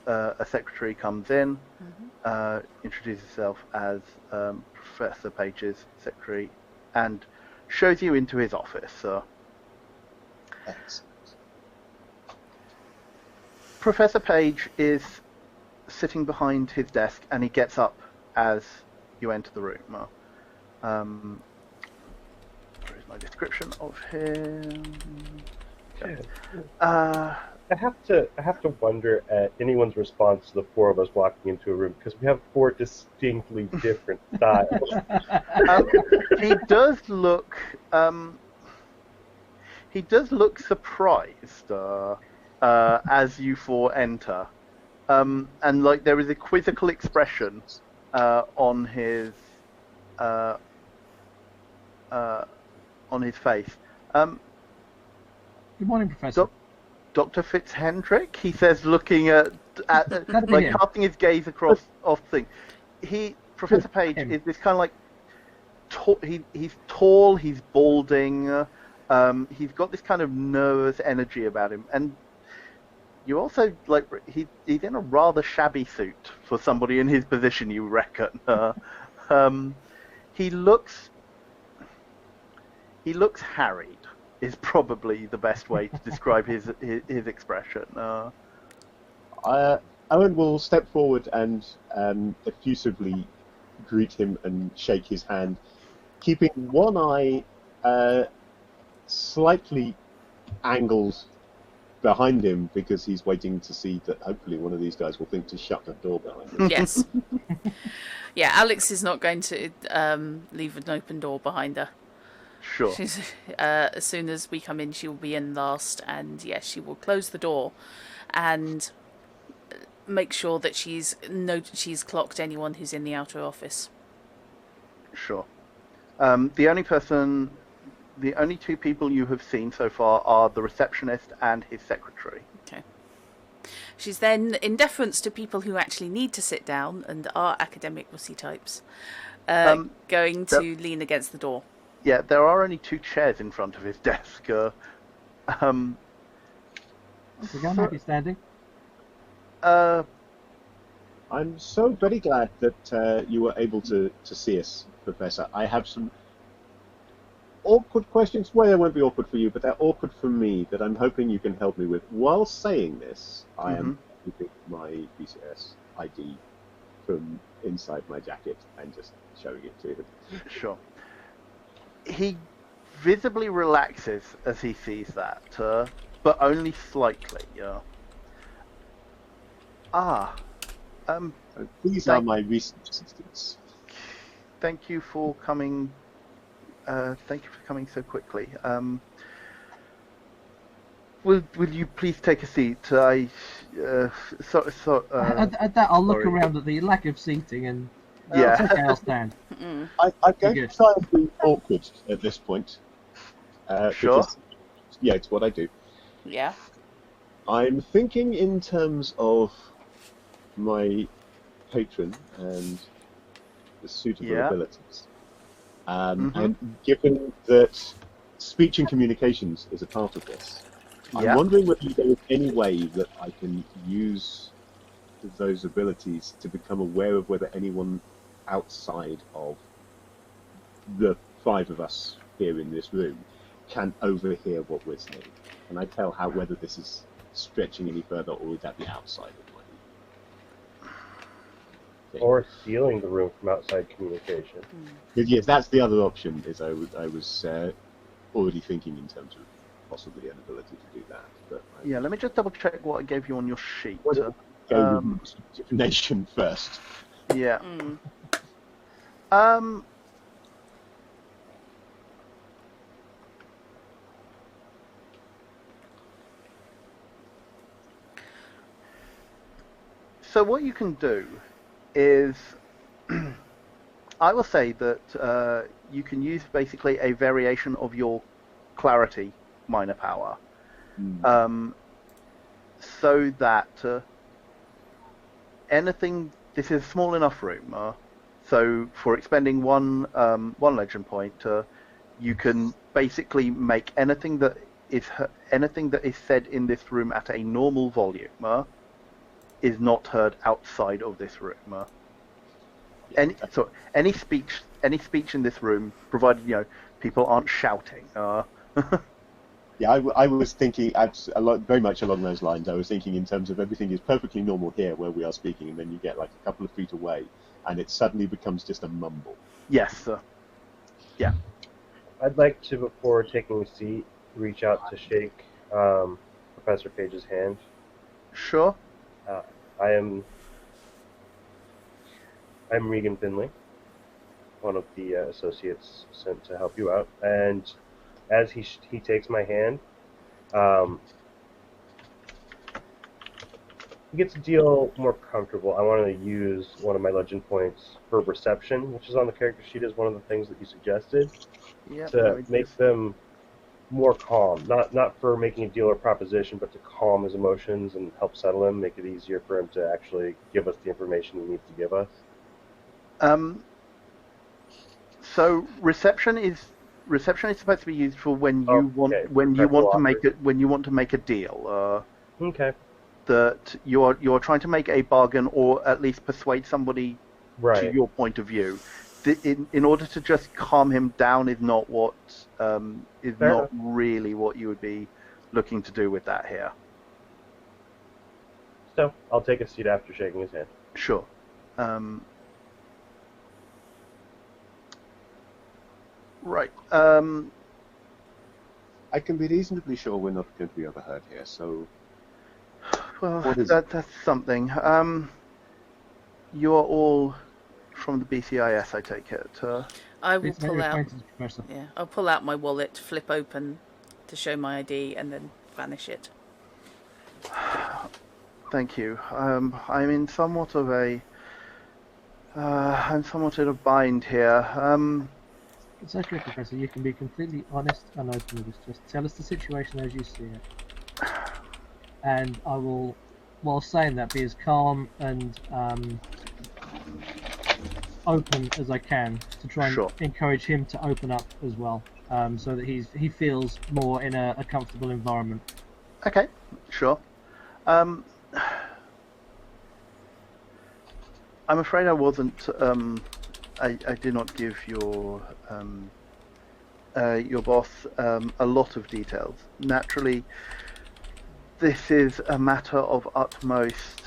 a secretary comes in, introduces herself as Professor Page's secretary, and shows you into his office. Excellent. Professor Page is sitting behind his desk, and he gets up as you enter the room. Where is my description of him? I have to wonder at anyone's response to the 4 of us walking into a room because we have 4 distinctly different styles. He does look. He does look surprised as you 4 enter, and like there is a quizzical expression on his face. Good morning, Professor. Dr. Fitzhendrick, he says, looking at That'd be like him. casting his gaze across off thing. Professor Page Him. is this kind of like he's tall, he's balding, He's got this kind of nervous energy about him, and you also like he's in a rather shabby suit for somebody in his position, you reckon. Um, he looks harried. Is probably the best way to describe his expression. Owen will step forward and effusively greet him and shake his hand, keeping one eye slightly angled behind him because he's waiting to see that hopefully one of these guys will think to shut the door behind him. Yes. Yeah, Alex is not going to leave an open door behind her. Sure. She's, as soon as we come in, she will be in last, and yes, she will close the door and make sure that she's clocked anyone who's in the outer office. Sure. The only two people you have seen so far are the receptionist and his secretary. Okay. She's then, in deference to people who actually need to sit down and are academic wussy types, going to lean against the door. Yeah, there are only two chairs in front of his desk. I'm happy standing. I'm so very glad that you were able to see us, Professor. I have some awkward questions. Well, they won't be awkward for you, but they're awkward for me that I'm hoping you can help me with. While saying this, I am keeping my BCS ID from inside my jacket and just showing it to him. Sure. He visibly relaxes as he sees that, but only slightly. These are my recent assistants. Thank you for coming. Thank you for coming so quickly. Will you please take a seat? At that, I'll look around at the lack of seating and. Yeah. Okay, I'll stand. I'm going to try and be awkward at this point. Sure. Because, yeah, it's what I do. Yeah. I'm thinking in terms of my patron and the suitable abilities. And given that speech and communications is a part of this, I'm wondering whether there is any way that I can use those abilities to become aware of whether anyone outside of the five of us here in this room can overhear what we're saying. Can I tell whether this is stretching any further, or would that be outside of my thing? Or stealing the room from outside communication. Yes, that's the other option. Is I was already thinking in terms of possibly an ability to do that. But yeah, let me just double check what I gave you on your sheet. Go with divination first. Yeah. So what you can do is, I will say that you can use basically a variation of your clarity minor power, so that anything. This is a small enough room, so for expending one legend point, you can basically make anything that is said in this room at a normal volume is not heard outside of this room. Any speech in this room, provided people aren't shouting. Yeah, I was thinking very much along those lines. I was thinking in terms of everything is perfectly normal here where we are speaking, and then you get like a couple of feet away, and it suddenly becomes just a mumble. Yes. Yeah. I'd like to, before taking a seat, reach out to shake Professor Page's hand. Sure. I'm Regan Finley, one of the associates sent to help you out, and as he takes my hand, he gets to deal more comfortable. I want to use one of my legend points for reception, which is on the character sheet as one of the things that you suggested, to make them more calm. Not for making a deal or proposition, but to calm his emotions and help settle him, make it easier for him to actually give us the information he needs to give us. So reception is reception is supposed to be used for when Oh, you want okay. when you want to make Offers. it when you want to make a deal. Okay. That you're trying to make a bargain or at least persuade somebody to Right. your point of view. In order to just calm him down is not what is Fair not enough. really what you would be looking to do with that here. So I'll take a seat after shaking his hand. Sure. Right. I can be reasonably sure we're not going to be overheard here, so Well, what is that's something. You are all from the BCIS, I take it. I will Pleased to make pull your out. acquaintance, Professor. Yeah, I'll pull out my wallet, flip open to show my ID, and then vanish it. Thank you. I'm in somewhat of a. I'm somewhat in a bind here. It's okay, Professor. You can be completely honest and open with us. Just tell us the situation as you see it. And I will, while saying that, be as calm and open as I can to try and Sure. encourage him to open up as well, so that he feels more in a comfortable environment. Okay, sure. I'm afraid I wasn't. I did not give your boss a lot of details. Naturally, this is a matter of utmost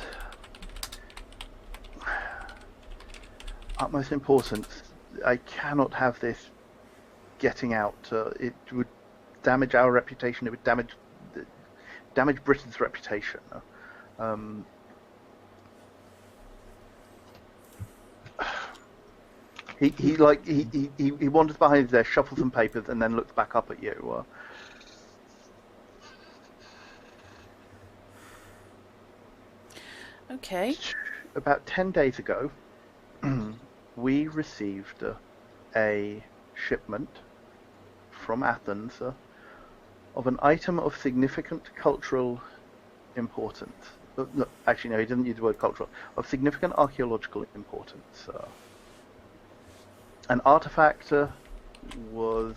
importance. I cannot have this getting out. It would damage our reputation. It would damage Britain's reputation. He wanders behind his desk, shuffles some papers, and then looks back up at you. Okay. About 10 days ago, we received a shipment from Athens of an item of significant cultural importance. No, actually, no, he didn't use the word cultural. Of significant archaeological importance. An artifact was.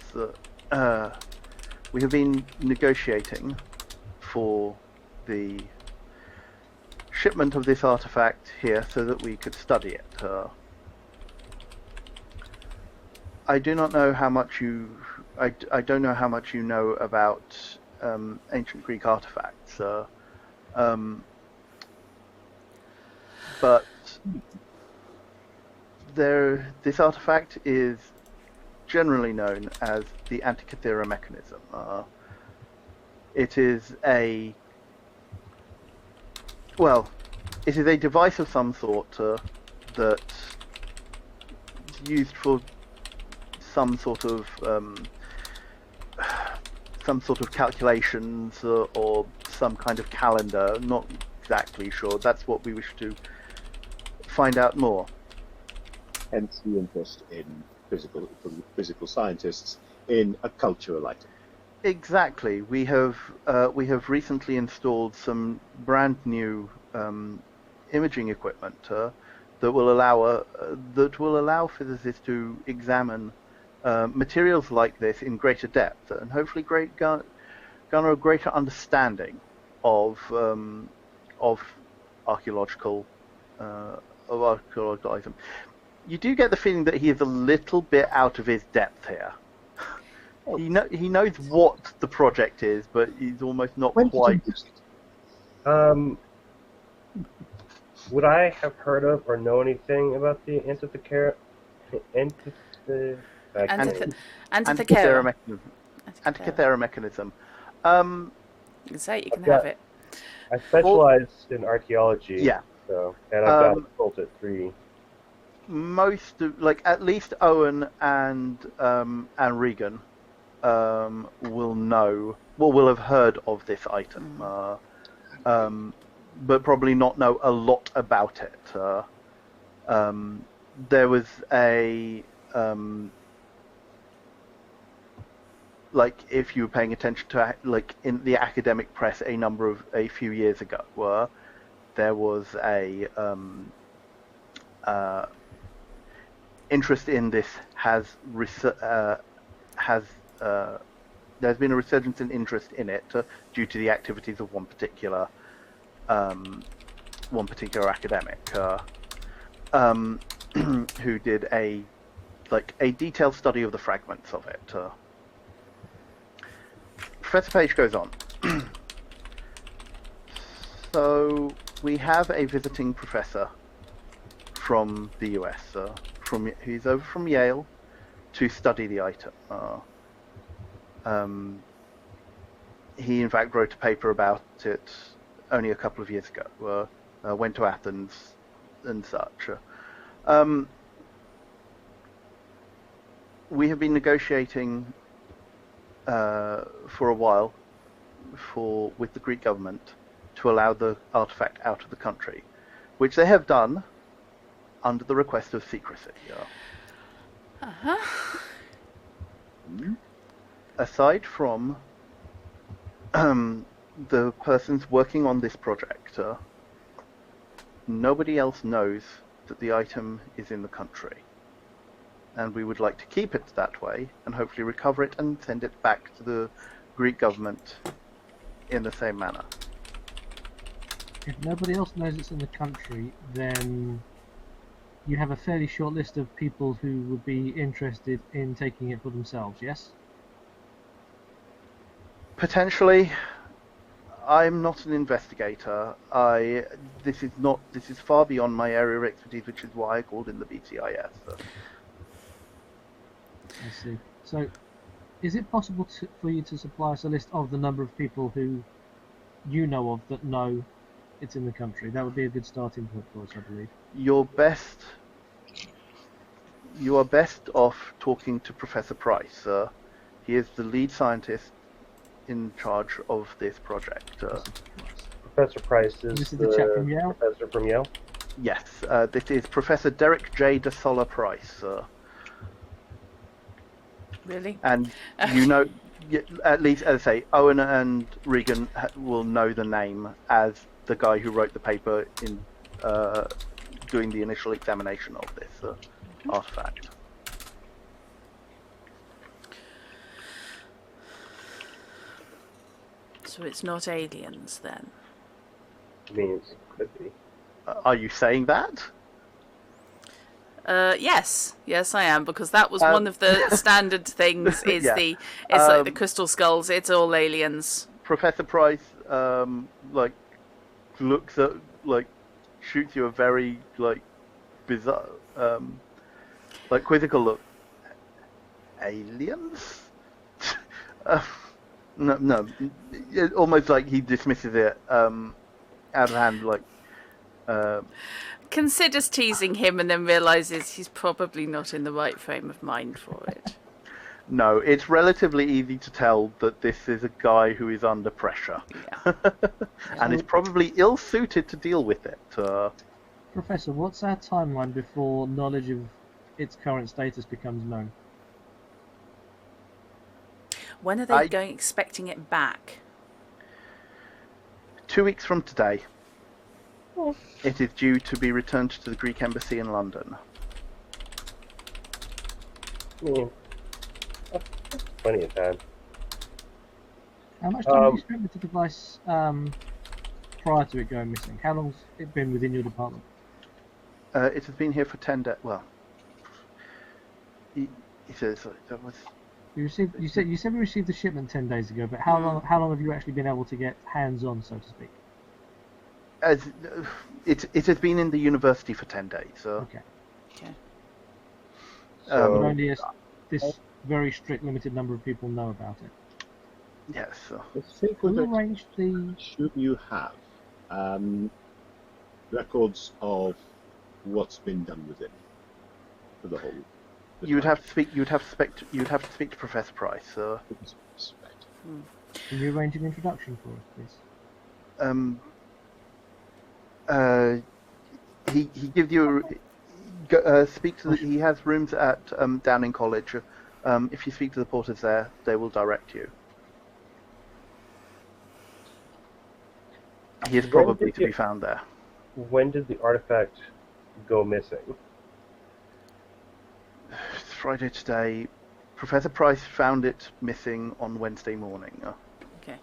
We have been negotiating for the shipment of this artifact here so that we could study it. I do not know how much you. I don't know how much you know about ancient Greek artifacts, but this artifact is generally known as the Antikythera mechanism. It is a device of some sort that's used for some sort of calculations or some kind of calendar. Not exactly sure. That's what we wish to find out more. hence the interest from physical scientists in a cultural item? Exactly. We have recently installed some brand new imaging equipment that will allow physicists to examine materials like this in greater depth and hopefully garner a greater understanding of archaeological items. You do get the feeling that he is a little bit out of his depth here. He knows what the project is, but he's almost not When quite. did you use it? Would I have heard of or know anything about the Antikythera? Antikythera mechanism. Antikythera mechanism. You can say it, you can Yeah. have it. I specialize in archaeology. Yeah. So, and I've got a cult at 3. Most of, at least Owen and Regan will have heard of this item, but probably not know a lot about it. There was a if you were paying attention to in the academic press a few years ago, there was a interest in this has has there's been a resurgence in interest in it due to the activities of one particular academic who did a detailed study of the fragments of it. Professor Page goes on. So we have a visiting professor from the US. He's over from Yale to study the item. He in fact wrote a paper about it only a couple of years ago. Went to Athens and such. We have been negotiating for a while with the Greek government to allow the artifact out of the country, which they have done under the request of secrecy. Aside from the persons working on this project, nobody else knows that the item is in the country. And we would like to keep it that way and hopefully recover it and send it back to the Greek government in the same manner. If nobody else knows it's in the country, then you have a fairly short list of people who would be interested in taking it for themselves, yes? Potentially. I'm not an investigator. This is far beyond my area of expertise, which is why I called in the BCIS. I see. So, is it possible for you to supply us a list of the number of people who you know of that know it's in the country? That would be a good starting point for us, I believe. You are best off talking to Professor Price. He is the lead scientist in charge of this project. Professor Price is This is the chap from Yale? professor from Yale? Yes, this is Professor Derek J. de Sola Price. Really? And you know, at least, as I say, Owen and Regan will know the name as the guy who wrote the paper in doing the initial examination of this artifact. So it's not aliens then? I mean, it could be. Are you saying that? Yes, I am, because that was one of the standard things. Is Yeah. it's like the crystal skulls. It's all aliens. Professor Price, looks at, shoots you a very, bizarre, quizzical look. Aliens? No, almost like he dismisses it, out of hand, Considers teasing him and then realizes he's probably not in the right frame of mind for it. No, it's relatively easy to tell that this is a guy who is under pressure. Yeah. And is probably ill-suited to deal with it. Professor, what's our timeline before knowledge of its current status becomes known? When are they expecting it back? 2 weeks from today. It is due to be returned to the Greek embassy in London. Plenty of time. How much time have you spent with the device prior to it going missing? How long's it been within your department? It has been here for 10 days. Well, he says that was. You said we received the shipment 10 days ago, but how long have you actually been able to get hands on, so to speak? It has been in the university for 10 days. Okay. So, but only this very strict, limited number of people know about it. Yes. I think Who with arranged the... should you have records of what's been done with it for the whole? You would have to speak. You would have to speak to Professor Price. Can you arrange an introduction for us, please? He gives you speak to. He has rooms at Downing College. If you speak to the porters there, they will direct you. He is probably to be found there. when did the artifact go missing? It's Friday today. Professor Price found it missing on Wednesday morning. Okay.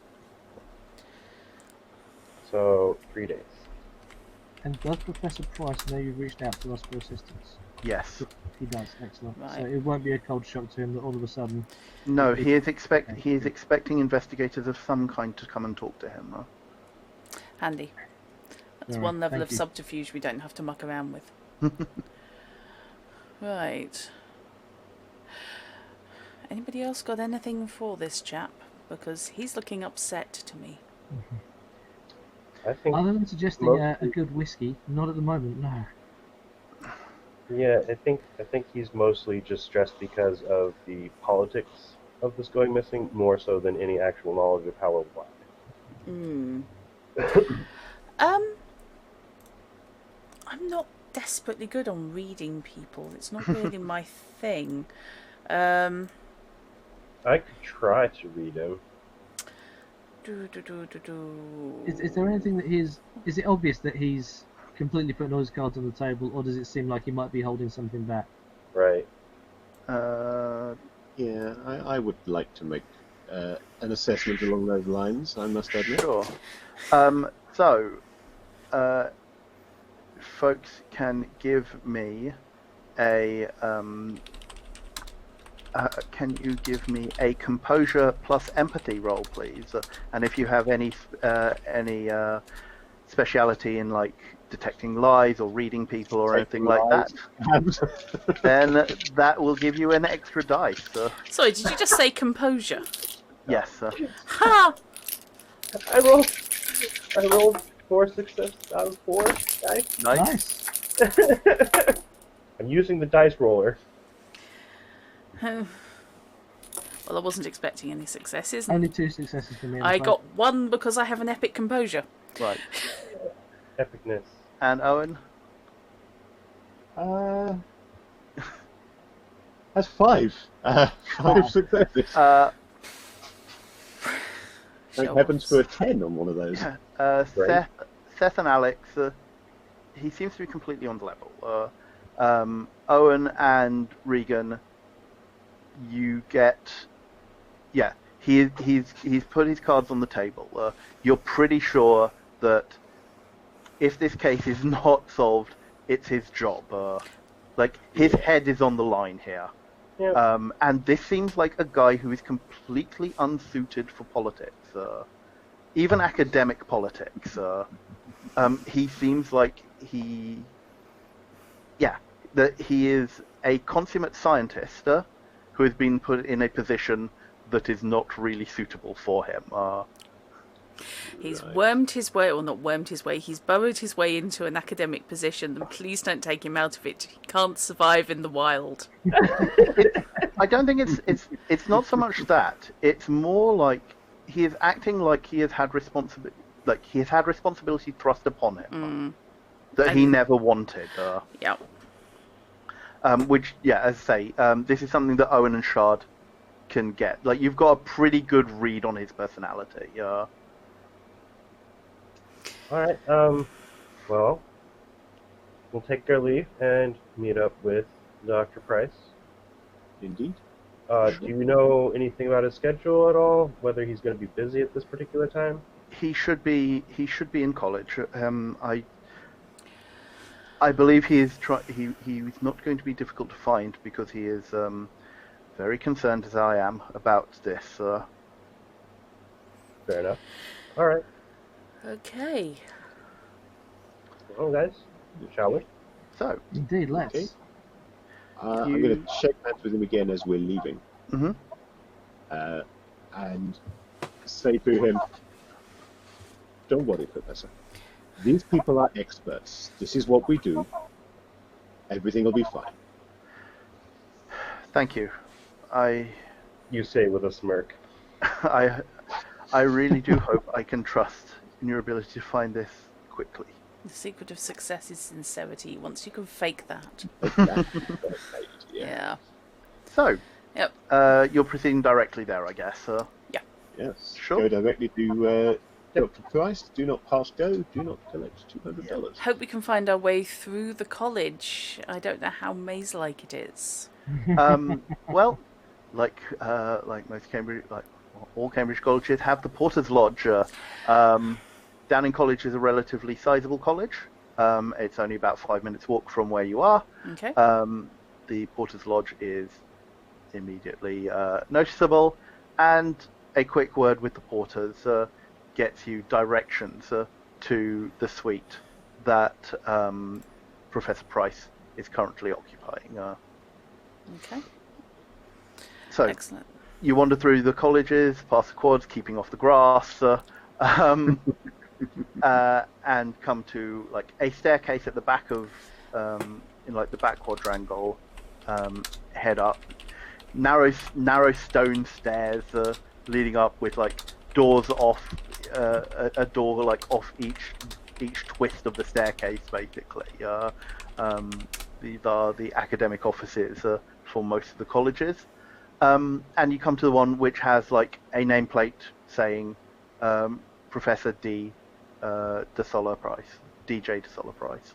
So 3 days. And does Professor Price know you've reached out to us for assistance? Yes. He does. Excellent. Right. So it won't be a cold shock to him that all of a sudden. No, It- he is Okay. expecting investigators of some kind to come and talk to him. Handy. That's Alright, one level thank of you. subterfuge we don't have to muck around with. Right. Anybody else got anything for this chap? Because he's looking upset to me. I think, Other than suggesting a mostly- good whiskey, not at the moment. No. yeah, I think he's mostly just stressed because of the politics of this going missing, more so than any actual knowledge of how or why. I'm not desperately good on reading people. It's not really my thing. Um, I could try to read him. Is there anything that he's? Is it obvious that he's completely putting all his cards on the table, or does it seem like he might be holding something back? Right. Yeah, I would like to make an assessment along those lines, I must admit. Sure. Folks can give me a. Can you give me a composure plus empathy roll, please? And if you have any speciality in like detecting lies or reading people or anything like that, then that will give you an extra dice. Sorry, did you just say composure? Yes. Ha! I rolled 4 successes out of 4 dice. Nice. I'm using the dice roller. Well, I wasn't expecting any successes. Only 2 successes for me. I'm I afraid. got 1 because I have an epic composure. Right. Epicness. And Owen? That's 5. 5 successes. Thank heavens for a 10 on one of those. Right. Seth and Alex, he seems to be completely on the level. Owen and Regan, you get, he's put his cards on the table. You're pretty sure that if this case is not solved, it's his job. His head is on the line here. Yep. And this seems like a guy who is completely unsuited for politics, even academic politics. He seems like that he is a consummate scientist who has been put in a position that is not really suitable for him. He's Right. wormed his way, or not wormed his way, he's burrowed his way into an academic position, and please don't take him out of it. He can't survive in the wild. I don't think it's not so much that. It's more like he is acting like he has had responsibility thrust upon him that he And- never wanted. Yeah. Which, as I say, this is something that Owen and Shard can get. Like, you've got a pretty good read on his personality. Alright, well, we'll take our leave and meet up with Dr. Price. Indeed. Do you know anything about his schedule at all? Whether he's going to be busy at this particular time? He should be in college. I believe he's not going to be difficult to find because he is very concerned, as I am, about this. Fair enough. Alright. Okay. Well, guys, shall we? So, Indeed, let's. Okay. I'm going to shake hands with him again as we're leaving. mhm. And say to him, don't worry, Professor. These people are experts. This is what we do. Everything will be fine. Thank you. You say with a smirk. I really do hope I can trust in your ability to find this quickly. The secret of success is sincerity. Once you can fake that. Exactly. Yeah. So, Yep. you're proceeding directly there, I guess. Yes. Sure. Go directly to Dr. Price. Do not pass go. Do not collect $200. Hope we can find our way through the college. I don't know how maze-like it is. Well, like most Cambridge, like all Cambridge colleges, have the Porter's Lodge. Downing College is a relatively sizable college. It's only about 5 minutes walk from where you are. Okay. The Porter's Lodge is immediately noticeable, and a quick word with the porters gets you directions to the suite that Professor Price is currently occupying. Okay. So Excellent. you wander through the colleges, past the quads, keeping off the grass, and come to like a staircase at the back of, in like the back quadrangle. Head up, narrow stone stairs leading up with like doors off, a door like off each twist of the staircase. Basically, these are the academic offices for most of the colleges. And you come to the one which has like a nameplate saying Professor De Solar Price, DJ De Solar Price.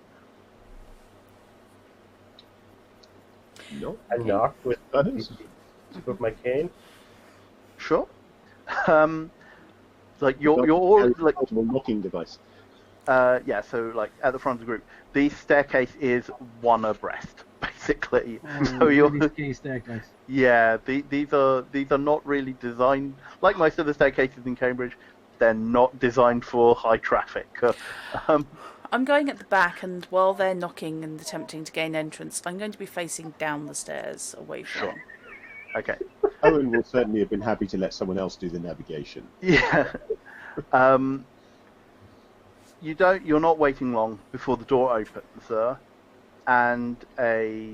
No. I knock with That the is. tip of my cane. Sure. Like you're all like Multiple knocking device. yeah. So like at the front of the group, the staircase is one abreast, basically. So you're really ski staircase. yeah. These are not really designed like most of the staircases in Cambridge. They're not designed for high traffic. I'm going at the back, and while they're knocking and attempting to gain entrance, I'm going to be facing down the stairs away from. Sure. Okay. Owen will certainly have been happy to let someone else do the navigation. Yeah. You're not waiting long before the door opens, and a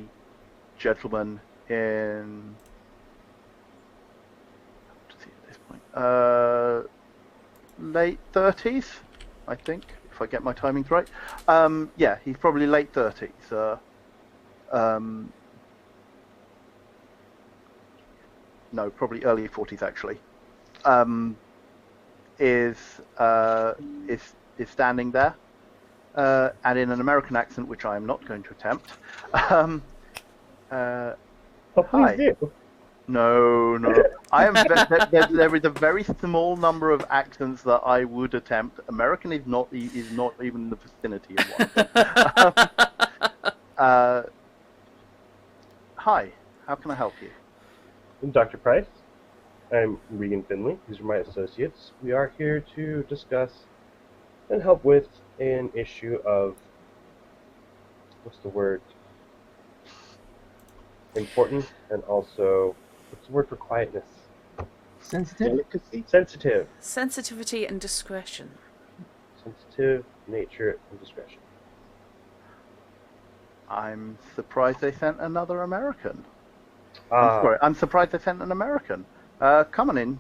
gentleman in what is he at this point? Late 30s, I think, if I get my timings right. Yeah, he's probably late 30s. No, probably early 40s actually. Is standing there, and in an American accent, which I am not going to attempt. Oh, please Hi. do. No. I am. There is a very small number of accents that I would attempt. American is not even in the vicinity of one. Hi. How can I help you? I'm Dr. Price. I'm Regan Finley. These are my associates. We are here to discuss and help with an issue of, what's the word? Important, and also, what's the word for quietness? Sensitive? Delicacy? Sensitive. Sensitivity and discretion. Sensitive nature and discretion. I'm surprised they sent another American. Ah, Sorry, I'm surprised they sent an American. Come on in.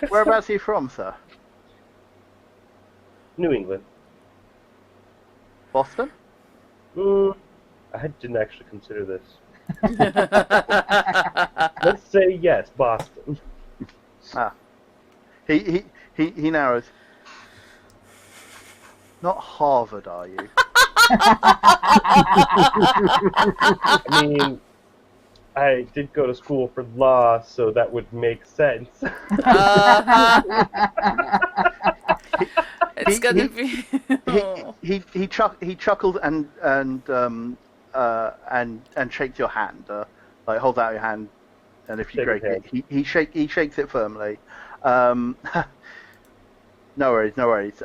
Whereabouts are you from, sir? New England. Boston? I didn't actually consider this. Let's say yes, Boston. Ah. He narrows. Not Harvard, are you? I mean, I did go to school for law, so that would make sense. It's gonna be. He chuckles and shakes your hand, like holds out your hand, and if you Shake his break it, he shakes it firmly. No worries.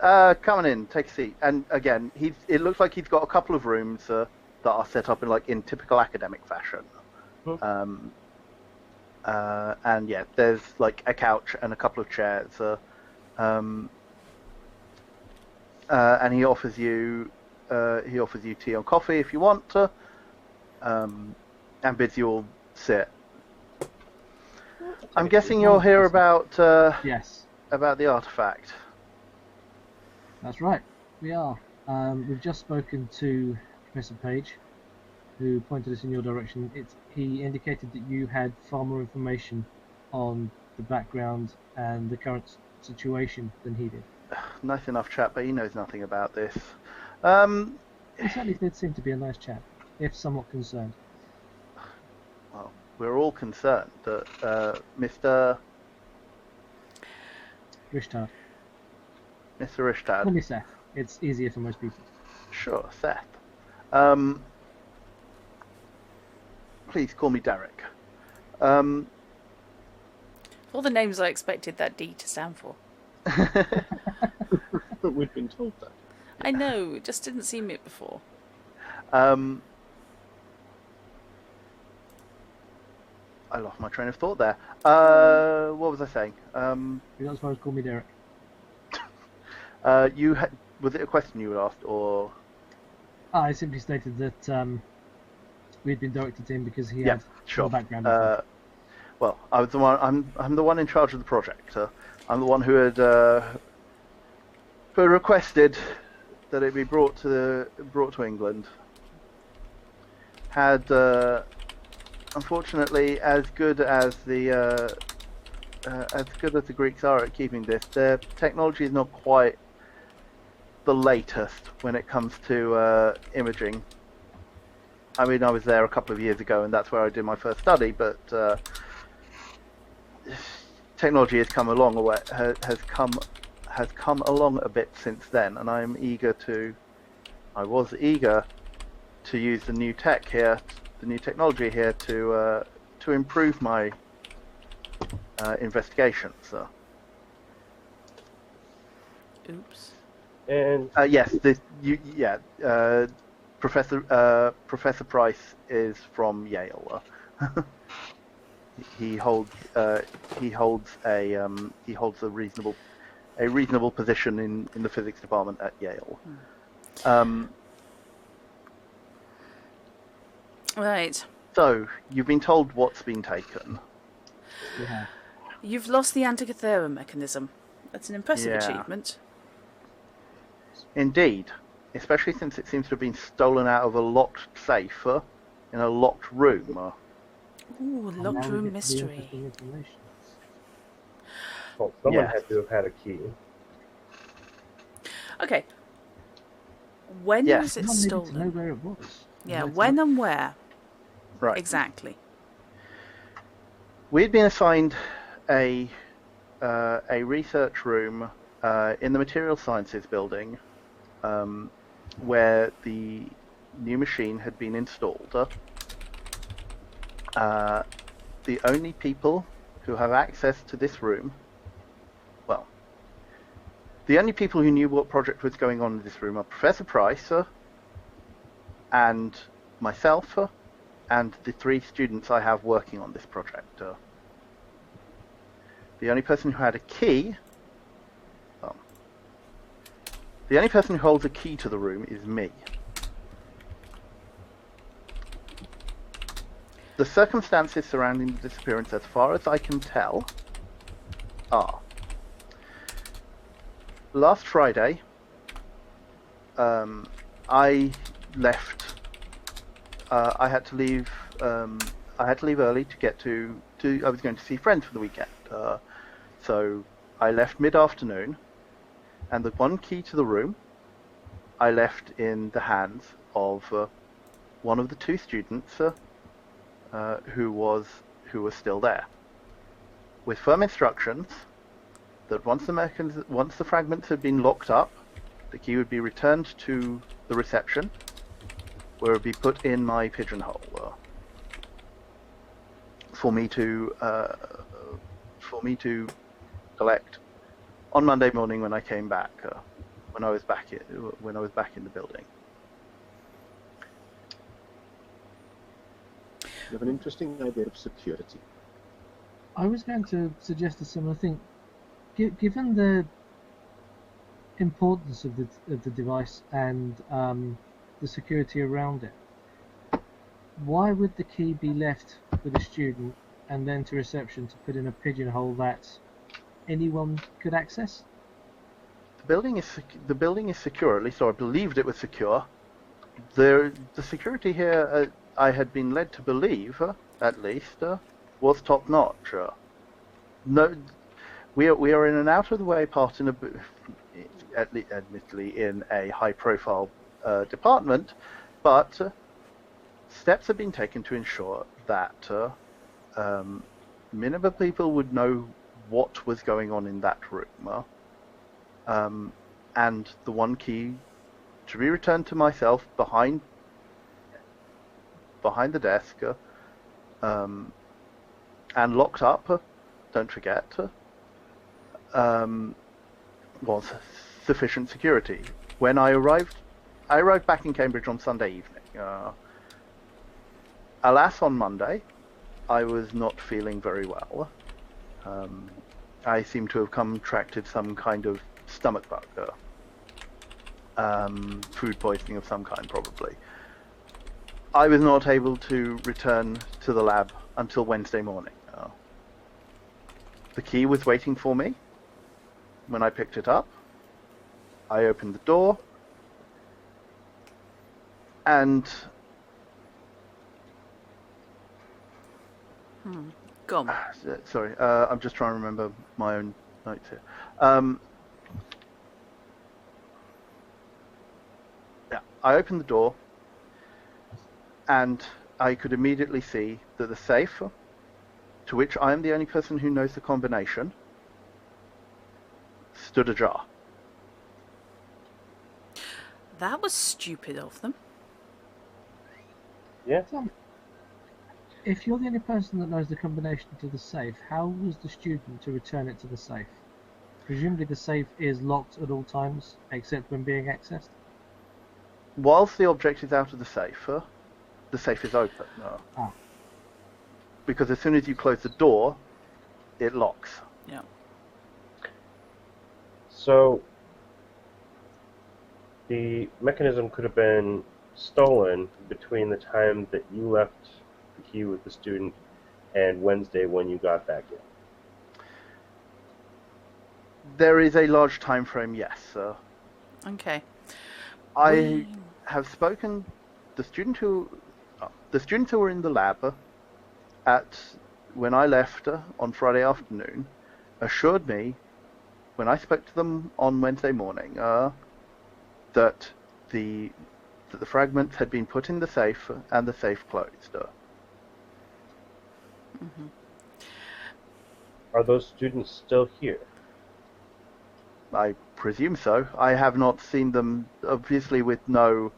Come on in, take a seat. And again, it looks like he's got a couple of rooms that are set up in typical academic fashion. And yeah, there's like a couch and a couple of chairs. And he offers you tea or coffee if you want to, and bids you all sit. I'm guessing you're here about Yes, about the artifact. that's right. We are. We've just spoken to Professor Page, who pointed us in your direction. He indicated that you had far more information on the background and the current situation than he did. Nice enough chap, but he knows nothing about this. He certainly did seem to be a nice chap, if somewhat concerned. we're all concerned that Mr. Rishtard. Rishtad. Call me Seth. It's easier for most people. Sure, Seth. Please call me Derek. All the names I expected that D to stand for. But we've been told that. I know, it just didn't seem it before. I lost my train of thought there. What was I saying? You're not supposed to call me Derek. Was it a question you had asked, or? I simply stated that we'd been directed to him because he Yeah, had sure. more background. And stuff. Well, I was the one. I'm the one in charge of the project. I'm the one who had requested that it be brought to England. Had unfortunately, as good as the Greeks are at keeping this, their technology is not quite the latest when it comes to imaging. I mean, I was there a couple of years ago, and that's where I did my first study. But technology has come along has come along a bit since then, and I was eager to use the new technology here to improve my investigations. So. Oops. And Yes, Professor Price is from Yale. He holds a reasonable position in the physics department at Yale. Right. So you've been told what's been taken. Yeah. You've lost the Antikythera mechanism. That's an impressive Yeah. achievement. Indeed, especially since it seems to have been stolen out of a locked safe in a locked room. Ooh, And locked now we room get to the mystery. interesting information. well, someone Yes. had to have had a key. Okay. When Yes. was it Someone needed to know stolen? where it was. Yeah, Where to when look. and where? Right. Exactly. We'd been assigned a research room in the material sciences building, where the new machine had been installed. The only people who have access to this room, well, the only people who knew what project was going on in this room are Professor Price and myself and the 3 students I have working on this project. The only person who had a key, the only person who holds a key to the room is me. The circumstances surrounding the disappearance, as far as I can tell, are: last Friday, I left. I had to leave. I had to leave early to get to. I was going to see friends for the weekend, so I left mid-afternoon, and the one key to the room I left in the hands of one of the 2 students who was still there, with firm instructions that once the fragments had been locked up, the key would be returned to the reception, where it would be put in my pigeonhole for me to collect on Monday morning when I came back, when I was back in the building. You have an interesting idea of security. I was going to suggest a similar thing. Given the importance of the device and the security around it, why would the key be left with a student and then to reception to put in a pigeonhole that anyone could access? The building is secure. At least I believed it was secure. The security here, I had been led to believe, at least, was top notch. No, we are in an out of the way part admittedly in a high profile department, but steps have been taken to ensure that Minimal people would know what was going on in that room, and the one key to be returned to myself behind the desk, and locked up. Don't forget, was sufficient security. When I arrived back in Cambridge on Sunday evening. Alas, on Monday, I was not feeling very well. I seem to have contracted some kind of stomach bug, food poisoning of some kind, probably. I was not able to return to the lab until Wednesday morning. The key was waiting for me. When I picked it up, I opened the door, and Go on. sorry, I'm just trying to remember my own notes here. Yeah, I opened the door, and I could immediately see that the safe, to which I am the only person who knows the combination, stood ajar. That was stupid of them. Yeah. If you're the only person that knows the combination to the safe, how was the student to return it to the safe? Presumably the safe is locked at all times, except when being accessed? Whilst the object is out of the safe is open. Ah. Because as soon as you close the door, it locks. Yeah. So the mechanism could have been stolen between the time that you left the key with the student and Wednesday when you got back in. There is a large time frame, yes. Okay. I have spoken. The students who were in the lab when I left on Friday afternoon assured me, when I spoke to them on Wednesday morning, that the fragments had been put in the safe and the safe closed. Mm-hmm. Are those students still here? I presume so. I have not seen them, obviously, with no.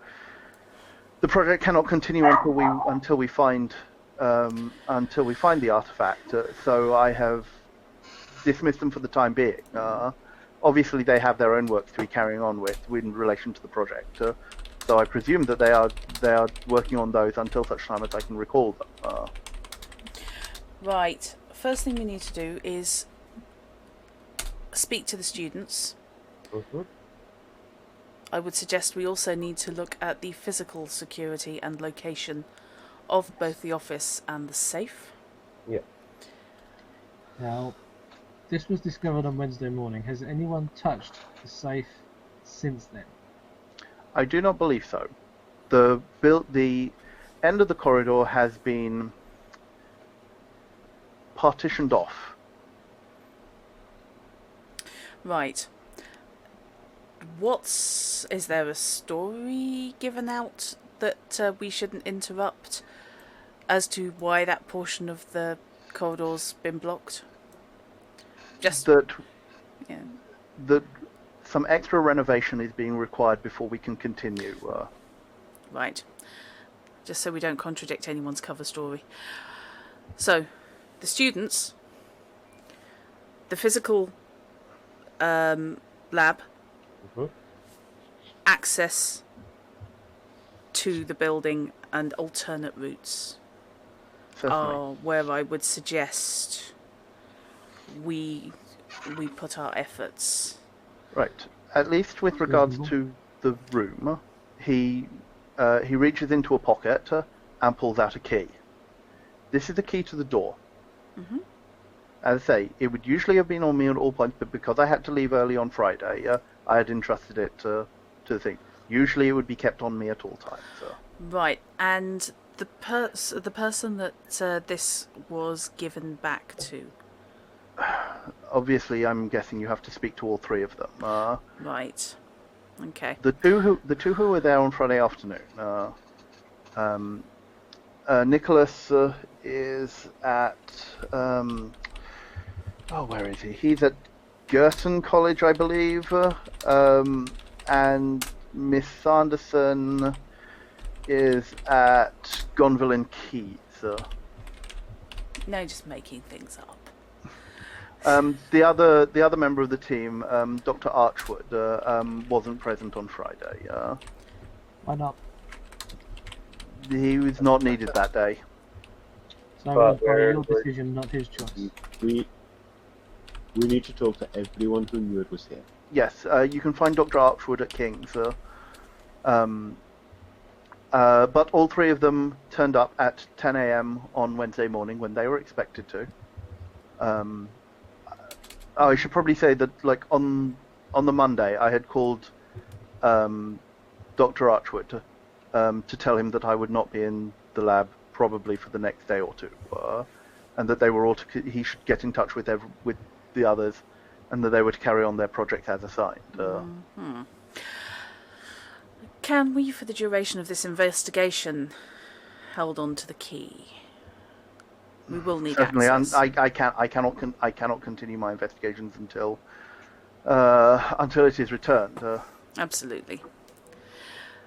The project cannot continue until we find the artifact. So I have dismissed them for the time being. Obviously, they have their own work to be carrying on with in relation to the project. So I presume that they are working on those until such time as I can recall them. Right. First thing we need to do is speak to the students. Mm-hmm. I would suggest we also need to look at the physical security and location of both the office and the safe. Yeah. Now, this was discovered on Wednesday morning. Has anyone touched the safe since then? I do not believe so. The end of the corridor has been partitioned off. Right. Is there a story given out that we shouldn't interrupt as to why that portion of the corridor's been blocked? Just that yeah. that some extra renovation is being required before we can continue. Right. Just so we don't contradict anyone's cover story. So, the students, the physical lab, Mm-hmm. access to the building and alternate routes Certainly. are where I would suggest we put our efforts. Right. At least with regards to the room, he reaches into a pocket and pulls out a key. This is the key to the door. Mm-hmm. As I say, it would usually have been on me at all points, but because I had to leave early on Friday, I had entrusted it to the thing. Usually it would be kept on me at all times. Right, and the person that this was given back to. Obviously, I'm guessing you have to speak to all three of them. Right. Okay. The two who were there on Friday afternoon. Nicholas is at where is he? He's at Girton College, I believe, and Miss Sanderson is at Gonville and Keys. No, just making things up. The other member of the team, Dr. Archwood, wasn't present on Friday. Why not? He was not needed that day. So But your decision, not his choice. We need to talk to everyone who knew it was here. Yes, you can find Dr. Archwood at King's. But all three of them turned up at 10 a.m. on Wednesday morning when they were expected to. I should probably say that, like, on the Monday, I had called Dr. Archwood to tell him that I would not be in the lab probably for the next day or two, and that they were all he should get in touch with the others, and that they were to carry on their project as assigned. Can we, for the duration of this investigation, hold on to the key? We will need Certainly, access. I cannot continue my investigations until it is returned. Absolutely.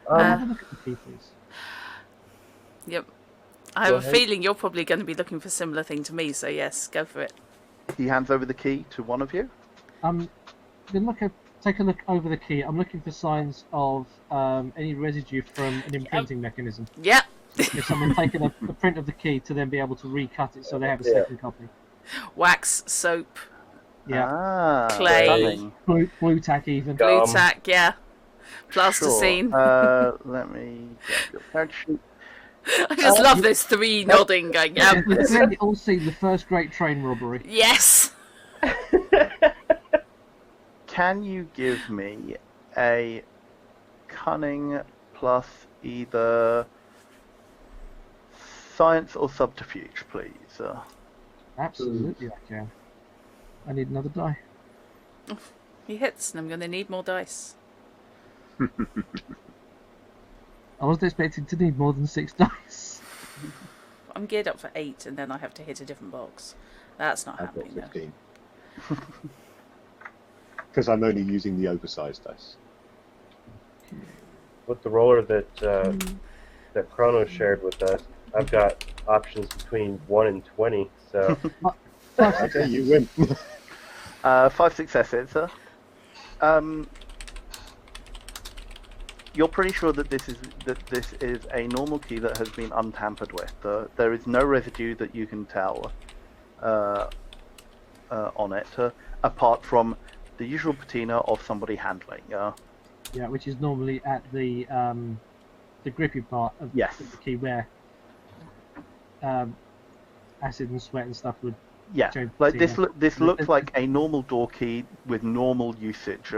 Have a look at the key, please. Yep. I have a feeling you're probably going to be looking for a similar thing to me, so yes, go for it. He hands over the key to one of you. Take a look over the key. I'm looking for signs of any residue from an imprinting mechanism. Yep. If someone's taken a print of the key to then be able to recut it so they have a second copy. Wax, soap, Yeah. clay, Glue tack even. glue tack, yeah. Plasticine. Sure. Let me get your character sheet. I just love those three nodding, going, yeah. We've clearly all seen the first great train robbery. Yes. Can you give me a cunning plus either science or subterfuge, please? Absolutely, I can. I need another die. He hits, and I'm going to need more dice. I wasn't expecting to need more than 6 dice. I'm geared up for 8, and then I have to hit a different box. That's not I've got happening, though. 15. Because I'm only using the oversized dice. With the roller that Chrono shared with us, I've got options between 1 and 20, so... Okay, you win. 5 successes. You're pretty sure that this is a normal key that has been untampered with. There is no residue that you can tell on it, apart from the usual patina of somebody handling. Yeah, which is normally at the grippy part of the key where acid and sweat and stuff would. Yeah, like this looks like a normal door key with normal usage.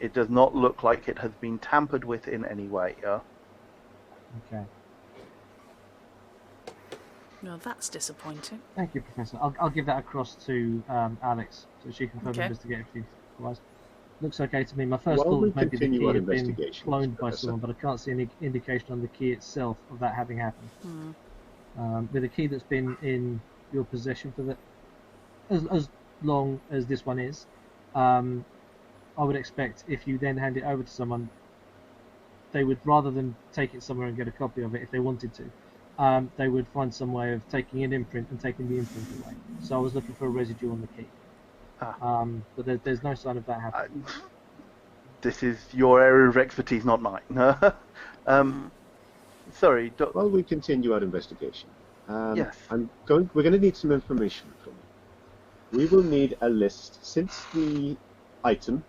It does not look like it has been tampered with in any way. Okay. No, that's disappointing. Thank you, Professor. I'll give that across to Alex so she can further investigate if otherwise. Looks okay to me. My first thought was maybe the key had been cloned by someone, but I can't see any indication on the key itself of that having happened. With a key that's been in your possession for as long as this one is, I would expect if you then hand it over to someone, they would, rather than take it somewhere and get a copy of it if they wanted to, they would find some way of taking an imprint and taking the imprint away. So I was looking for a residue on the key. But there's no sign of that happening. This is your area of expertise, not mine. Sorry. While we continue our investigation, yes. We're going to need some information from you. We will need a list, since the item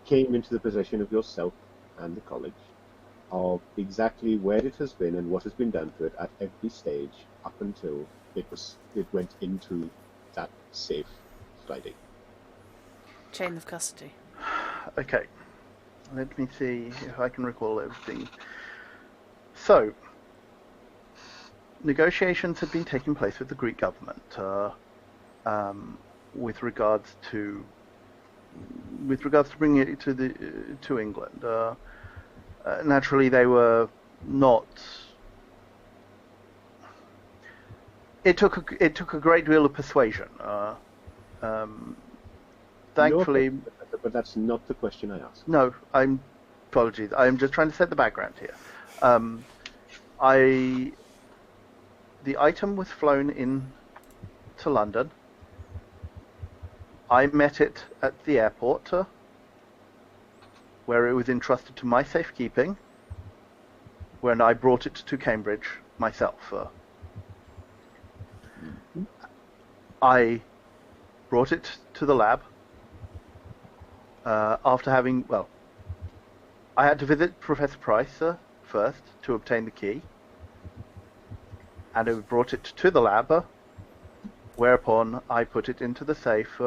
came into the possession of yourself and the college, of exactly where it has been and what has been done to it at every stage up until it went into that safe Friday. Chain of custody. Okay. Let me see if I can recall everything. So, negotiations had been taking place with the Greek government with regards to bringing it to England. Naturally, they were not It took a great deal of persuasion. Thankfully, But that's not the question I asked. no. Apologies. I'm just trying to set the background here. The item was flown in to London. I met it at the airport, where it was entrusted to my safekeeping, when I brought it to Cambridge myself. I brought it to the lab after having, I had to visit Professor Price first to obtain the key, and I brought it to the lab, whereupon I put it into the safe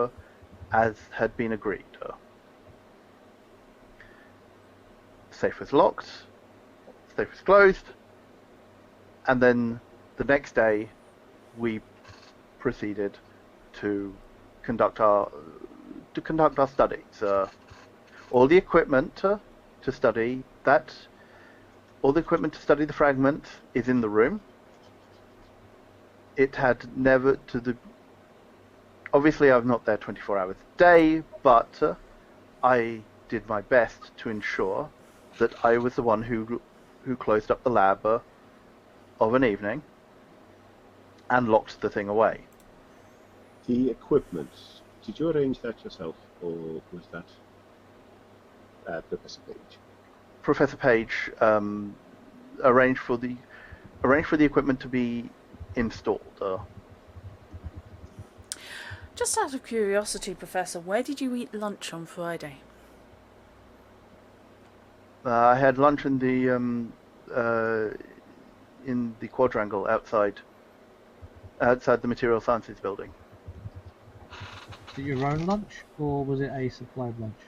as had been agreed. The safe was locked, the safe was closed, and then the next day we proceeded to conduct our studies. All the equipment to study the fragment is in the room. It had never obviously I'm not there 24 hours a day, but I did my best to ensure that I was the one who closed up the lab of an evening and locked the thing away. The equipment, did you arrange that yourself, or was that Professor Page? Professor Page arranged for the equipment to be installed. Just out of curiosity, Professor, where did you eat lunch on Friday? I had lunch in the quadrangle outside the Material Sciences building. Was it your own lunch, or was it a supplied lunch?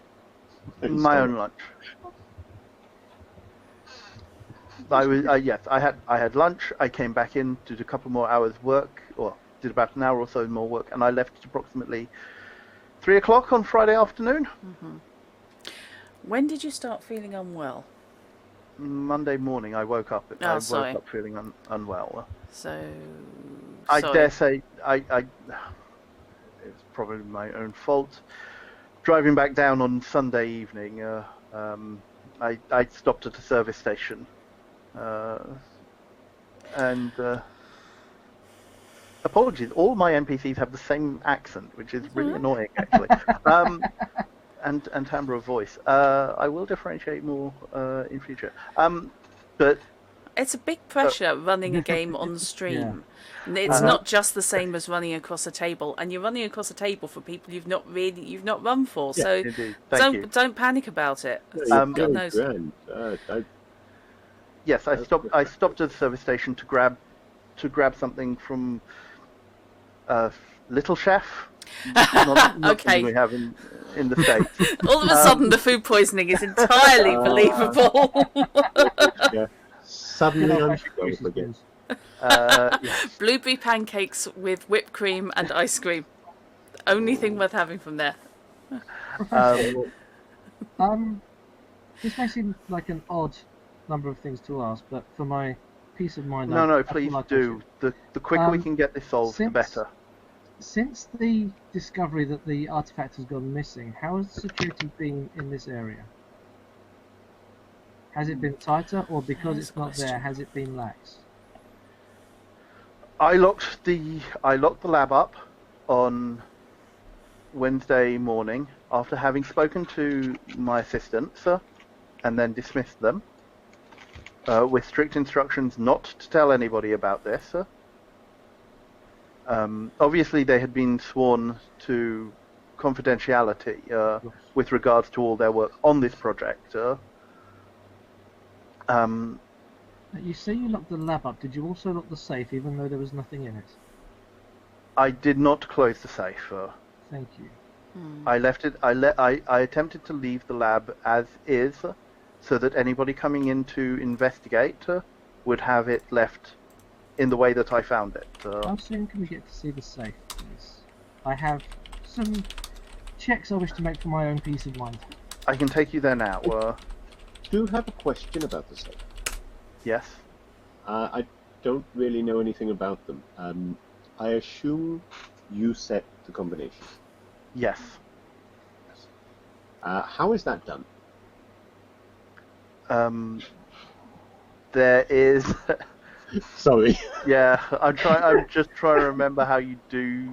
My own lunch. Yes, I had lunch. I came back in, did a couple more hours work, or did about an hour or so more work, and I left at approximately 3 o'clock on Friday afternoon. Mm-hmm. When did you start feeling unwell? Monday morning, I woke up. I woke up feeling unwell. So, I dare say it's probably my own fault. Driving back down on Sunday evening, I stopped at a service station, and apologies, all my NPCs have the same accent, which is really annoying, actually. And timbre of voice. I will differentiate more in future. But it's a big pressure running a game on stream. Yeah. It's not just the same as running across a table, and you're running across a table for people you've not run for. Yeah, so don't panic about it. God knows. Yes, I stopped at the service station to grab something from Little Chef. Not okay. We have in the States. All of a sudden, the food poisoning is entirely believable. Yeah. Suddenly, I'm sure again. Blueberry pancakes with whipped cream and ice cream. Only thing worth having from there. This may seem like an odd number of things to ask, but for my peace of mind, please do. The quicker we can get this solved, the better. Since the discovery that the artifact has gone missing, how has the security been in this area? Has it been tighter, or because it's not there, has it been lax? I locked the lab up on Wednesday morning after having spoken to my assistants and then dismissed them with strict instructions not to tell anybody about this. Obviously, they had been sworn to confidentiality with regards to all their work on this project. You say you locked the lab up. Did you also lock the safe, even though there was nothing in it? I did not close the safe. Thank you. I left it. I attempted to leave the lab as is, so that anybody coming in to investigate would have it left in the way that I found it. How soon can we get to see the safe, please? I have some checks I wish to make for my own peace of mind. I can take you there now. Do have a question about the safe. Yes. I don't really know anything about them. I assume you set the combination. Yes. How is that done? There is. Sorry. Yeah, I'm just trying to remember how you do.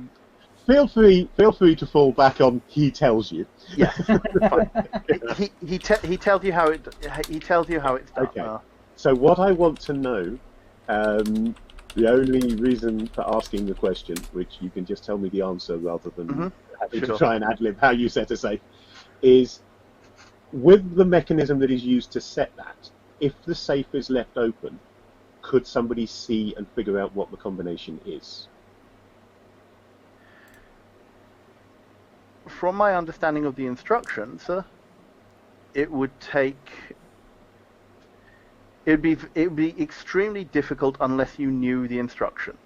Feel free to fall back on he tells you. Yes, fine. He tells you how it's done. Okay. So what I want to know, the only reason for asking the question, which you can just tell me the answer rather than having to Sure. try and ad-lib how you set a safe, is with the mechanism that is used to set that, if the safe is left open, could somebody see and figure out what the combination is? From my understanding of the instructions, it would be extremely difficult unless you knew the instructions.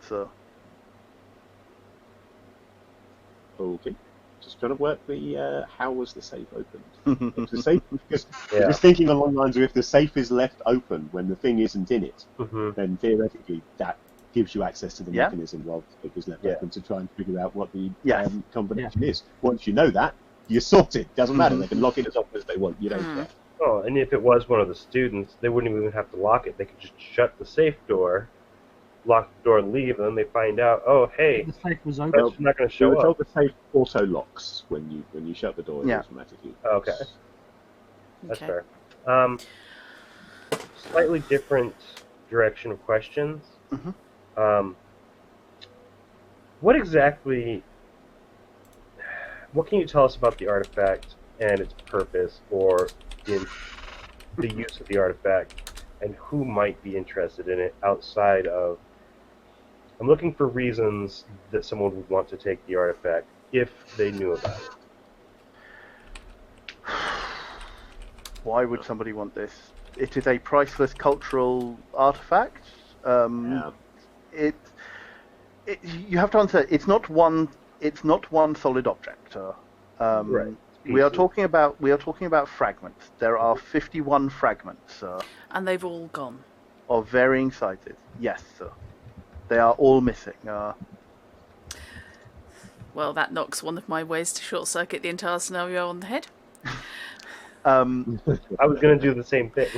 Okay. Just trying to work the how was the safe opened? If the safe, because Yeah. just thinking along the lines of if the safe is left open when the thing isn't in it, Mm-hmm. then theoretically that gives you access to the Yeah. mechanism while the safe is left Yeah. open to try and figure out what the Yes. combination is. Once you know that, you're sorted. Doesn't matter. They can lock it as often as they want. You don't care. Oh, and if it was one of the students, they wouldn't even have to lock it. They could just shut the safe door, lock the door, and leave. And then they find out, oh, hey, The safe was open. Well, it's not going to We show were told up. the safe auto locks when you shut the door. It Yeah. automatically. Okay. locks. That's Okay. fair. Slightly different direction of questions. What exactly? What can you tell us about the artifact and its purpose, or the use of the artifact, and who might be interested in it outside of? I'm looking for reasons that someone would want to take the artifact if they knew about it. Why would somebody want this? It is a priceless cultural artifact. Yeah. You have to understand. It's not one solid object. Right. We are Pieces. talking about fragments. There are 51 fragments And they've all gone. of varying sizes. Yes, sir. They are all missing. Well, that knocks one of my ways to short circuit the entire scenario on the head. I was going to do the same thing.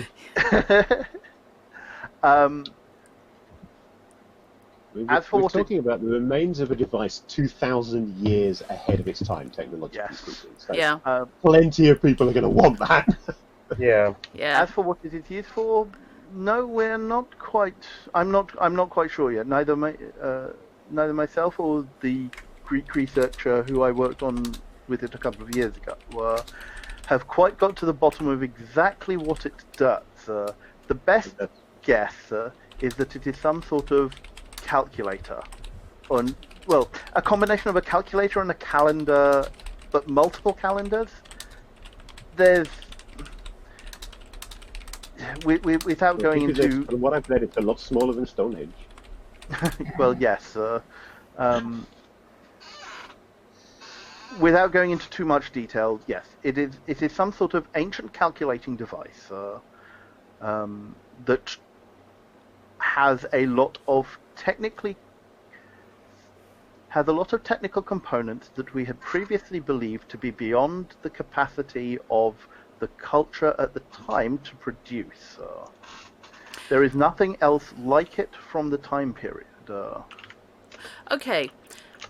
As for we're what talking about the remains of a device 2,000 years ahead of its time, technologically Yes. speaking. So Yeah. plenty of people are going to want that. Yeah. Yeah. As for what it is used for, no, we're not quite. I'm not quite sure yet. Neither myself or the Greek researcher who I worked on with it a couple of years ago have quite got to the bottom of exactly what it does. The best guess is that it is some sort of calculator, a combination of a calculator and a calendar, but multiple calendars. There's without going into. From what I've read, it's a lot smaller than Stonehenge. Well, yes. Without going into too much detail, yes, it is some sort of ancient calculating device that has a lot of technical components that we had previously believed to be beyond the capacity of the culture at the time to produce. There is nothing else like it from the time period. Okay.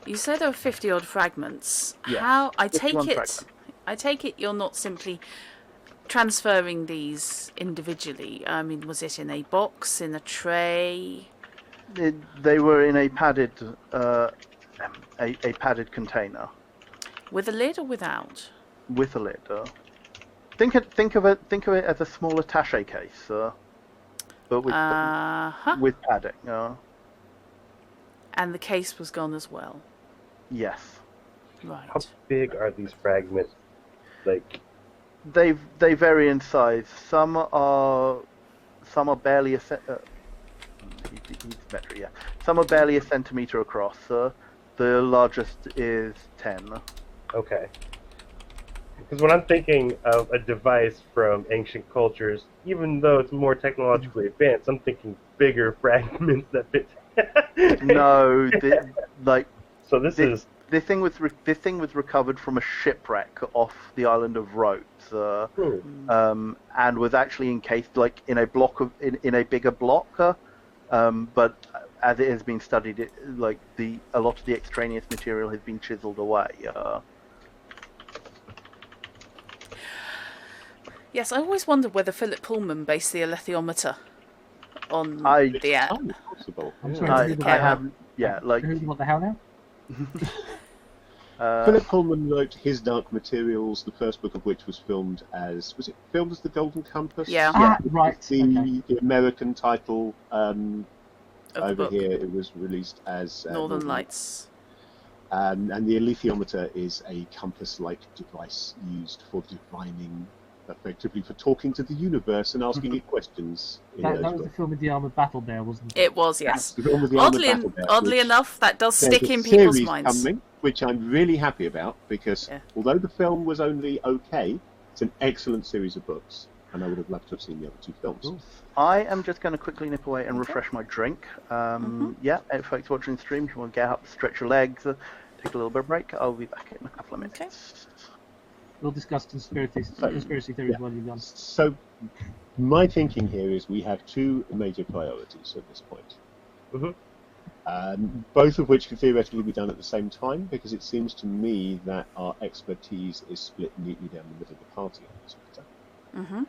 You say there are 50 odd fragments. Yes, How I 51 take it fragments. I take it you're not simply transferring these individually. I mean, was it in a box, in a tray? They were in a padded padded container With a lid or without? with a lid. Think of it as a small attaché case, but with padding. And the case was gone as well. Yes, Right. How big are these fragments? Like, they vary in size. Some are barely a yeah. Some are barely a centimeter across. The largest is 10. okay. Because when I'm thinking of a device from ancient cultures, even though it's more technologically advanced, I'm thinking bigger fragments that fit No, like So this this, is this thing was recovered from a shipwreck off the island of Rhodes, and was actually encased like in a block in a bigger block. But as it has been studied, a lot of the extraneous material has been chiseled away. Yes, I always wondered whether Philip Pullman based the alethiometer on I the Entirely possible. I'm Yeah. sorry, It's I the who I carer. have like what the hell now? Philip Pullman wrote His Dark Materials, the first book of which was it filmed as The Golden Compass? Yeah. Ah, right. The, Okay. the American title, Of the over book, here it was released as Northern Lights. And the alethiometer is a compass-like device used for divining, effectively for talking to the universe and asking it questions. That was the film with the armored battle bear, wasn't it? It was, That's yes. the film with the armored Oddly, battle bear, oddly which enough, that does there's stick a in people's series minds. coming, which I'm really happy about because Yeah. although the film was only okay, it's an excellent series of books, and I would have loved to have seen the other two films. I am just going to quickly nip away and Okay. refresh my drink. Yeah, if folks watching the stream, if you want to get up, stretch your legs, take a little bit of break, I'll be back in a couple of minutes. Okay. We'll discuss conspiracy theories while you're gone. So my thinking here is we have two major priorities at this point. Both of which can theoretically be done at the same time, because it seems to me that our expertise is split neatly down the middle of the party on this matter.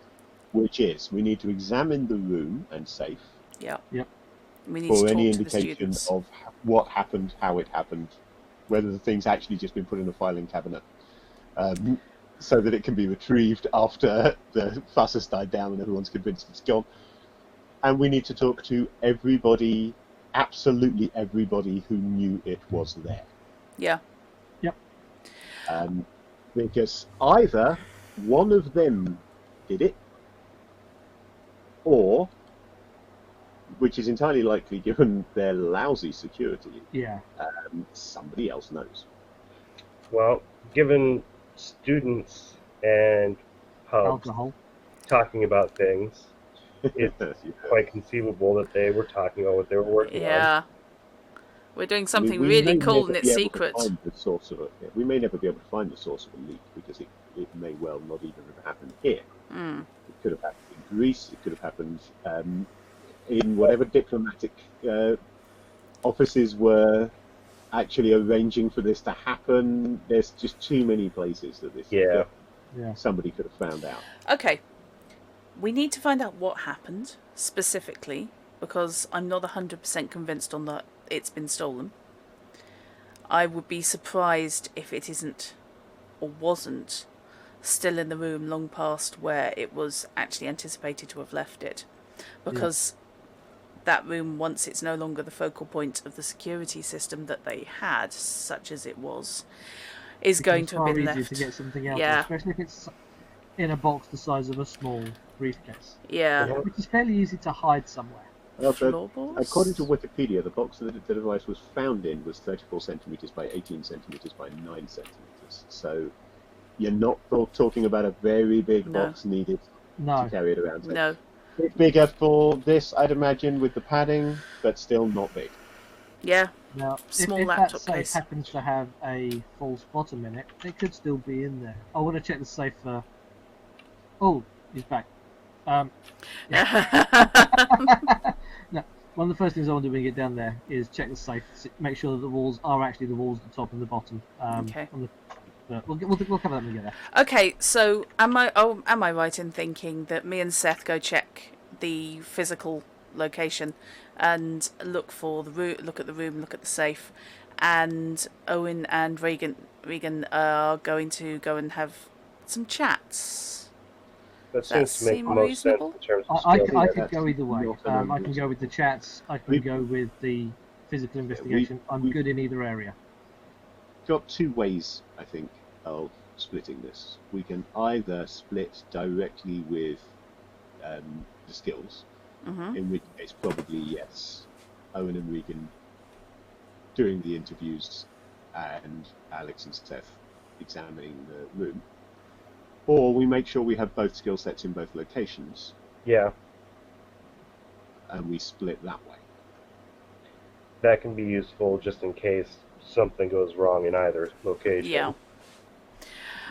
Which is, we need to examine the room and safe Yep. Yep. We need for to any talk to the indication students. of what happened, how it happened, whether the thing's actually just been put in a filing cabinet, so that it can be retrieved after the fuss has died down and everyone's convinced it's gone. And we need to talk to everybody, absolutely everybody who knew it was there. Yeah. Yep. Because either one of them did it, or, which is entirely likely given their lousy security, Yeah. somebody else knows. Well, given students and pubs Alcohol. talking about things, it's quite conceivable that they were talking about what they were working on. Yeah. We're doing something we really may cool never and be it's able to secret. find the source of it. Yeah, we may never be able to find the source of a leak because it may well not even have happened here. It could have happened in Greece. It could have happened in whatever diplomatic offices were actually arranging for this to happen. There's just too many places that Yeah. somebody could have found out. Okay. We need to find out what happened specifically, because I'm not 100% convinced on that it's been stolen. I would be surprised if it isn't or wasn't still in the room long past where it was actually anticipated to have left it. Because that room, once it's no longer the focal point of the security system that they had, such as it was, is going to have been far easier left. to get something out Yeah. of, especially if it's in a box the size of a small briefcase, Yeah. which is fairly easy to hide somewhere. Floorboards? According to Wikipedia, the box that the device was found in was 34 centimeters by 18 centimeters by 9 centimeters. So you're not talking about a very big box needed to carry it around. So No. a bit bigger for this, I'd imagine, with the padding, but still not big. Yeah. Now, Small if that laptop safe case. happens to have a false bottom in it, it could still be in there. I want to check the safe for... Oh, he's back. No, one of the first things I want to do when we get down there is check the safe, make sure that the walls are actually the walls at the top and the bottom. Okay. We'll cover that when we get there. Okay, so am I right in thinking that me and Seth go check the physical location and look at the room, look at the safe, and Owen and Regan are going to go and have some chats? That seems to make seem the most reasonable? sense in terms of I skill. could go either way. I can go with the chats. I can go with the physical investigation. I'm good in either area. Got two ways, I think, of splitting this. We can either split directly with the skills, in which case probably yes, Owen and Regan doing the interviews and Alex and Seth examining the room. Or we make sure we have both skill sets in both locations. Yeah. And we split that way. that can be useful just in case something goes wrong in either location. Yeah.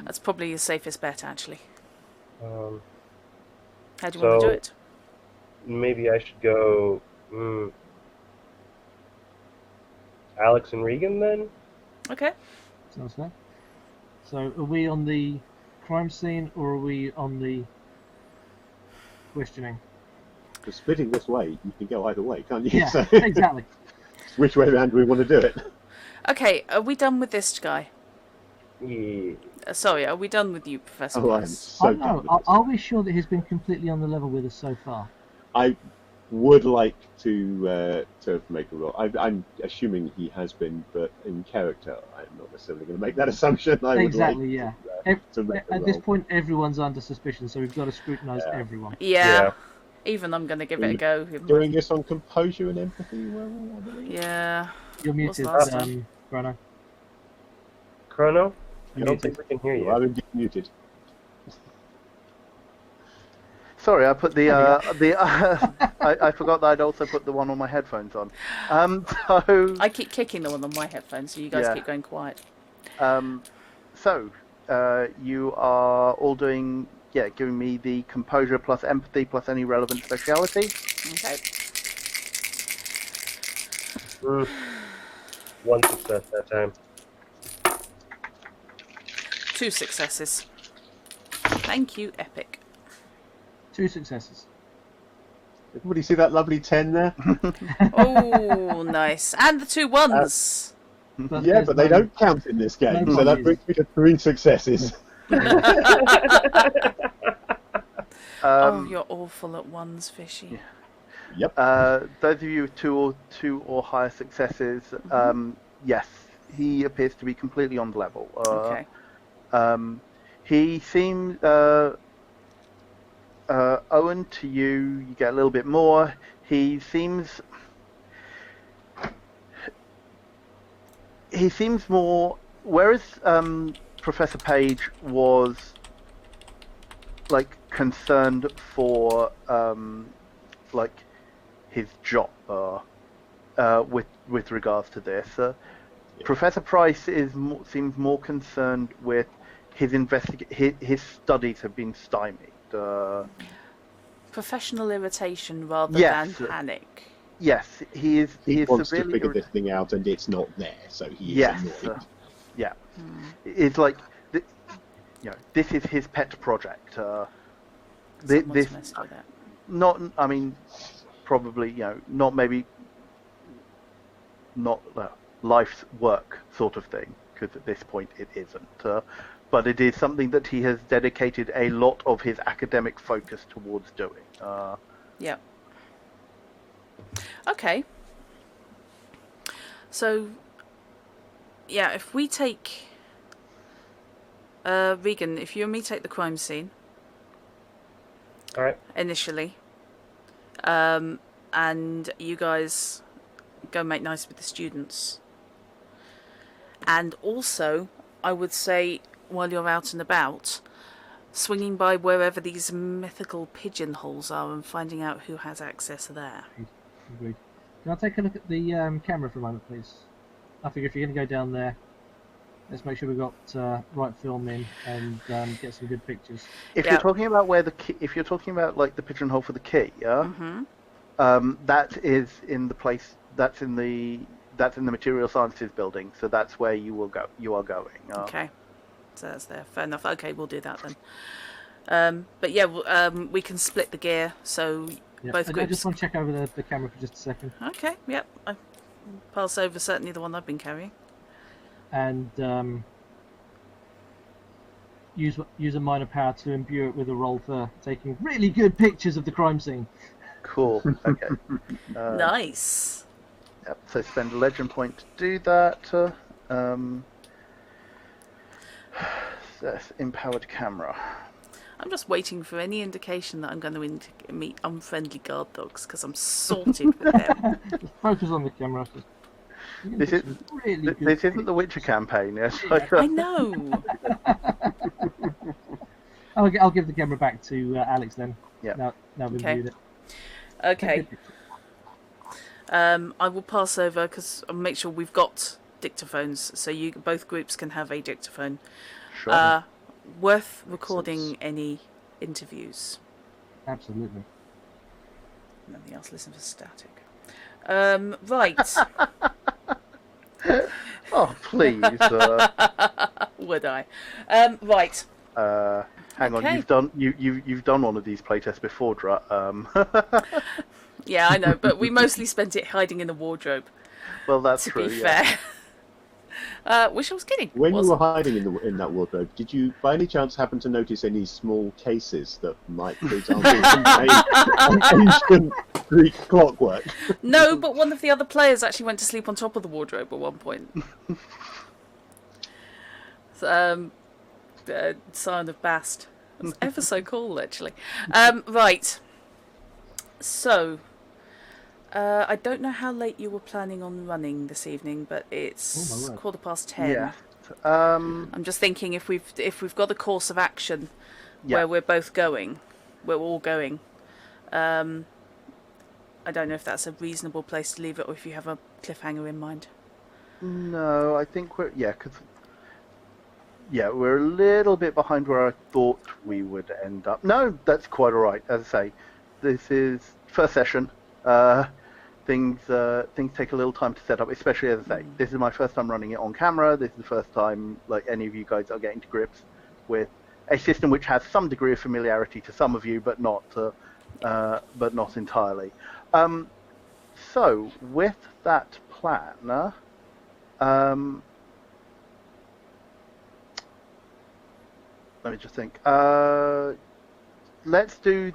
That's probably the safest bet, actually. Um, How do you want to do so it? maybe I should go Alex and Regan then? Okay. Sounds fair. So, are we on the crime scene or are we on the questioning? Because splitting this way, you can go either way, can't you? Yeah, So, exactly. which way around do we want to do it? Okay, are we done with this guy? Yeah. Sorry, are we done with you, Professor Oh, I am Price? so Oh done no, with are, this. are we sure that he's been completely on the level with us so far? I would like to make a roll. I'm assuming he has been, but in character, I'm not necessarily going to make that assumption. I would Exactly, like yeah. to make a At this roll. point, everyone's under suspicion, so we've got to scrutinise Yeah. everyone. Yeah. Even I'm going to give it a go. Doing this on composure and empathy, well, I believe. Yeah. You're muted, last time? Bruno. Chrono? I You're don't muted. think we can hear You you. are indeed muted. Sorry, I put the There I forgot that I'd also put the one on my headphones on. So I keep kicking the one on my headphones, so you guys Yeah. keep going quiet. You are all doing giving me the composure plus empathy plus any relevant speciality. Okay. One success that time. 2 successes. Thank you, Epic. 2 successes. Everybody see that lovely 10 there? Oh, nice. And the 2 1s. But Yeah, there's but they no- don't count in this game, no so that bonuses. brings me to 3 successes. Oh, you're awful at 1s, Fishy. Yep. Those of you with two or higher successes, yes, he appears to be completely on the level. Okay. He seems Owen, to you get a little bit more. He seems more, whereas Professor Page was like concerned for like his job with regards to this. Professor Price seems more concerned with his his studies have been stymied. Professional irritation rather Yes. than panic. Yes, he is wants to severely figure this thing out, and it's not there, so he is Yes, annoyed. yeah. It's like this is his pet project. Someone's This messed with it. not. I mean, probably not maybe not life's work sort of thing, because at this point it isn't. But it is something that he has dedicated a lot of his academic focus towards doing. Yeah. Okay. So, yeah, if we take Regan, if you and me take the crime scene Alright. initially, and you guys go make nice with the students, and also I would say while you're out and about, swinging by wherever these mythical pigeonholes are and finding out who has access there. Agreed. Can I take a look at the camera for a moment, please? I figure if you're going to go down there, let's make sure we've got right film in and get some good pictures. If Yeah. you're talking about where the key, if you're talking about like the pigeonhole for the key, that is in the place. That's in the material sciences building. So that's where you will go. You are going. Okay. So that's there. Fair enough. Okay, we'll do that then. But yeah, we can split the gear, so Yeah. both I groups. just want to check over the camera for just a second. Okay, yep. I pass over certainly the one I've been carrying. And use a minor power to imbue it with a roll for taking really good pictures of the crime scene. Cool. Okay. Nice. Yep. So spend a legend point to do that. That's empowered camera. I'm just waiting for any indication that I'm going to meet unfriendly guard dogs because I'm sorted with them. Just focus on the camera. This is really good this isn't the Witcher campaign. Yes. I know. I'll give the camera back to Alex then. Yeah. Now we've Okay. viewed it. Okay. I will pass over because I'll make sure we've got dictaphones, so both groups can have a dictaphone. Sure. Worth Makes recording sense. any interviews. Absolutely. Nothing else. Listen for static. Right. Oh, please. Would I? Right. Hang on. Okay. You've done one of these playtests before, Drut. Yeah, I know, but we mostly spent it hiding in the wardrobe. Well, that's To true. be Yeah. fair. Wish I was kidding. When you were Wasn't. hiding in that wardrobe, did you by any chance happen to notice any small cases that might, for example, contain ancient Greek clockwork? No, but one of the other players actually went to sleep on top of the wardrobe at one point. Scion of Bast. That's ever so cool, actually. Right. So, I don't know how late you were planning on running this evening, but it's Oh, my word. 10:15. Yes. I'm just thinking if we've got a course of action Yeah. where we're all going. I don't know if that's a reasonable place to leave it, or if you have a cliffhanger in mind. No, I think we're we're a little bit behind where I thought we would end up. No, that's quite all right. As I say, this is first session. Things take a little time to set up, especially as I say, this is my first time running it on camera. This is the first time like any of you guys are getting to grips with a system which has some degree of familiarity to some of you, but not entirely. So with that plan, let me just think. Let's do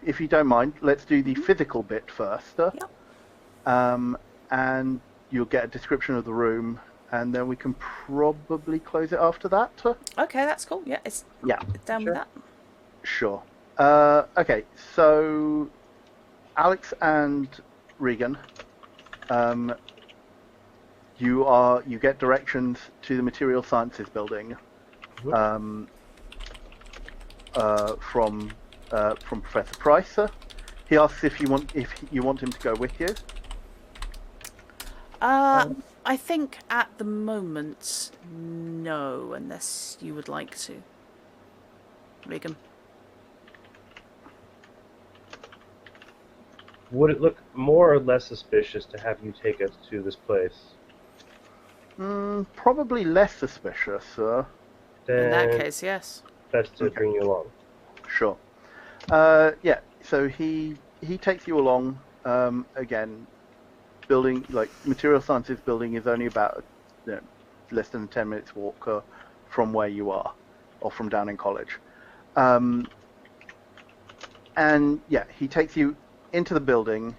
if you don't mind, let's do the physical bit first. Yep. And you'll get a description of the room, and then we can probably close it after that. Okay, that's cool. Yeah, it's down Sure. with that. Sure. Okay, so Alex and Regan, you get directions to the Material Sciences building from Professor Price. He asks if you want him to go with you. I think at the moment, no, unless you would like to. Regan. Would it look more or less suspicious to have you take us to this place? Probably less suspicious. Then In that case, yes. best to Okay. bring you along. Sure. Yeah. So he takes you along. Again, building like Material Sciences building is only about less than 10 minutes walk from where you are, or from down in college. And yeah, he takes you into the building,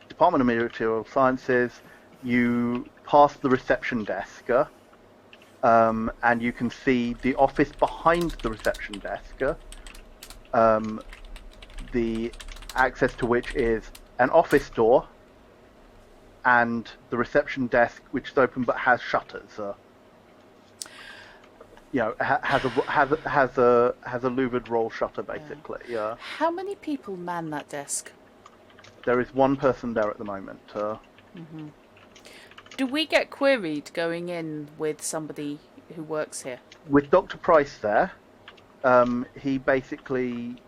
Department of Material Sciences. You pass the reception desk, and you can see the office behind the reception desk, the access to which is an office door and the reception desk, which is open but has shutters. Has a louvered roll shutter basically. How many people man that desk? There is one person there at the moment. Do we get queried going in with somebody who works here? With Dr. Price there, he basically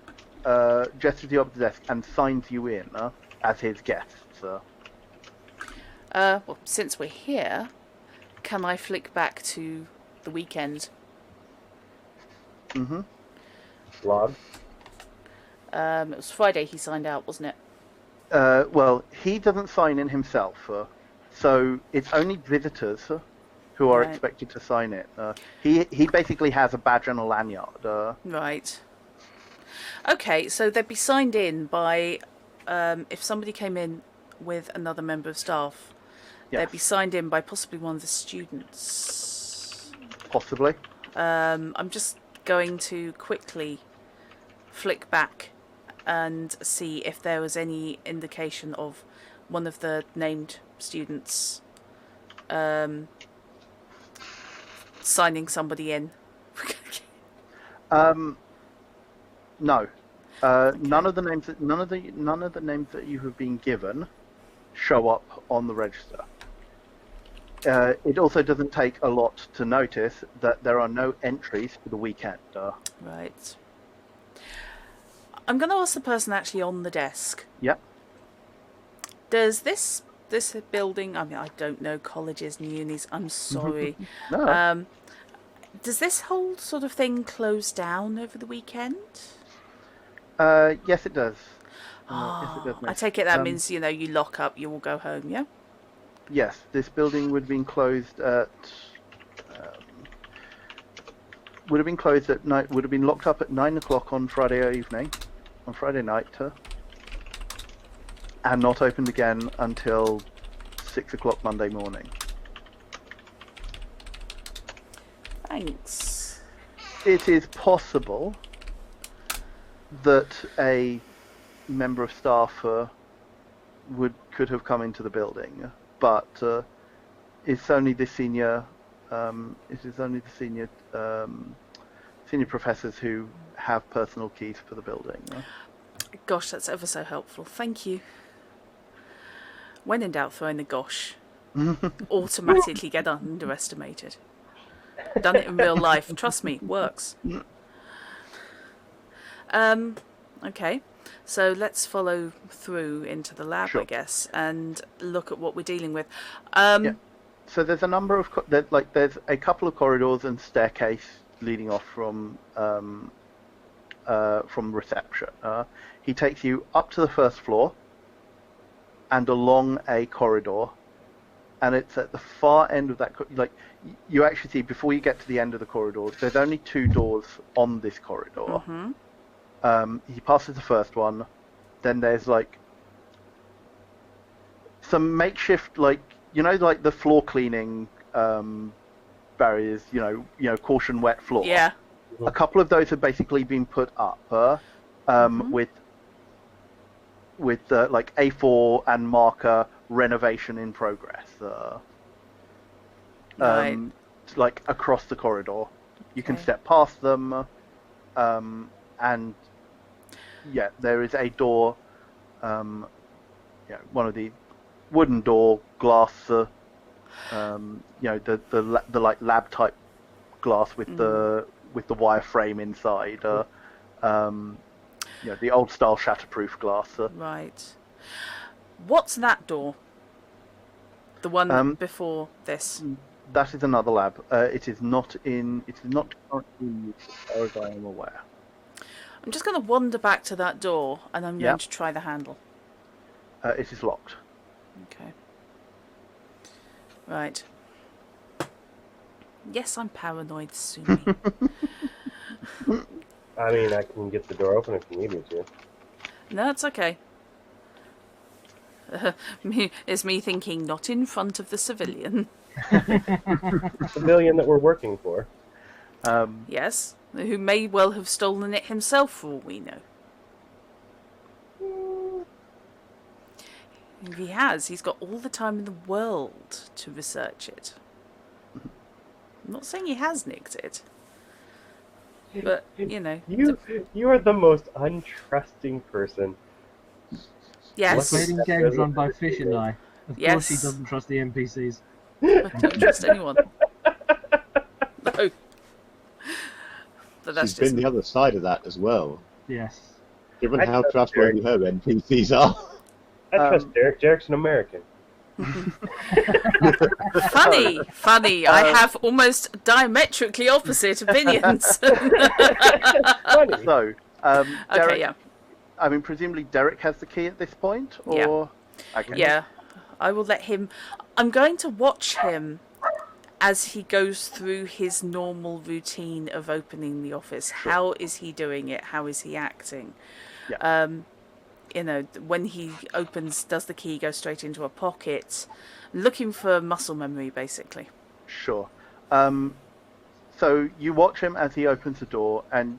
gestures you up to the desk and signs you in as his guest. Well, since we're here, can I flick back to the weekend? Mm-hmm. Log? It was Friday he signed out, wasn't it? Well, he doesn't sign in himself, so it's only visitors who are Right. expected to sign it. He basically has a badge and a lanyard. Right. Okay, so they'd be signed in by, if somebody came in with another member of staff, Yes, they'd be signed in by possibly one of the students. possibly. I'm just going to quickly flick back and see if there was any indication of one of the named students signing somebody in. No. None of the names that you have been given show up on the register. It also doesn't take a lot to notice that there are no entries for the weekend. Right. I'm going to ask the person actually on the desk. Yep. Does this building? I mean, I don't know colleges and unis. I'm sorry. No. Does this whole sort of thing close down over the weekend? Yes, it does. Yes, it does. I take it that means you lock up, you will go home. Yeah. Yes, this building would have been closed at. Would have been closed at night. Would have been locked up at 9 o'clock on Friday evening, on Friday night, and not opened again until 6 o'clock Monday morning. Thanks. It is possible that a member of staff could have come into the building, but it's only the senior. It is only the senior professors who have personal keys for the building. Gosh, that's ever so helpful. Thank you. When in doubt, throw in the gosh. Automatically get underestimated. Done it in real life. Trust me, works. Okay, so let's follow through into the lab, Sure. I guess, and look at what we're dealing with. Yeah. So there's a number of there's a couple of corridors and staircase leading off from reception. He takes you up to the first floor and along a corridor, and it's at the far end of that. You actually see before you get to the end of the corridor, there's only 2 doors on this corridor. Mm-hmm. He passes the first one, then there's some makeshift the floor cleaning barriers, caution wet floor. Yeah. A couple of those have basically been put up with A4 and marker renovation in progress. Right. Across the corridor. You can step past them, and there is a door, one of the wooden door, glass, the lab type glass with the wire frame inside, the old style shatterproof glass. Right. What's that door? The one before this. That is another lab. It is not currently used as far as I am aware. I'm just going to wander back to that door, and I'm going to try the handle. It is locked. Okay. Right. Yes, I'm paranoid, Sumi. I mean, I can get the door open if you need me to. No, it's okay. It's me thinking, not in front of the civilian. The civilian that we're working for. Yes, who may well have stolen it himself for all we know. If he has, he's got all the time in the world to research it. I'm not saying he has nicked it, but, You are the most untrusting person. Yes. Trading games run by Fish and I. Of course he Yes. doesn't trust the NPCs. I don't trust anyone. No. But that's She's been just... the other side of that as well. Yes. Given I how trust trustworthy her NPCs are. I trust Derek. Derek's an American. Funny. I have almost diametrically opposite opinions. Funny. So, Okay, Derek, yeah. I mean, presumably Derek has the key at this point, or Yeah. Okay. Yeah, I will let him. I'm going to watch him as he goes through his normal routine of opening the office. Sure. How is he doing it? How is he acting? Yeah. When he opens, does the key go straight into a pocket? Looking for muscle memory, basically. Sure. So you watch him as he opens the door, and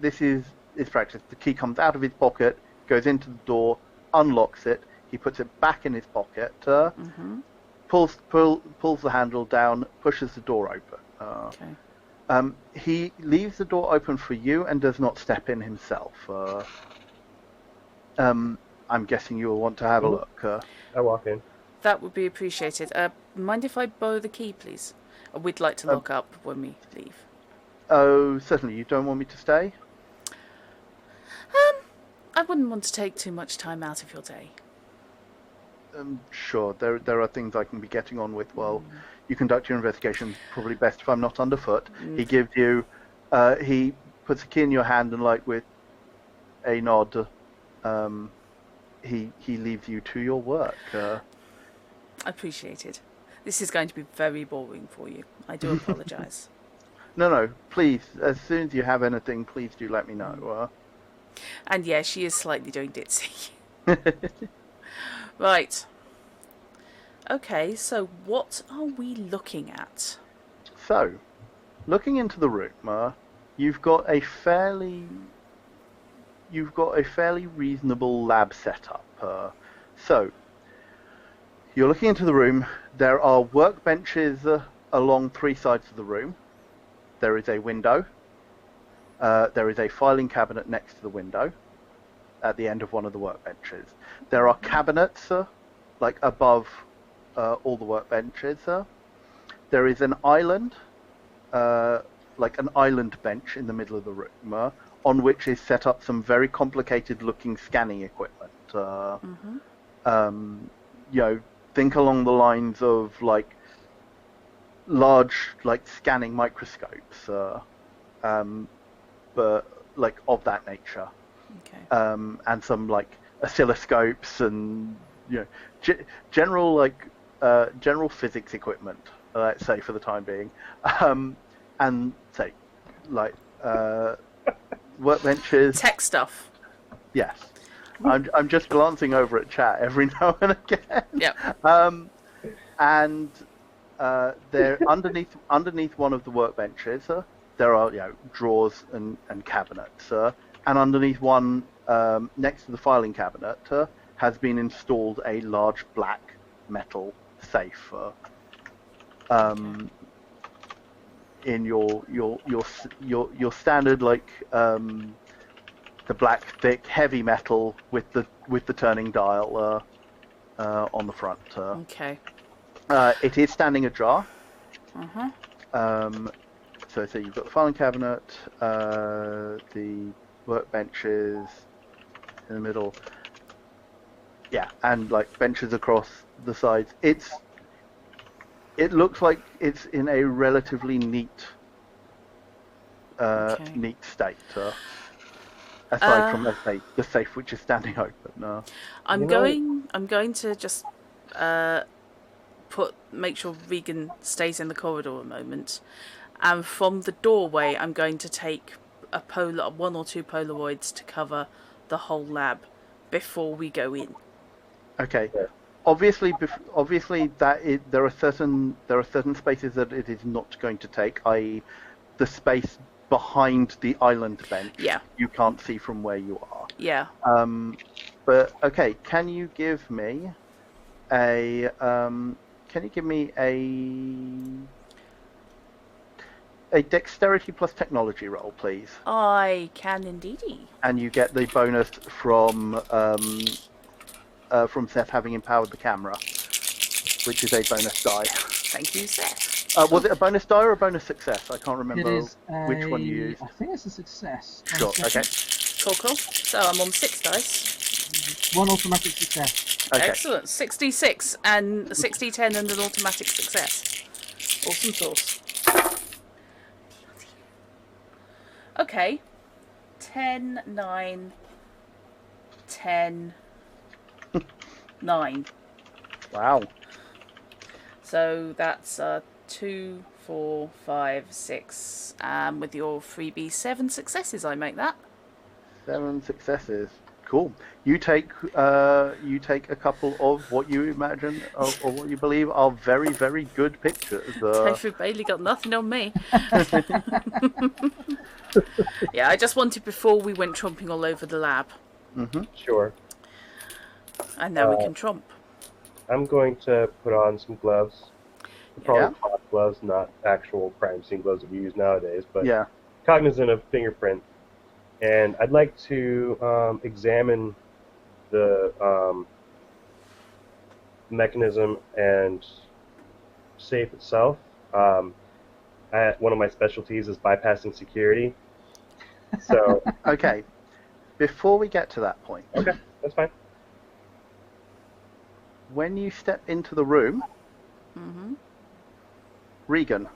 this is practice. The key comes out of his pocket, goes into the door, unlocks it. He puts it back in his pocket, pulls the handle down, pushes the door open. Okay. He leaves the door open for you and does not step in himself. I'm guessing you'll want to have a look. I walk in. That would be appreciated. Mind if I borrow the key, please? We'd like to lock up when we leave. Oh, certainly. You don't want me to stay? I wouldn't want to take too much time out of your day. Sure. There are things I can be getting on with while you conduct your investigation. Probably best if I'm not underfoot. He gives you, he puts a key in your hand and, like, with a nod, he leaves you to your work. Appreciated. This is going to be very boring for you. I do apologise. No, please. As soon as you have anything, please do let me know. And yeah, she is slightly doing ditzy. Right. Okay, so what are we looking at? So, looking into the room, you've got a fairly reasonable lab setup. So, you're looking into the room. There are workbenches along three sides of the room. There is a window. There is a filing cabinet next to the window at the end of one of the workbenches. There are cabinets like above all the workbenches. There is an island, like an island bench in the middle of the room, on which is set up some very complicated looking scanning equipment. Think along the lines of like large like scanning microscopes, but like of that nature. Okay. And some like oscilloscopes and general general physics equipment, let's say for the time being, and say like workbenches. Tech stuff. Yes, I'm just glancing over at chat every now and again. Yep. And there underneath one of the workbenches, there are drawers and cabinets, and underneath one next to the filing cabinet has been installed a large black metal safe. In your standard like the black thick heavy metal with the turning dial on the front. Okay. It is standing ajar. Uh-huh. So you've got the filing cabinet, the workbenches in the middle. Yeah, and like benches across the sides. It looks like it's in a relatively neat neat state. Aside from, let's say, the safe which is standing open. I'm going to just make sure Regan stays in the corridor a moment, and from the doorway I'm going to take one or two Polaroids to cover the whole lab before we go in. Okay. Obviously, there are certain spaces that it is not going to take, i.e., the space behind the island bench. Yeah. You can't see from where you are. Yeah. But okay, can you give me a dexterity plus technology roll, please? I can indeedy. And you get the bonus from Seth having empowered the camera, which is a bonus die. Thank you, Seth. Was it a bonus die or a bonus success? I can't remember It is which one you used. I think it's a success. Sure, okay. Cool. So I'm on 6 dice. One automatic success. Okay. Excellent. 66 and 60, 10 and an automatic success. Awesome sauce. Okay. 10, 9, 10, 9. Wow. So that's 2, 4, 5, 6. With your freebie 7 successes, I make that. 7 successes. Cool. You take a couple of what you imagine or what you believe are very, very good pictures. David Bailey got nothing on me. Yeah, I just wanted before we went tromping all over the lab. Mm-hmm. Sure. And now we can tromp. I'm going to put on some gloves. Probably Yeah. hot gloves, not actual crime scene gloves that we use nowadays, but Yeah. cognizant of fingerprint. And I'd like to examine the mechanism and safe itself. One of my specialties is bypassing security. So, Okay. Before we get to that point, okay, that's fine. when you step into the room, Mm-hmm. Regan,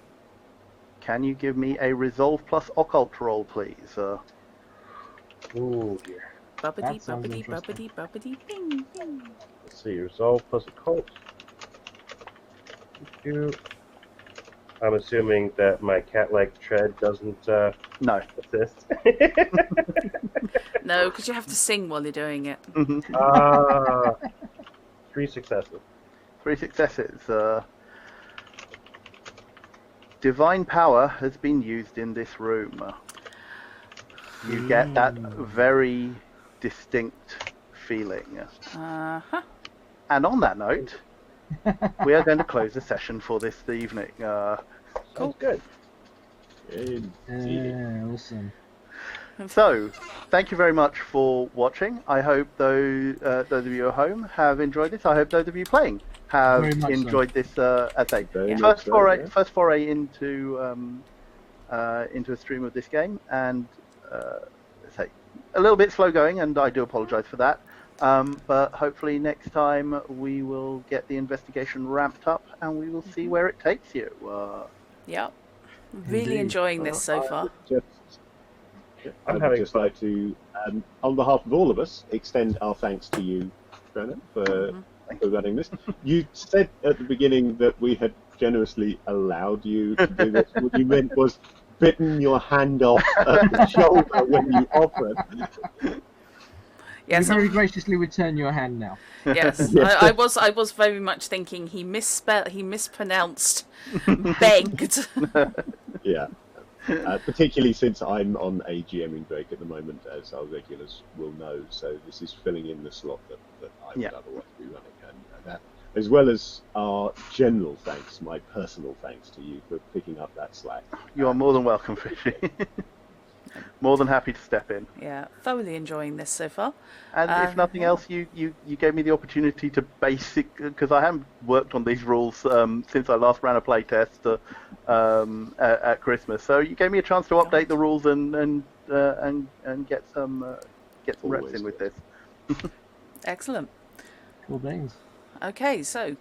can you give me a Resolve plus Occult roll, please? Ooh, dear. Bubbity, That sounds bubbity, interesting. bubbity, bubbity, bing, bing. Let's see, resolve plus occult. I'm assuming that my cat-like tread doesn't No. assist. No, because you have to sing while you're doing it. Ah, 3 successes. 3 successes. Divine power has been used in this room. You get that very distinct feeling. Uh-huh. And on that note, we are going to close the session for this evening. Sounds good. Indeed. Yeah, awesome. So, thank you very much for watching. I hope those of you at home have enjoyed this. I hope those of you playing have Very much so. enjoyed this. As a Very much first so, foray, yeah. first foray into a stream of this game, and say a little bit slow going, and I do apologise for that. But hopefully next time we will get the investigation ramped up, and we will see where it takes you. Yep. Really Indeed. enjoying this so far. I'm I'd having just fun. like to, on behalf of all of us, extend our thanks to you, Brennan, for running this. You said at the beginning that we had generously allowed you to do this. What you meant was bitten your hand off at the shoulder when you offered. Yes, We very graciously return your hand now. yes. I was very much thinking he mispronounced begged. Yeah. Particularly since I'm on a GMing break at the moment, as our regulars will know, so this is filling in the slot that I would otherwise be running. And that, as well as our general thanks, my personal thanks to you for picking up that slack. You are more than welcome, Fishy. More than happy to step in. Yeah, thoroughly enjoying this so far. And if nothing else, you gave me the opportunity to because I haven't worked on these rules since I last ran a playtest at Christmas. So you gave me a chance to update the rules and get some reps in with this. Excellent. Cool beans. Okay, so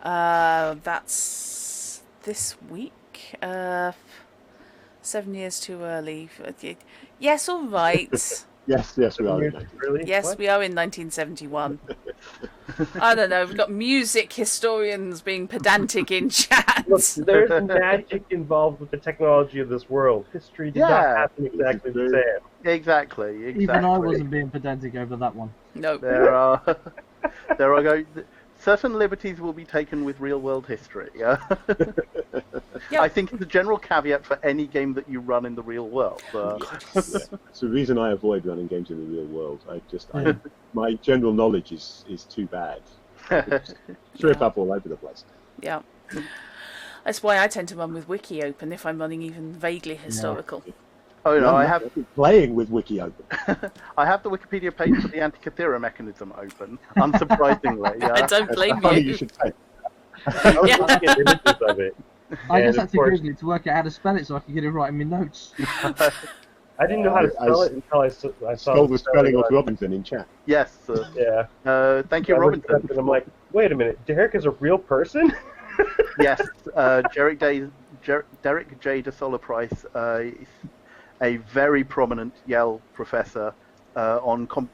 that's this week. 7 years too early. Yes, all right. Yes, we are. Really? Yes, What? we are in 1971. I don't know. We've got music historians being pedantic in chat. Look, there's magic involved with the technology of this world. History did not happen exactly the same. Exactly. Even I wasn't being pedantic over that one. No. There are certain liberties will be taken with real-world history. Yeah. Yep. I think it's a general caveat for any game that you run in the real world. It's the reason I avoid running games in the real world. My general knowledge is too bad. Trip up all over the place. Yeah. That's why I tend to run with Wiki open if I'm running even vaguely historical. Oh no, I have playing with Wiki open. I have the Wikipedia page for the Antikythera mechanism open. Unsurprisingly, I don't blame Funny you. you should say. I was looking at images of it. I And just of had to course- Google it to work out how to spell it so I could get it right in my notes. I didn't know how to spell it until I saw Stole the spelling on- of Robinson in chat. Yes. Yeah. Thank you, I looked it up Robinson. and I'm like, wait a minute, Derek is a real person? Yes, Derek J. de Solar Price, a very prominent Yale professor.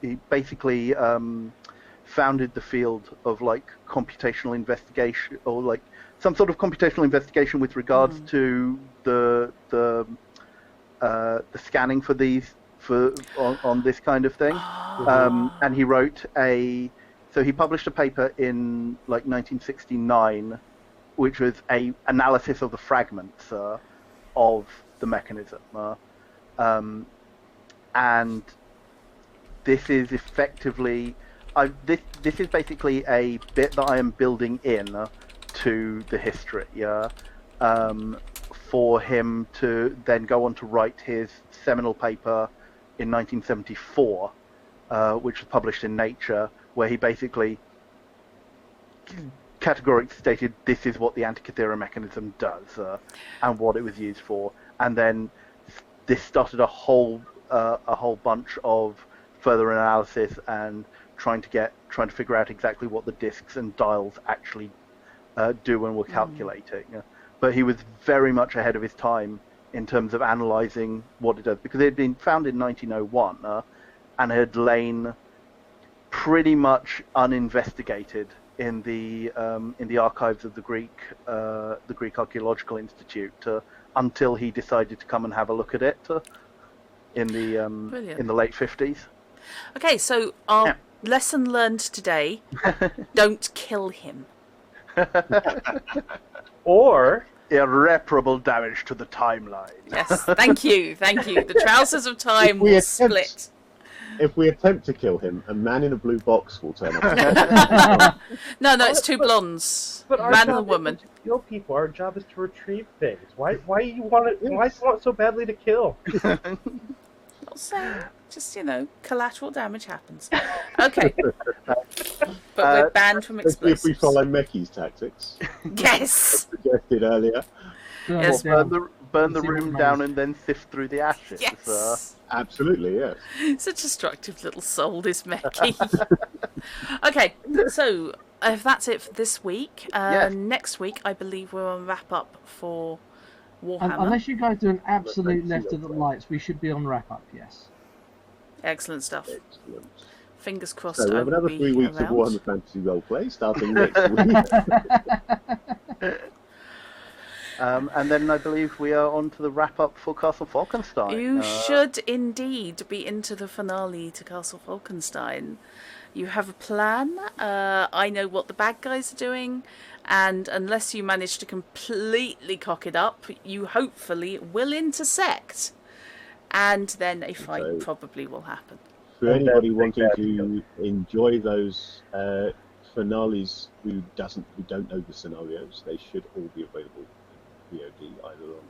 He basically founded the field of like computational investigation, or like some sort of computational investigation with regards to the scanning for these on this kind of thing. And he wrote he published a paper in like 1969, which was a analysis of the fragments of the mechanism. And this is effectively, this is basically a bit that I am building in to the history. for him to then go on to write his seminal paper in 1974, which was published in Nature, where he basically categorically stated this is what the Antikythera mechanism does and what it was used for, and then this started a whole bunch of further analysis and trying to figure out exactly what the discs and dials actually do when we're calculating. But he was very much ahead of his time in terms of analysing what it does, because it had been found in 1901 and had lain pretty much uninvestigated in the archives of the Greek Archaeological Institute until he decided to come and have a look at it in the late 50s. Okay, so our lesson learned today: don't kill him. Or Irreparable damage to the timeline. Yes, thank you. The trousers of time will split. If we attempt to kill him, a man in a blue box will turn up. No, it's two blondes, but our man job and a woman. isn't to kill people. Our job is to retrieve things. Why you want it? Why do you want so badly to kill? Not saying, just collateral damage happens. Okay, but we're banned from Let's see explosives. if we follow Meki's tactics. Yes. Suggested earlier. Yes. Burn the room down and then sift through the ashes. Yes. Absolutely, yes. It's a destructive little soul, this Meki. Okay, so if that's it for this week, next week I believe we'll wrap up for Warhammer. Unless you guys do an absolute left of the lights, we should be on wrap up. Yes. Excellent stuff. Excellent. Fingers crossed. So we have another 3 weeks of Warhammer Fantasy Roleplay starting next week. And then I believe we are on to the wrap-up for Castle Falkenstein. You should indeed be into the finale to Castle Falkenstein. You have a plan. I know what the bad guys are doing. And unless you manage to completely cock it up, you hopefully will intersect. And then a fight probably will happen. For anybody wanting to enjoy those finales who don't know the scenarios, they should all be available VOD either on.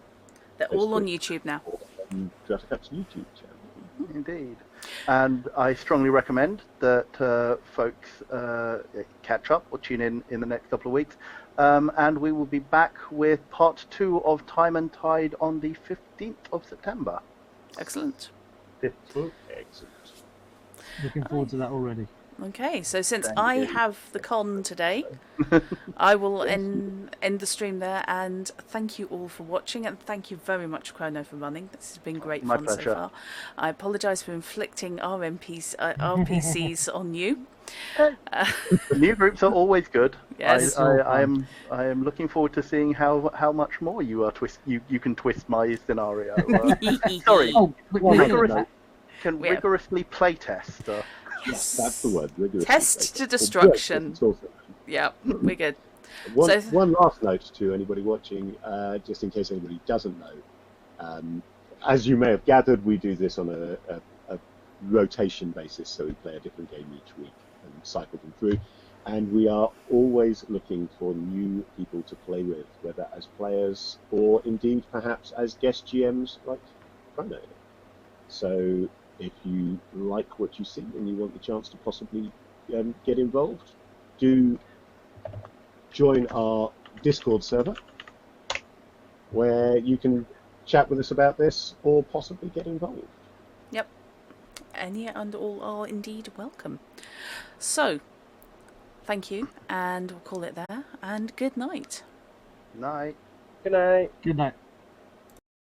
They're all on YouTube now. Or on Dratacup's YouTube channel. Indeed. And I strongly recommend that folks catch up or tune in the next couple of weeks. And we will be back with part 2 of Time and Tide on the 15th of September. Excellent. 15th. Excellent. Looking forward to that already. Okay, so since Thank I you. have the con today, I will end the stream there, and thank you all for watching, and thank you very much, Chrono, for running. This has been great My fun pleasure. so far. I apologise for inflicting RPCs on you. New groups are always good. Yes. I am looking forward to seeing how much more you can twist my scenario. Sorry, Oh, rigorously playtest. Yes. That's the word. Rigorously. Test to destruction. Yeah, we're good. One last note to anybody watching, just in case anybody doesn't know. As you may have gathered, we do this on a rotation basis, so we play a different game each week and cycle them through. And we are always looking for new people to play with, whether as players or indeed perhaps as guest GMs like Chrono. So if you like what you see and you want the chance to possibly get involved, do join our Discord server where you can chat with us about this or possibly get involved. Yep. Any and all are indeed welcome. So, thank you, and we'll call it there, and good night. Night. Good night. Good night.